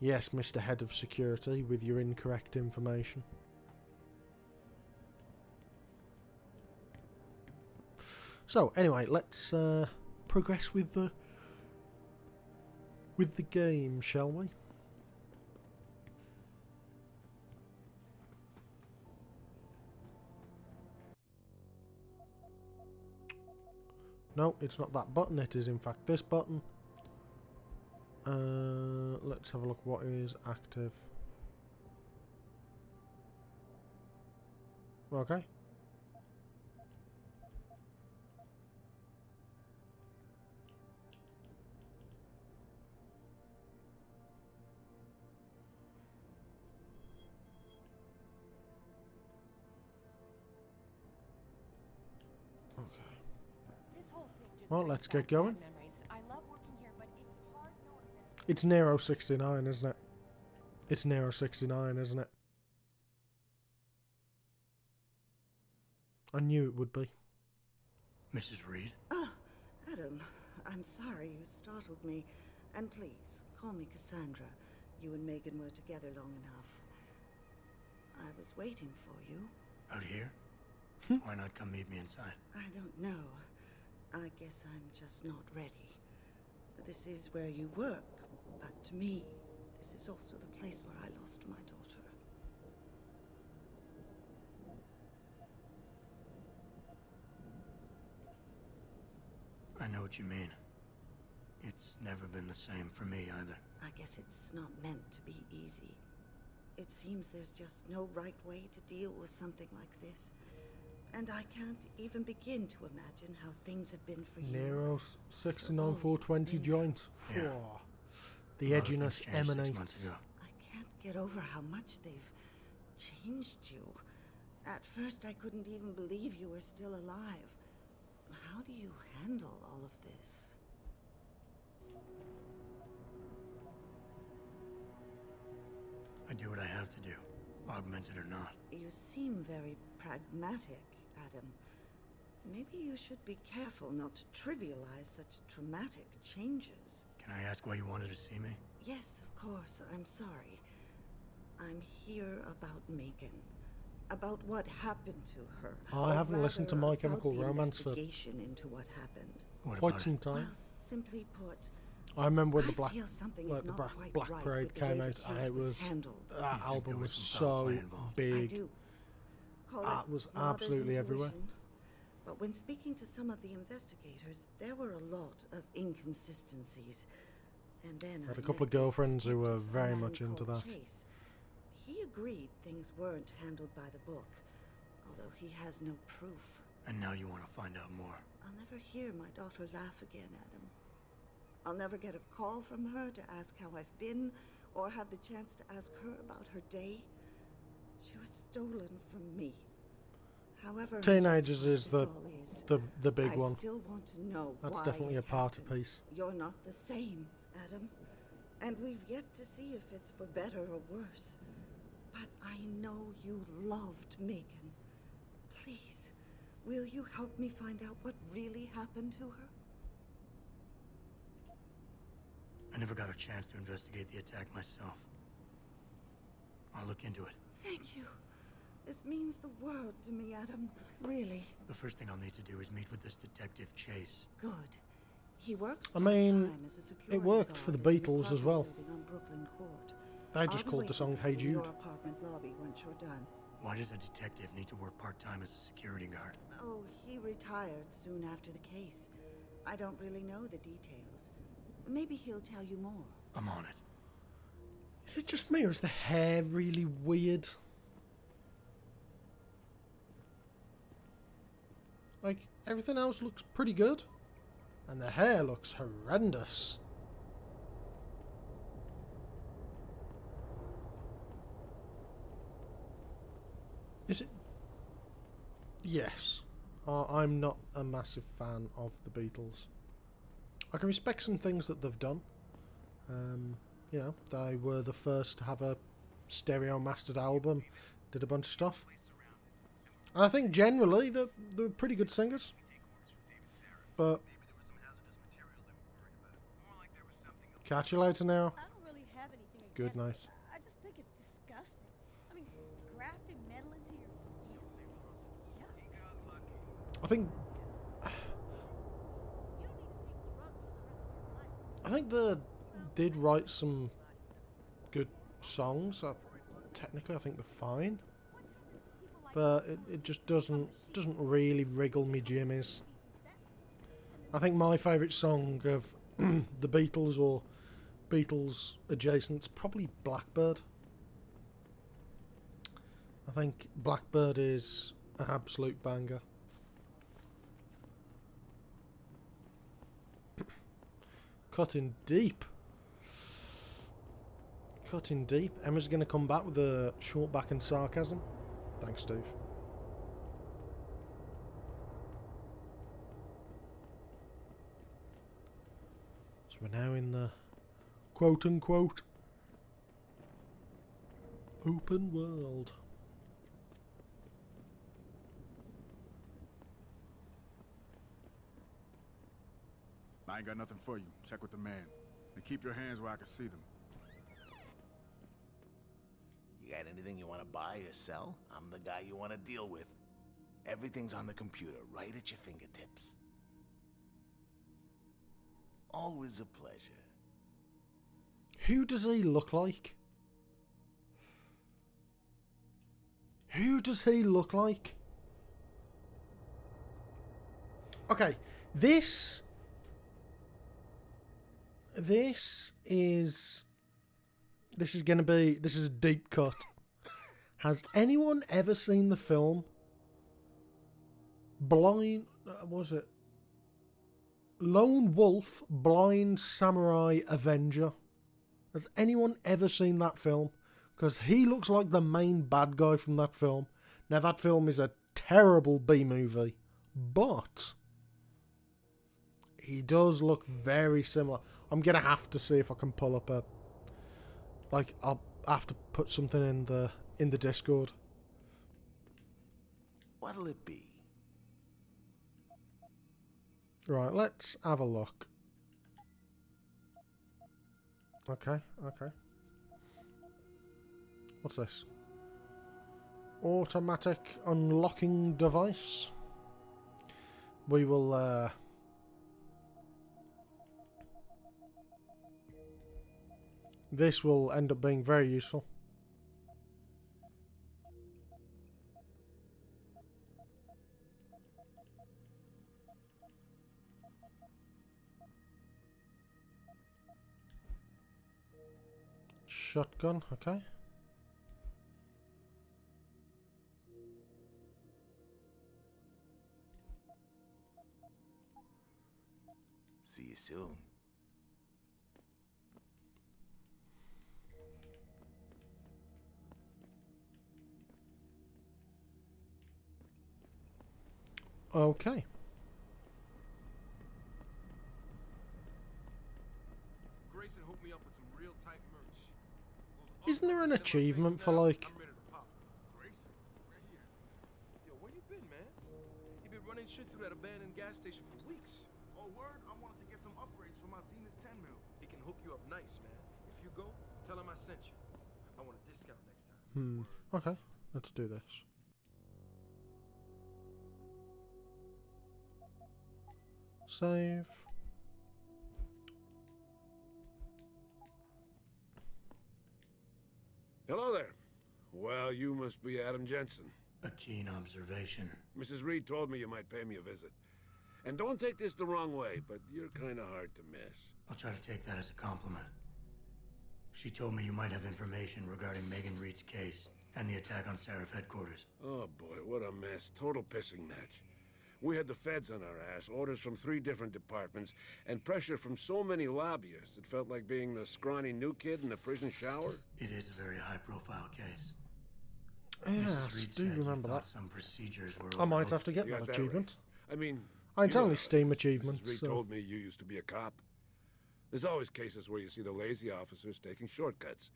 Yes, Mr. Head of Security, with your incorrect information. So, anyway, let's progress with the game, shall we? No, it's not that button. It is, in fact, this button. Let's have a look what is active. Okay. Well, let's get going. It's Nero 69, isn't it? It's Nero 69, isn't it? I knew it would be. Mrs. Reed? Oh, Adam, I'm sorry you startled me. And please, call me Cassandra. You and Megan were together long enough. I was waiting for you. Out here? Why not come meet me inside? I don't know. I guess I'm just not ready. This is where you work, but to me, this is also the place where I lost my daughter. I know what you mean. It's never been the same for me either. I guess it's not meant to be easy. It seems there's just no right way to deal with something like this. And I can't even begin to imagine how things have been for you. Nero 69 420 joint. Yeah. The edginess emanates. I can't get over how much they've changed you. At first, I couldn't even believe you were still alive. How do you handle all of this? I do what I have to do, augmented or not. You seem very pragmatic, Adam. Maybe you should be careful not to trivialize such traumatic changes. Can I ask why you wanted to see me? Yes, of course. I'm sorry. I'm here about Megan. About what happened to her. I haven't listened to My Chemical Romance for into what happened. quite some time. Well, simply put, I remember when the Black feel something is not quite Black right Parade with the way came the out, and case it was handled. that album was some foul so play involved? I big. do. Call That it was mother's absolutely everywhere. intuition. But when speaking to some of the investigators, there were a lot of inconsistencies. And then Had I a couple met of girlfriends this who were detective, a very man much into called that. Chase. He agreed things weren't handled by the book, although he has no proof. And now you want to find out more. I'll never hear my daughter laugh again, Adam. I'll never get a call from her to ask how I've been, or have the chance to ask her about her day. She was stolen from me. However, Teenagers is the big one. I still want to know That's why definitely it a party happened. piece. You're not the same, Adam. And we've yet to see if it's for better or worse. But I know you loved Megan. Please, will you help me find out what really happened to her? I never got a chance to investigate the attack myself. I'll look into it. Thank you. This means the world to me, Adam. Really. The first thing I'll need to do is meet with this detective Chase. Good. He works I mean, part-time as a security it worked for the guard in an Beatles as apartment well. building on Brooklyn Court. They just I'll called the wait song for you Hey in your Jude. apartment lobby once you're done. Why does a detective need to work part-time as a security guard? Oh, he retired soon after the case. I don't really know the details. Maybe he'll tell you more. I'm on it. Is it just me, or is the hair really weird? Like, everything else looks pretty good, and the hair looks horrendous. Is it? Yes. I'm not a massive fan of the Beatles. I can respect some things that they've done. You know, they were the first to have a stereo mastered album, did a bunch of stuff. And I think generally they're pretty good singers. But catch you later now. I don't really have anything against Good night. it. I just think it's disgusting. I mean, grafting metal into your skin. I think they did write some good songs. Technically, I think they're fine, but it just doesn't really wriggle me jimmies. I think my favourite song of the Beatles or Beatles adjacent's probably Blackbird. I think Blackbird is an absolute banger. Cutting deep. Cutting deep. Emma's going to come back with a short back and sarcasm. Thanks, Steve. So we're now in the quote-unquote open world. I ain't got nothing for you. Check with the man. And keep your hands where I can see them. You got anything you want to buy or sell? I'm the guy you want to deal with. Everything's on the computer, right at your fingertips. Always a pleasure. Who does he look like? Who does he look like? Okay, this is a deep cut. Has anyone ever seen the film Lone Wolf Blind Samurai Avenger? Has anyone ever seen that film? Because he looks like the main bad guy from that film. Now that film is a terrible B-movie, but he does look very similar. I'm gonna have to see if I can pull up a, like, I'll have to put something in the Discord. What'll it be? Right, let's have a look. Okay. What's this? Automatic unlocking device. We will this will end up being very useful. Shotgun, okay. See you soon. Okay. Grayson hooked me up with some real tight merch. Isn't there an achievement for, like, Yo, where you been, man? You been running shit through that abandoned gas station for weeks. Oh, word? I wanted to get some upgrades for my Zenith 10 mil. He can hook you up nice, man. If you go, tell him I sent you. I want a discount next time. Okay, let's do this. Save. Hello there. Well, you must be Adam Jensen. A keen observation. Mrs. Reed told me you might pay me a visit. And don't take this the wrong way, but you're kind of hard to miss. I'll try to take that as a compliment. She told me you might have information regarding Megan Reed's case and the attack on Seraph headquarters. Oh boy, what a mess. Total pissing match. We had the feds on our ass, orders from 3 different departments, and pressure from so many lobbyists it felt like being the scrawny new kid in a prison shower. It is a very high-profile case. Yes, do remember that. Some procedures were I might have to get You that got achievement. Right. I mean, It's only know, Steam Mrs. achievements. Reed So. told me you used to be a cop. There's always cases where you see the lazy officers taking shortcuts.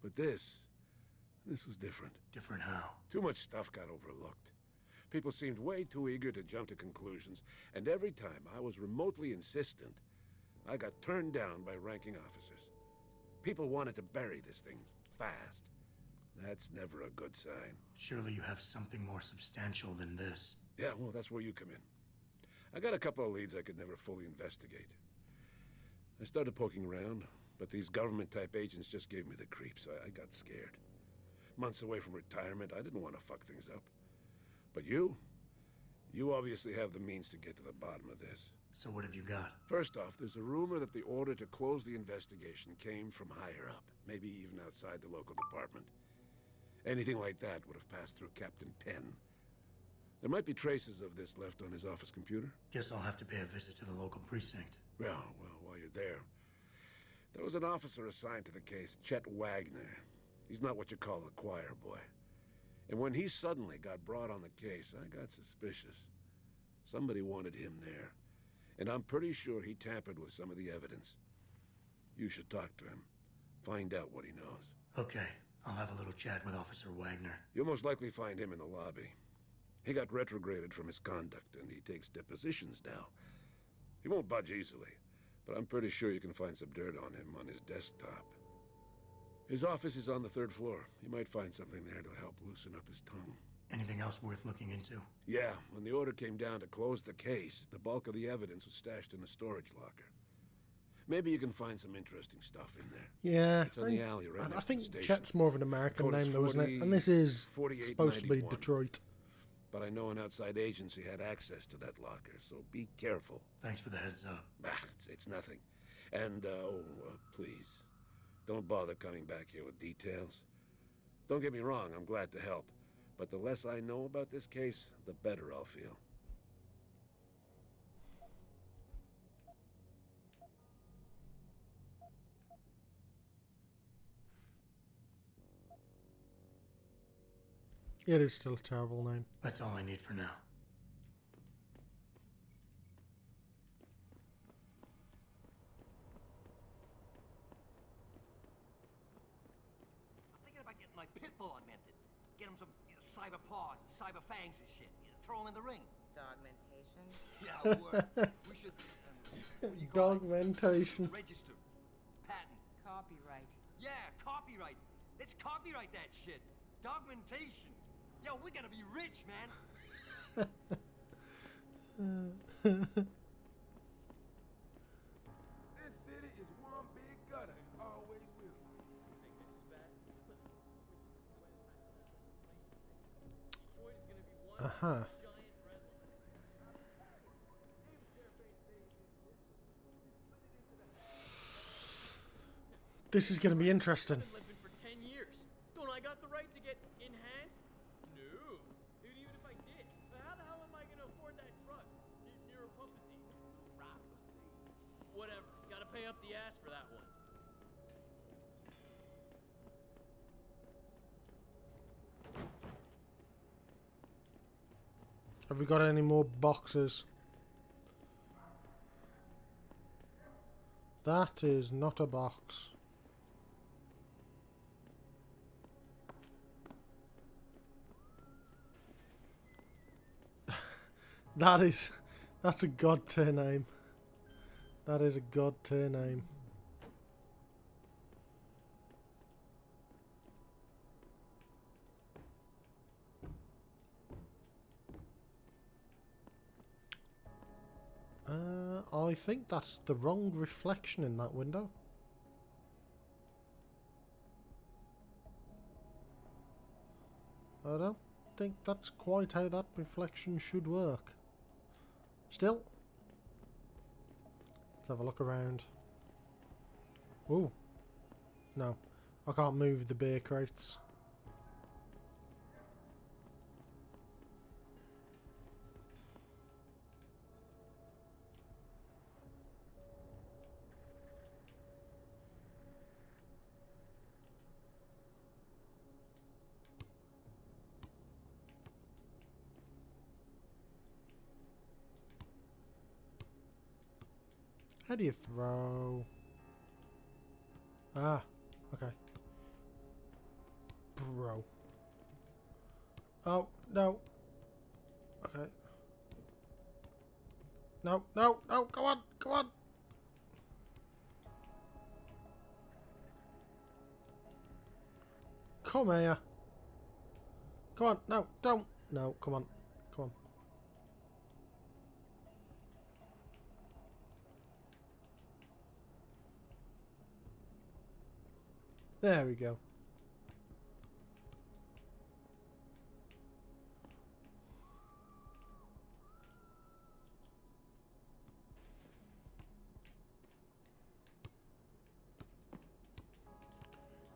But this was different. Different how? Too much stuff got overlooked. People seemed way too eager to jump to conclusions, and every time I was remotely insistent, I got turned down by ranking officers. People wanted to bury this thing fast. That's never a good sign. Surely you have something more substantial than this. Yeah, well, that's where you come in. I got a couple of leads I could never fully investigate. I started poking around, but these government-type agents just gave me the creeps. I got scared. Months away from retirement, I didn't want to fuck things up. But you obviously have the means to get to the bottom of this. So what have you got? First off, there's a rumor that the order to close the investigation came from higher up, maybe even outside the local department. Anything like that would have passed through Captain Penn. There might be traces of this left on his office computer. Guess I'll have to pay a visit to the local precinct. Well, while you're there was an officer assigned to the case, Chet Wagner. He's not what you call a choir boy. And when he suddenly got brought on the case, I got suspicious. Somebody wanted him there. And I'm pretty sure he tampered with some of the evidence. You should talk to him. Find out what he knows. Okay, I'll have a little chat with Officer Wagner. You'll most likely find him in the lobby. He got retrograded from his conduct, and he takes depositions now. He won't budge easily, but I'm pretty sure you can find some dirt on him on his desktop. His office is on the 3rd floor. You might find something there to help loosen up his tongue. Anything else worth looking into? Yeah, when the order came down to close the case, the bulk of the evidence was stashed in a storage locker. Maybe you can find some interesting stuff in there. Yeah, It's on the alley right I next to think the station. Chet's more of an American Code is name, though, isn't it? 40, And this is 48, supposed to be 91. Detroit. But I know an outside agency had access to that locker, so be careful. Thanks for the heads up. It's nothing. And, please, don't bother coming back here with details. Don't get me wrong, I'm glad to help. But the less I know about this case, the better I'll feel. It is still a terrible name. That's all I need for now. I'm thinking about getting my pit bull augmented. Get him some cyber paws, cyber fangs and shit. Throw him in the ring. Dogmentation? Yeah, we should... Dogmentation. Register. Patent. Copyright. Yeah, copyright. Let's copyright that shit. Dogmentation. Yo, we're gonna be rich, man. This city is one big gutter and always will. Uh-huh. This is going to be interesting. I've been living for 10 years. Don't I got the right to get enhanced? No. Dude, even if I did, how the hell am I going to afford that truck? Neuropopathy. Whatever. Gotta pay up the ass for that one. Have we got any more boxes? That is not a box. That's a god tier name. That is a god tier name. I think that's the wrong reflection in that window. I don't think that's quite how that reflection should work. Still, let's have a look around. Ooh, No. I can't move the beer crates. How do you throw? Ah, okay. Bro. Oh, no. Okay. No, no, no, go on, go on. Come here. Come on, no, don't. No, come on, come on. There we go.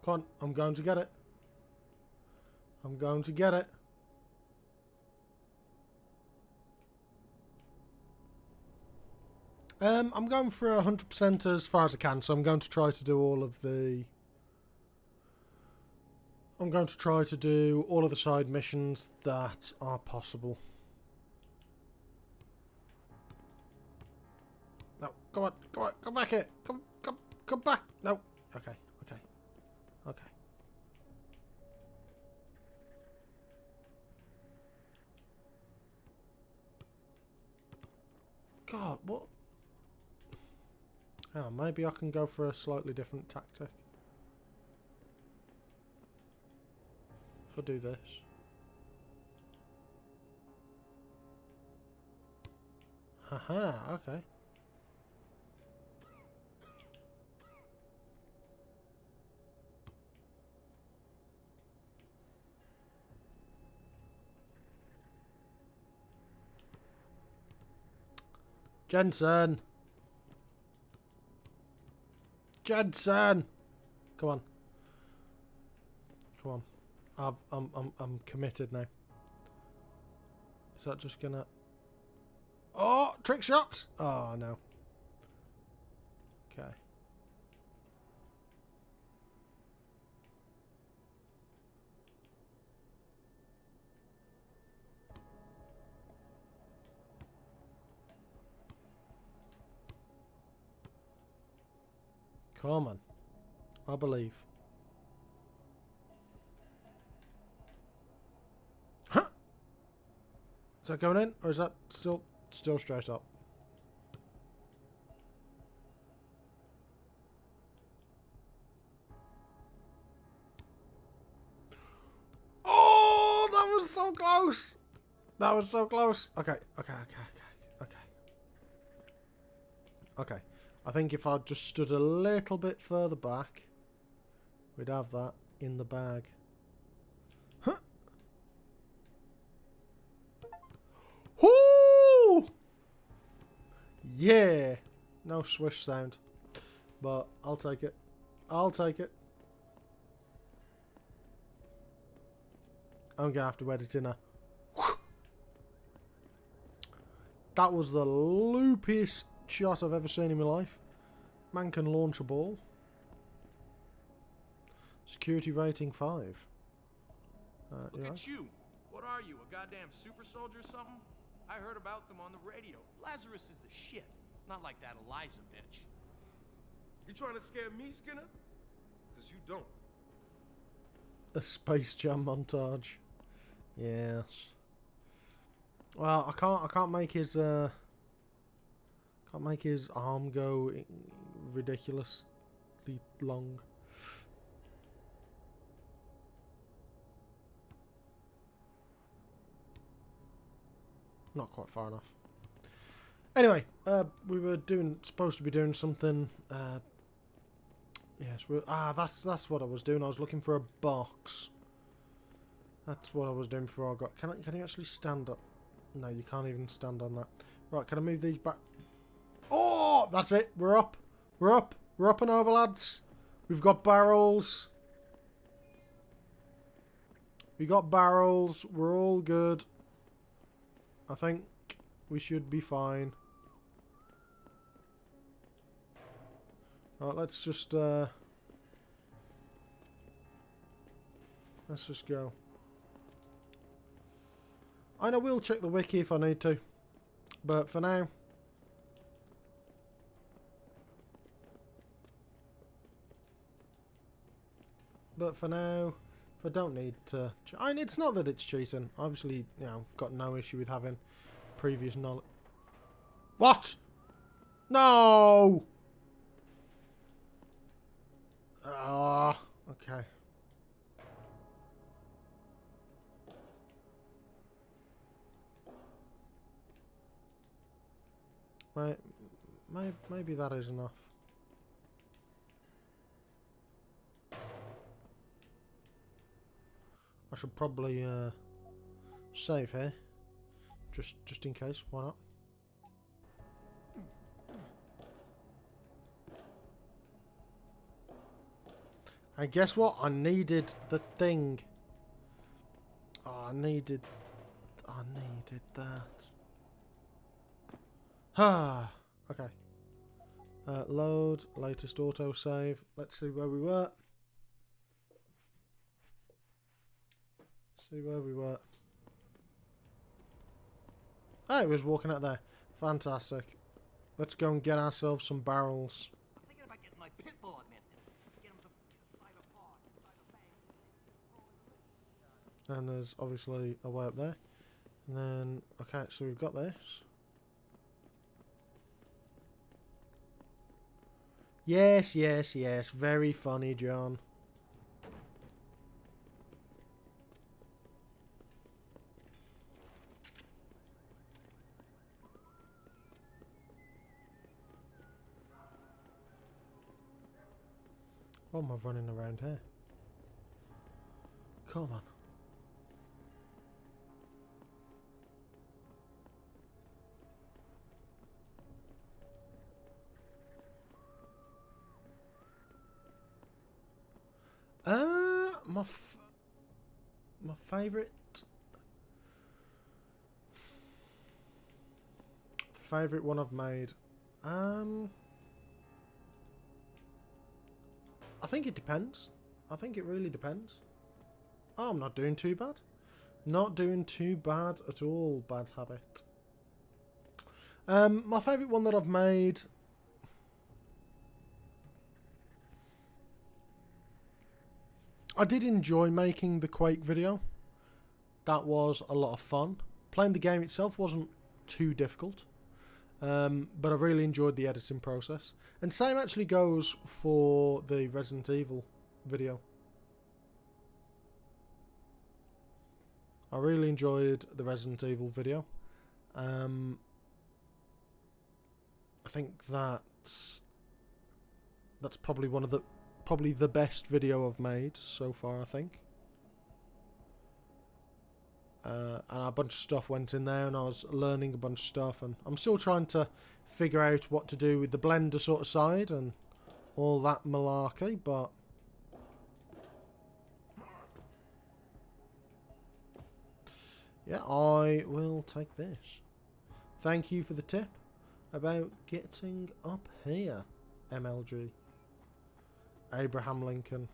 Come on, I'm going to get it. I'm going to get it. I'm going for 100% as far as I can, so I'm going to try to do all of the... I'm going to try to do all of the side missions that are possible. No, come on, come back here. Come back. No. Okay, okay, okay. God, what? Oh, maybe I can go for a slightly different tactic. If I do this. Haha, okay. Jensen! Jensen! Come on. Come on. I'm committed now. Is that just gonna... Oh! Trick shots! Oh, no. Okay. Come on. I believe. Huh! Is that going in? Or is that still straight up? Oh! That was so close! That was so close! Okay. Okay. I think if I just stood a little bit further back, we'd have that in the bag. Huh. Whoo! Yeah! No swish sound. But I'll take it. I'll take it. I'm gonna have to edit in a... That was the loopiest shot I've ever seen in my life. Man can launch a ball. Security rating 5. Look at you. What are you, a goddamn super soldier or something? I heard about them on the radio. Lazarus is the shit. Not like that Eliza bitch. You trying to scare me, Skinner? Because you don't. A Space Jam montage. Yes. Well, I can't make his arm go ridiculously long. Not quite far enough. Anyway, we were supposed to be doing something. Yes, that's what I was doing. I was looking for a box. That's what I was doing before I got. Can you actually stand up? No, you can't even stand on that. Right, can I move these back? Oh, that's it. We're up. We're up. We're up and over, lads. We've got barrels. We got barrels. We're all good. I think we should be fine. Right, let's just go. I know we'll check the wiki if I need to, but for now, if I don't need to, I mean, it's not that it's cheating. Obviously, you know, I've got no issue with having previous knowledge. What? No. Ah, okay. Maybe that is enough. I should probably save here, just in case. Why not? And guess what? I needed the thing. Oh, I needed that. Ah, okay. Load, latest autosave. Let's see where we were. Oh, it was walking out there. Fantastic. Let's go and get ourselves some barrels. I'm thinking about getting my pit bull augmented. Get him some cyberpunk. And there's obviously a way up there. And then, okay, so we've got this. Yes, yes, yes. Very funny, John. What am I running around here? Come on. My favorite one I've made. I think it depends. I think it really depends. Oh, I'm not doing too bad. Not doing too bad at all. Bad habit. My favourite one that I've made. I did enjoy making the Quake video. That was a lot of fun. Playing the game itself wasn't too difficult. But I really enjoyed the editing process. And same actually goes for the Resident Evil video. I really enjoyed the Resident Evil video. I think that's probably the best video I've made so far, I think. And a bunch of stuff went in there, and I was learning a bunch of stuff, and I'm still trying to figure out what to do with the Blender sort of side and all that malarkey, but yeah, I will take this. Thank you for the tip about getting up here, MLG. Abraham Lincoln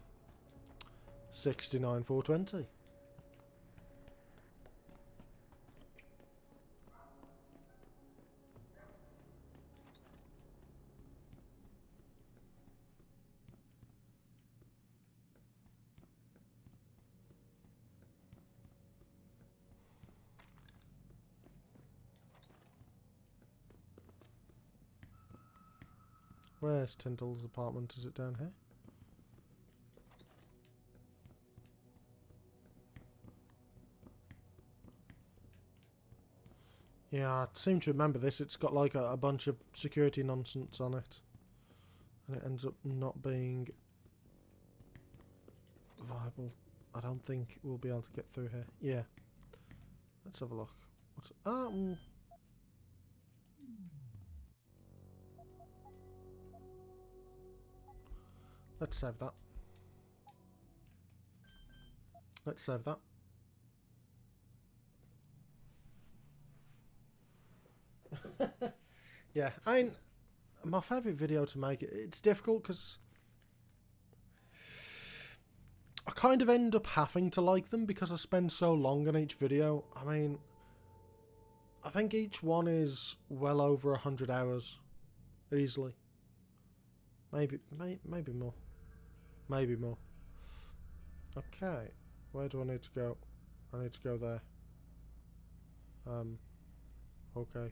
69420. Where's Tyndall's apartment? Is it down here? Yeah, I seem to remember this. It's got like a bunch of security nonsense on it. And it ends up not being viable. I don't think we'll be able to get through here. Yeah. Let's have a look. What's Let's save that. Let's save that. Yeah, my favourite video to make, it's difficult because I kind of end up having to like them because I spend so long on each video. I mean, I think each one is well over 100 hours, easily. Maybe more. Maybe more. Okay, where do I need to go? I need to go there. Okay.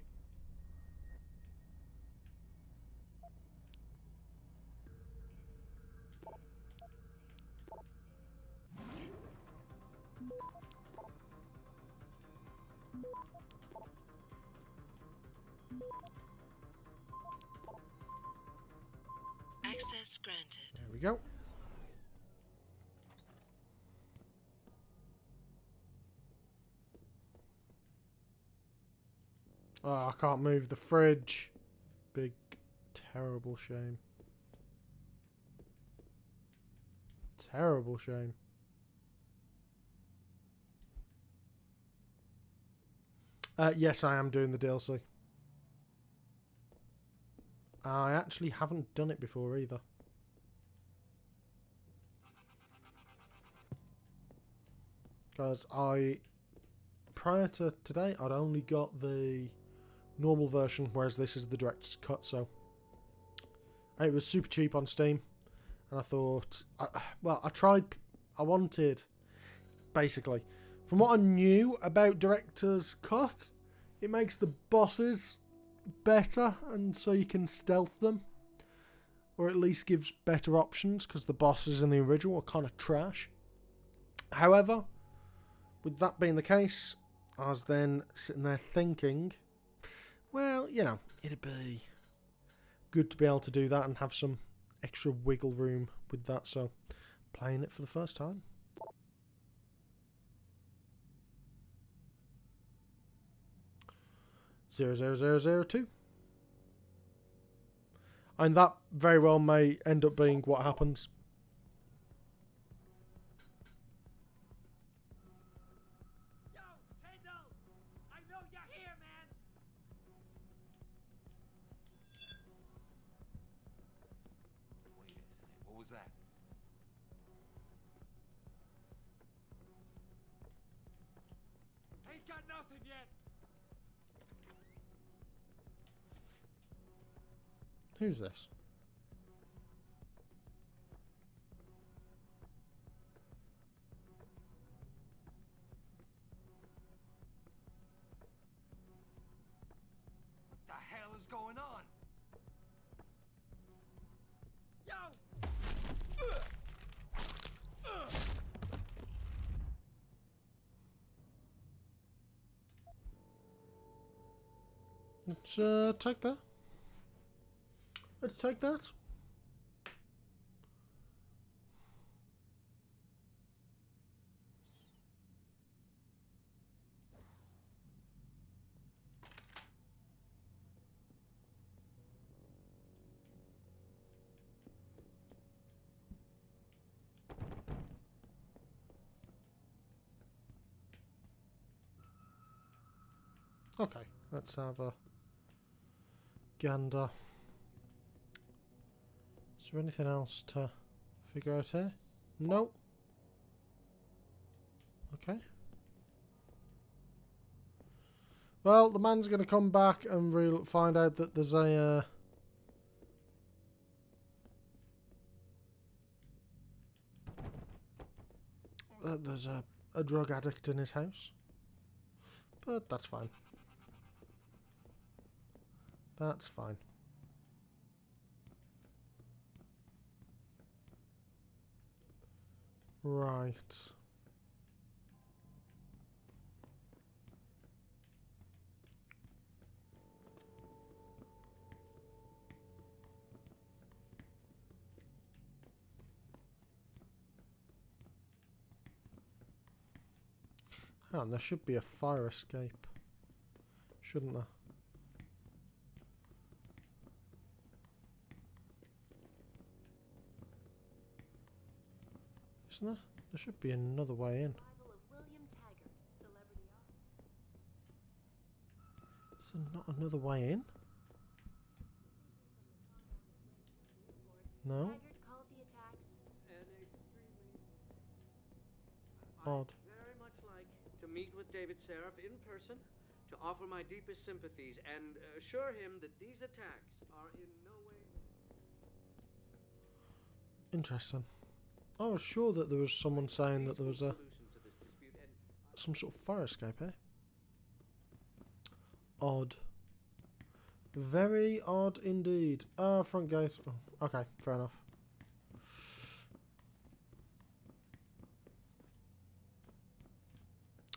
Access granted. There we go. Oh, I can't move the fridge. Big, terrible shame. Terrible shame. Yes, I am doing the DLC. I actually haven't done it before either. Because prior to today, I'd only got the normal version, whereas this is the director's cut, so it was super cheap on Steam, and I thought, I wanted, basically, from what I knew about director's cut, it makes the bosses better, and so you can stealth them, or at least gives better options, because the bosses in the original are kind of trash. However, with that being the case, I was then sitting there thinking, well, you know, it'd be good to be able to do that and have some extra wiggle room with that, so playing it for the first time. (00002). And that very well may end up being what happens. Yo, Tyndall! I know you're here, man! Wait a sec, what was that? Ain't got nothing yet! Who's this? What the hell is going on? Yo! Let's take that. Let's take that. Okay, let's have a gander. Is there anything else to figure out here? No. Okay. Well, the man's going to come back and find out that there's a... there's a drug addict in his house. But that's fine. That's fine. Right. And there should be a fire escape, shouldn't there? Isn't there? There should be another way in. Is there not another way in? No? Odd. Very much like to meet with David Seraph in person, to offer my deepest sympathies, and assure him that these attacks are in no way... Interesting. I was sure that there was someone saying that there was some sort of fire escape here. Odd. Very odd indeed. Ah, front gate. Oh, okay, fair enough.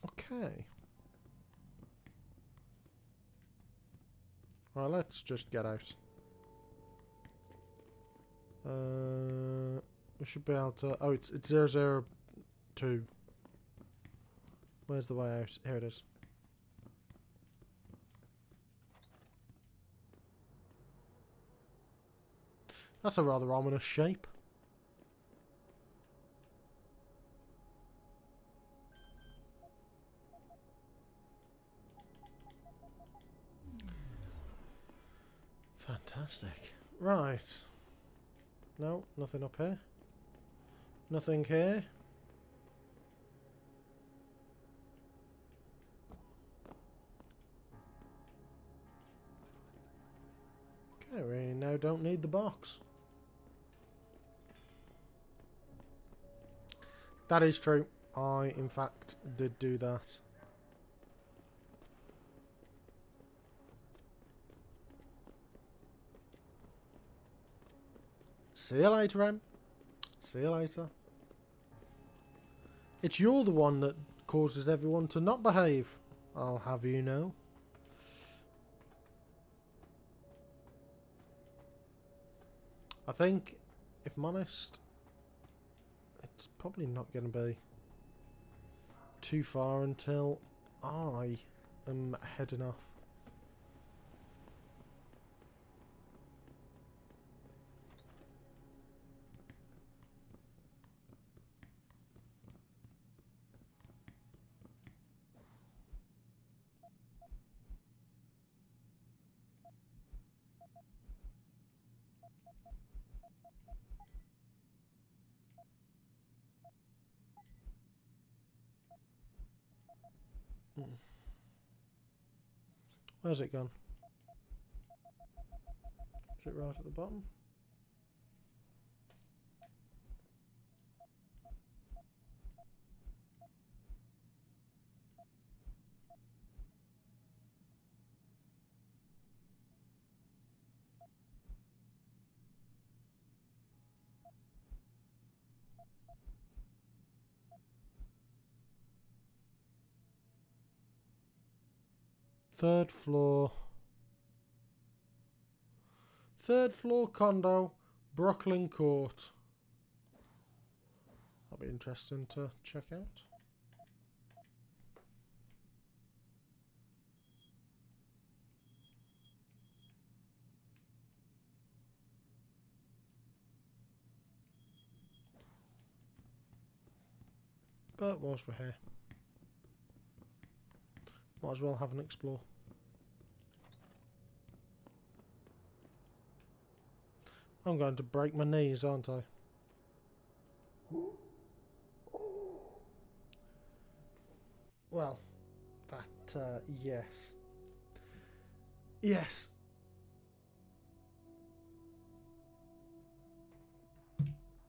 Okay. Well, let's just get out. We should be able to... Oh, it's 002. Where's the way out? Here it is. That's a rather ominous shape. Fantastic. Right. No, nothing up here. Nothing here. Okay, we now don't need the box. That is true. I, in fact, did do that. See you later, Em. See you later. It's you're the one that causes everyone to not behave. I'll have you know. I think, if I'm honest, it's probably not going to be too far until I am heading off. Where's it gone? Is it right at the bottom? Third floor. Third floor condo, Brooklyn Court. That'll be interesting to check out. But whilst we're here, might as well have an explore. I'm going to break my knees, aren't I? Well, that, yes. Yes.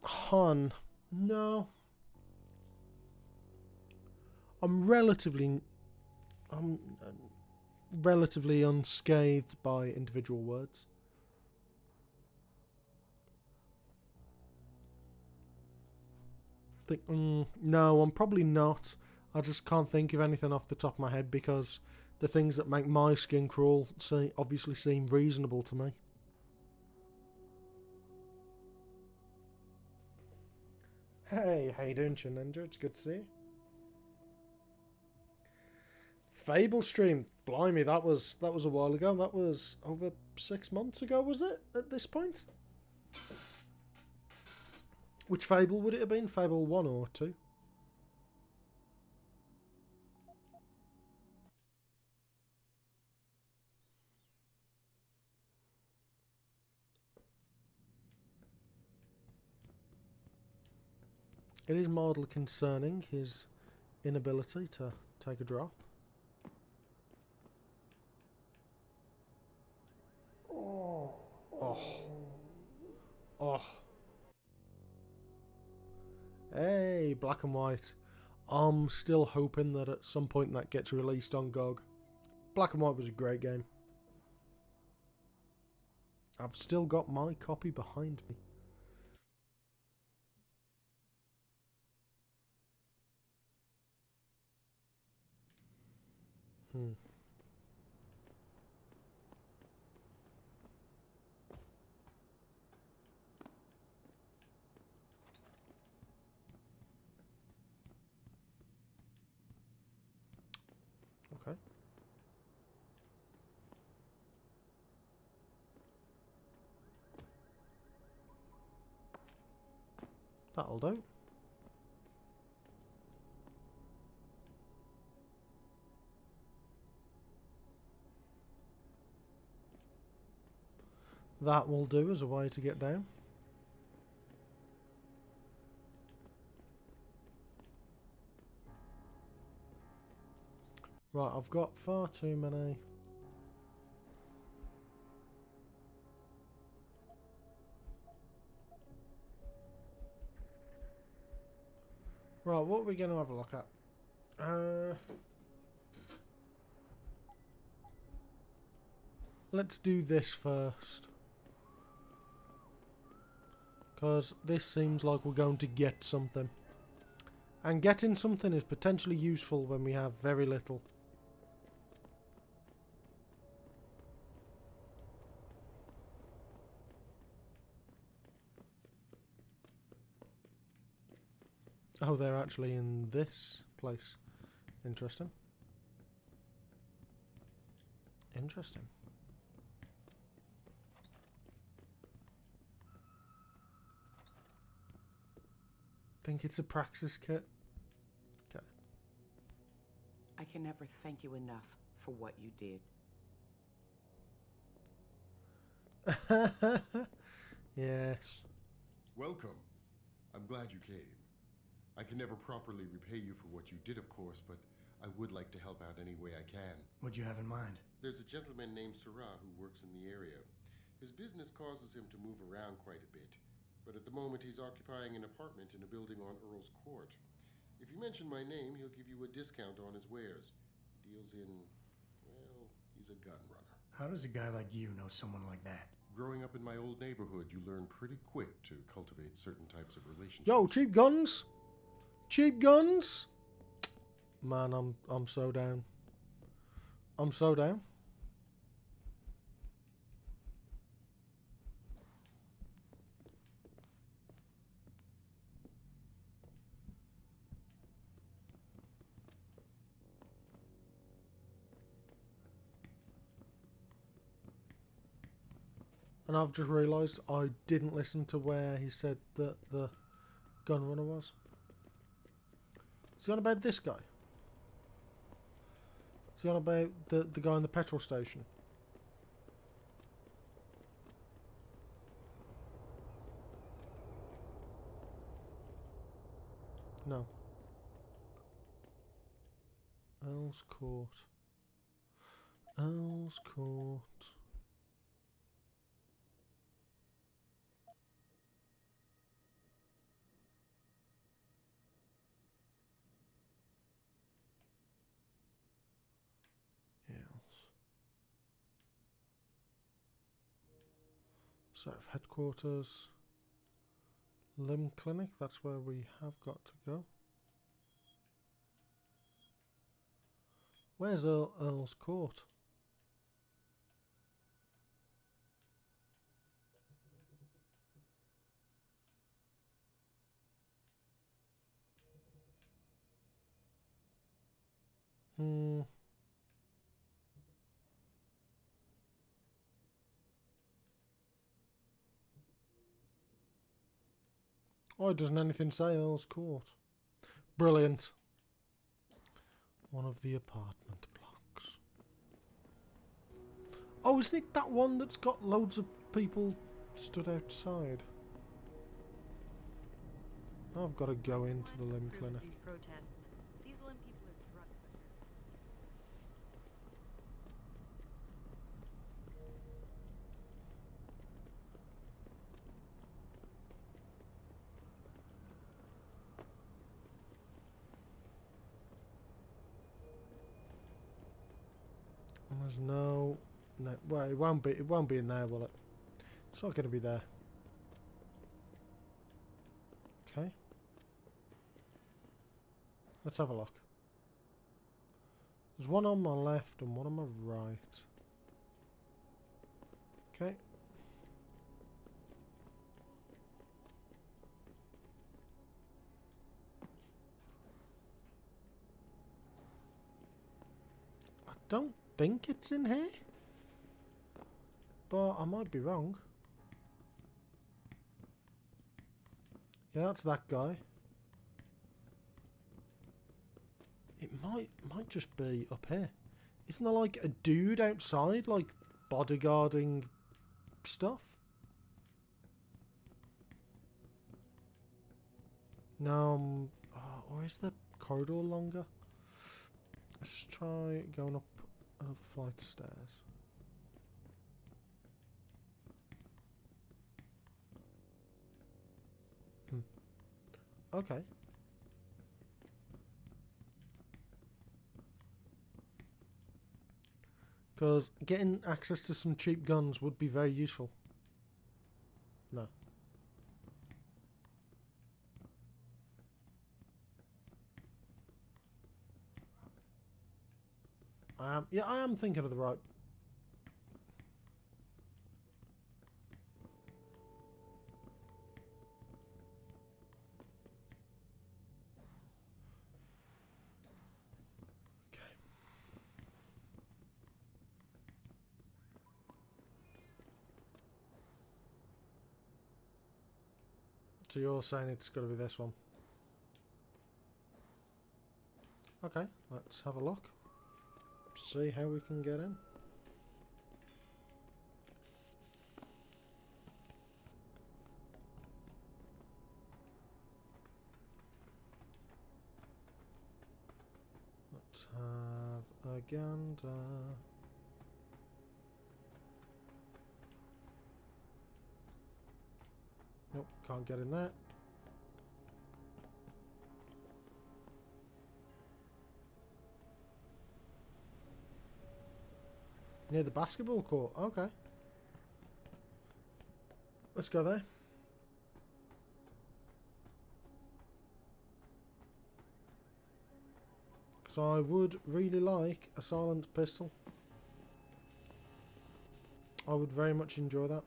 Hun, no. I'm relatively unscathed by individual words. No, I'm probably not. I just can't think of anything off the top of my head because the things that make my skin crawl obviously seem reasonable to me. Hey, how you doing, Ninja? It's good to see you. Fable stream, blimey, that was a while ago. That was over 6 months ago, was it? At this point, Which Fable would it have been? Fable 1 or 2? It is mildly concerning, his inability to take a drop. Oh. Oh. Hey, black and white. I'm still hoping that at some point that gets released on GOG. Black and White was a great game. I've still got my copy behind me. Okay. That'll do. That will do as a way to get down. Right, I've got far too many. Right, what are we going to have a look at? Let's do this first. Because this seems like we're going to get something. And getting something is potentially useful when we have very little. Oh, they're actually in this place. Interesting. Interesting. Think it's a Praxis kit? Okay. I can never thank you enough for what you did. Yes. Welcome. I'm glad you came. I can never properly repay you for what you did, of course, but I would like to help out any way I can. What'd you have in mind? There's a gentleman named Sarah who works in the area. His business causes him to move around quite a bit, but at the moment he's occupying an apartment in a building on Earl's Court. If you mention my name, he'll give you a discount on his wares. He deals in, well, he's a gun runner. How does a guy like you know someone like that? Growing up in my old neighborhood, you learn pretty quick to cultivate certain types of relationships. Yo, cheap guns? Cheap guns? Man, I'm so down. I'm so down. And I've just realised I didn't listen to where he said that the gun runner was. Is he on about this guy? Is he on about the guy in the petrol station? No. Earl's Court. Earl's Court. So, headquarters, limb clinic, that's where we have got to go. Where's Earl's Court? Oh, doesn't anything say Earl's Court? Brilliant. One of the apartment blocks. Oh, isn't it that one that's got loads of people stood outside? I've got to go into the limb clinic. These protests. These limb people are drug pushers. There's no, well, it won't be in there, will it? It's not going to be there. Okay. Let's have a look. There's one on my left and one on my right. Okay. I don't think it's in here, but I might be wrong. Yeah, that's that guy. It might just be up here. Isn't there like a dude outside, like bodyguarding stuff? No, or is the corridor longer? Let's just try going up another flight of stairs. Okay. Because getting access to some cheap guns would be very useful. No. Yeah, I am thinking of the right. So you're saying it's got to be this one. Okay, let's have a look. See how we can get in. Let's have a gander. Nope, can't get in there. Near the basketball court. Okay. Let's go there. So I would really like a silent pistol. I would very much enjoy that.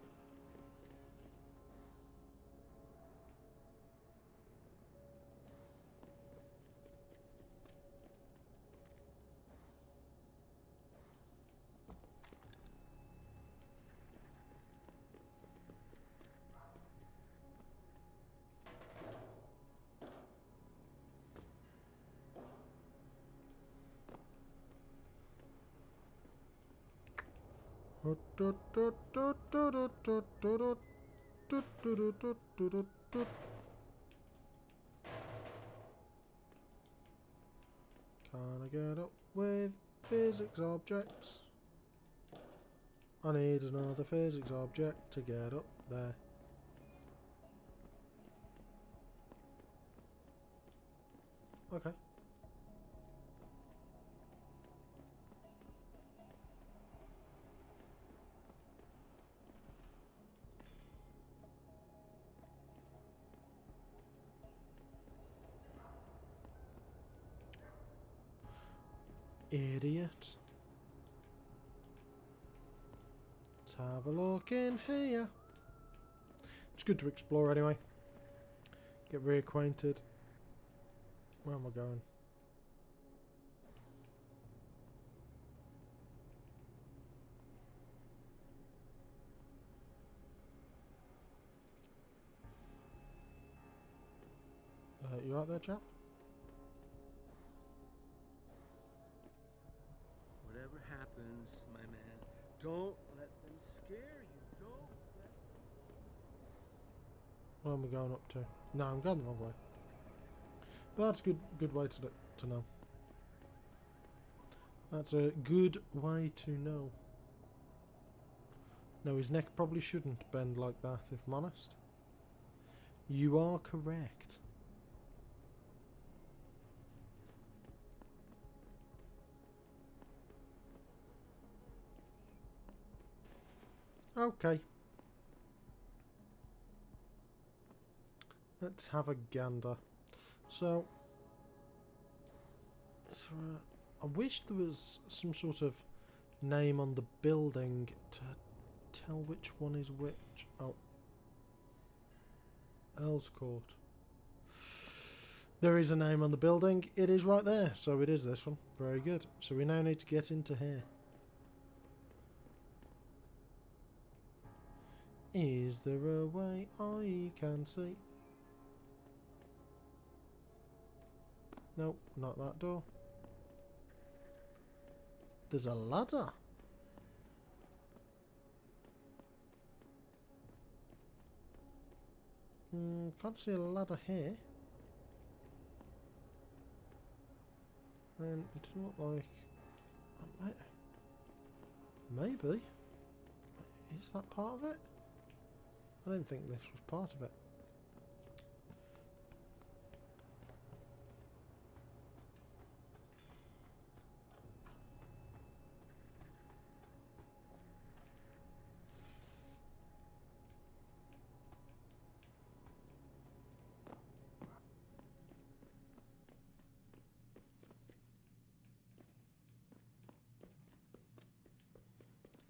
Can I get up with physics objects? I need another physics object to get up there. Okay. Idiot. Let's have a look in here. It's good to explore anyway. Get reacquainted. Where am I going? You right there, chap? Whatever happens, my man, don't let them scare you. Don't let Where am I going up to? No, I'm going the wrong way. But that's a good way to know. That's a good way to know. No, his neck probably shouldn't bend like that, if I'm honest. You are correct. Okay. Let's have a gander. So, I wish there was some sort of name on the building to tell which one is which. Oh. Earl's Court. There is a name on the building. It is right there. So it is this one. Very good. So we now need to get into here. Is there a way I can see? Nope, not that door. There's a ladder. Can't see a ladder here. And it doesn't look like... Maybe. Is that part of it? I didn't think this was part of it.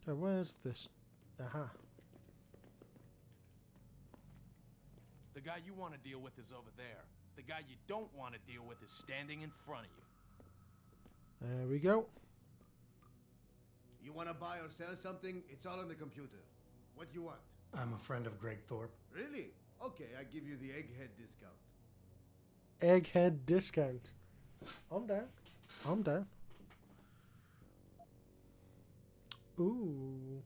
Okay, where's this? Aha. The guy you want to deal with is over there. The guy you don't want to deal with is standing in front of you. There we go. You want to buy or sell something? It's all on the computer. What you want? I'm a friend of Greg Thorpe. Really? Okay, I give you the egghead discount. Egghead discount. I'm down. I'm down. Ooh.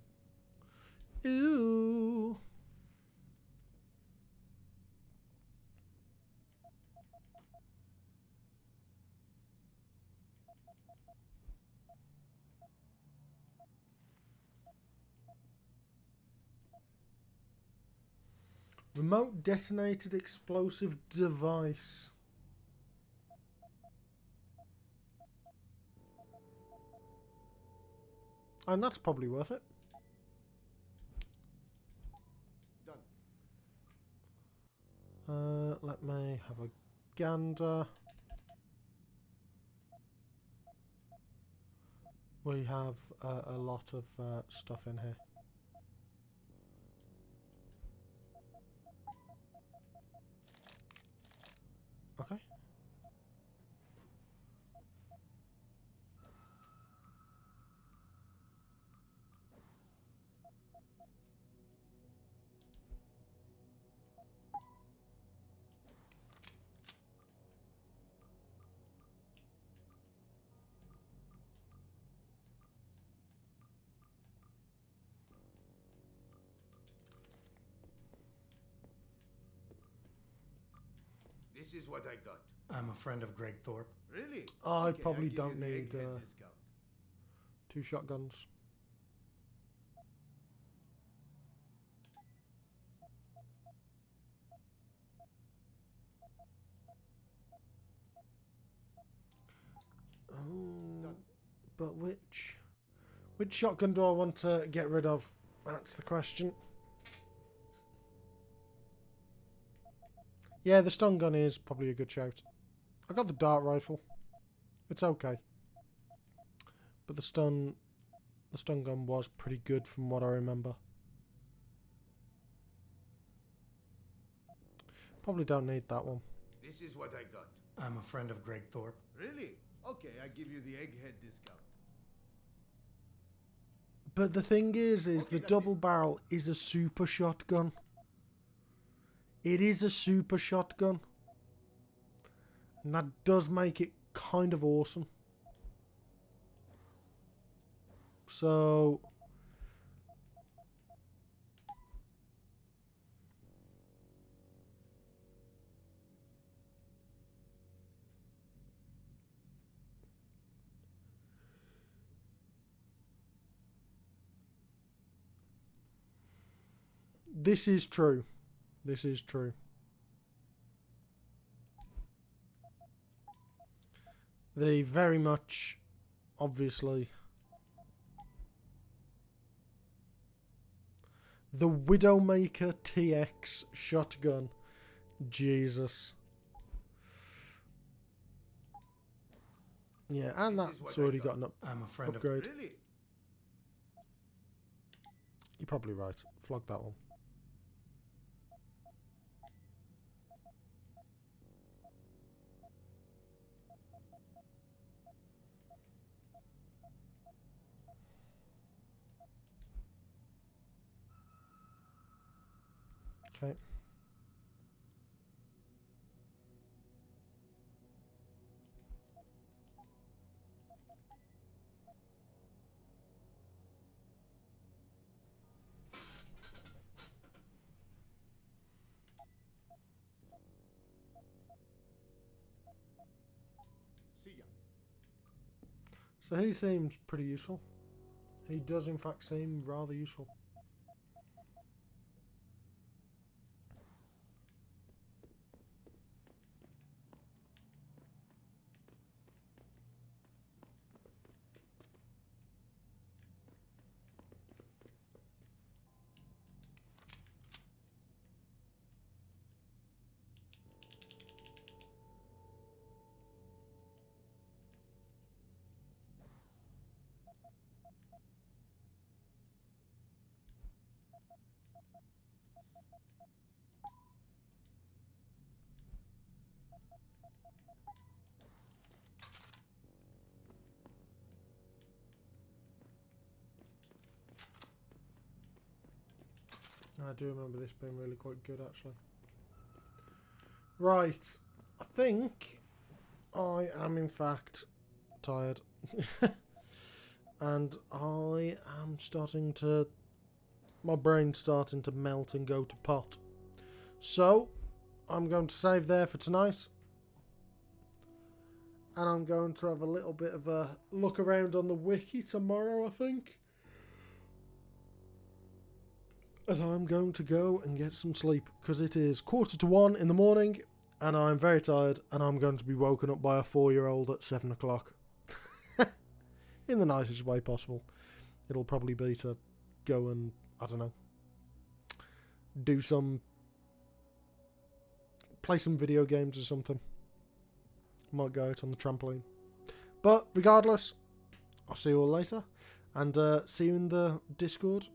Ooh. Remote detonated explosive device. And that's probably worth it. Done. Let me have a gander. We have a lot of stuff in here. Okay. This is what I got. I'm a friend of Greg Thorpe. Really? I Okay, probably give you don't the need egghead discount. 2 shotguns. Oh, but which shotgun do I want to get rid of? That's the question. Yeah, the stun gun is probably a good shout. I got the dart rifle. It's okay. But the stun gun was pretty good from what I remember. Probably don't need that one. This is what I got. I'm a friend of Greg Thorpe. Really? Okay, I give you the egghead discount. But the thing is the double barrel is a super shotgun. It is a super shotgun. And that does make it kind of awesome. So... this is true. This is true. They very much, obviously... The Widowmaker TX shotgun. Jesus. Yeah, and that's already got an upgrade. Really? You're probably right. Flog that one. Okay. See ya. So he seems pretty useful. He does in fact seem rather useful. I do remember this being really quite good, actually. Right. I think I am, in fact, tired. And I am starting to... my brain's starting to melt and go to pot. So, I'm going to save there for tonight. And I'm going to have a little bit of a look around on the wiki tomorrow, I think. And I'm going to go and get some sleep, because it is 1:45 in the morning, and I'm very tired, and I'm going to be woken up by a 4-year-old at 7 o'clock. In the nicest way possible. It'll probably be to go and, I don't know, play some video games or something. Might go out on the trampoline. But regardless, I'll see you all later, and see you in the Discord.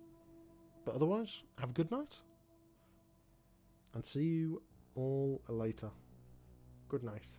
But otherwise, have a good night. And see you all later. Good night.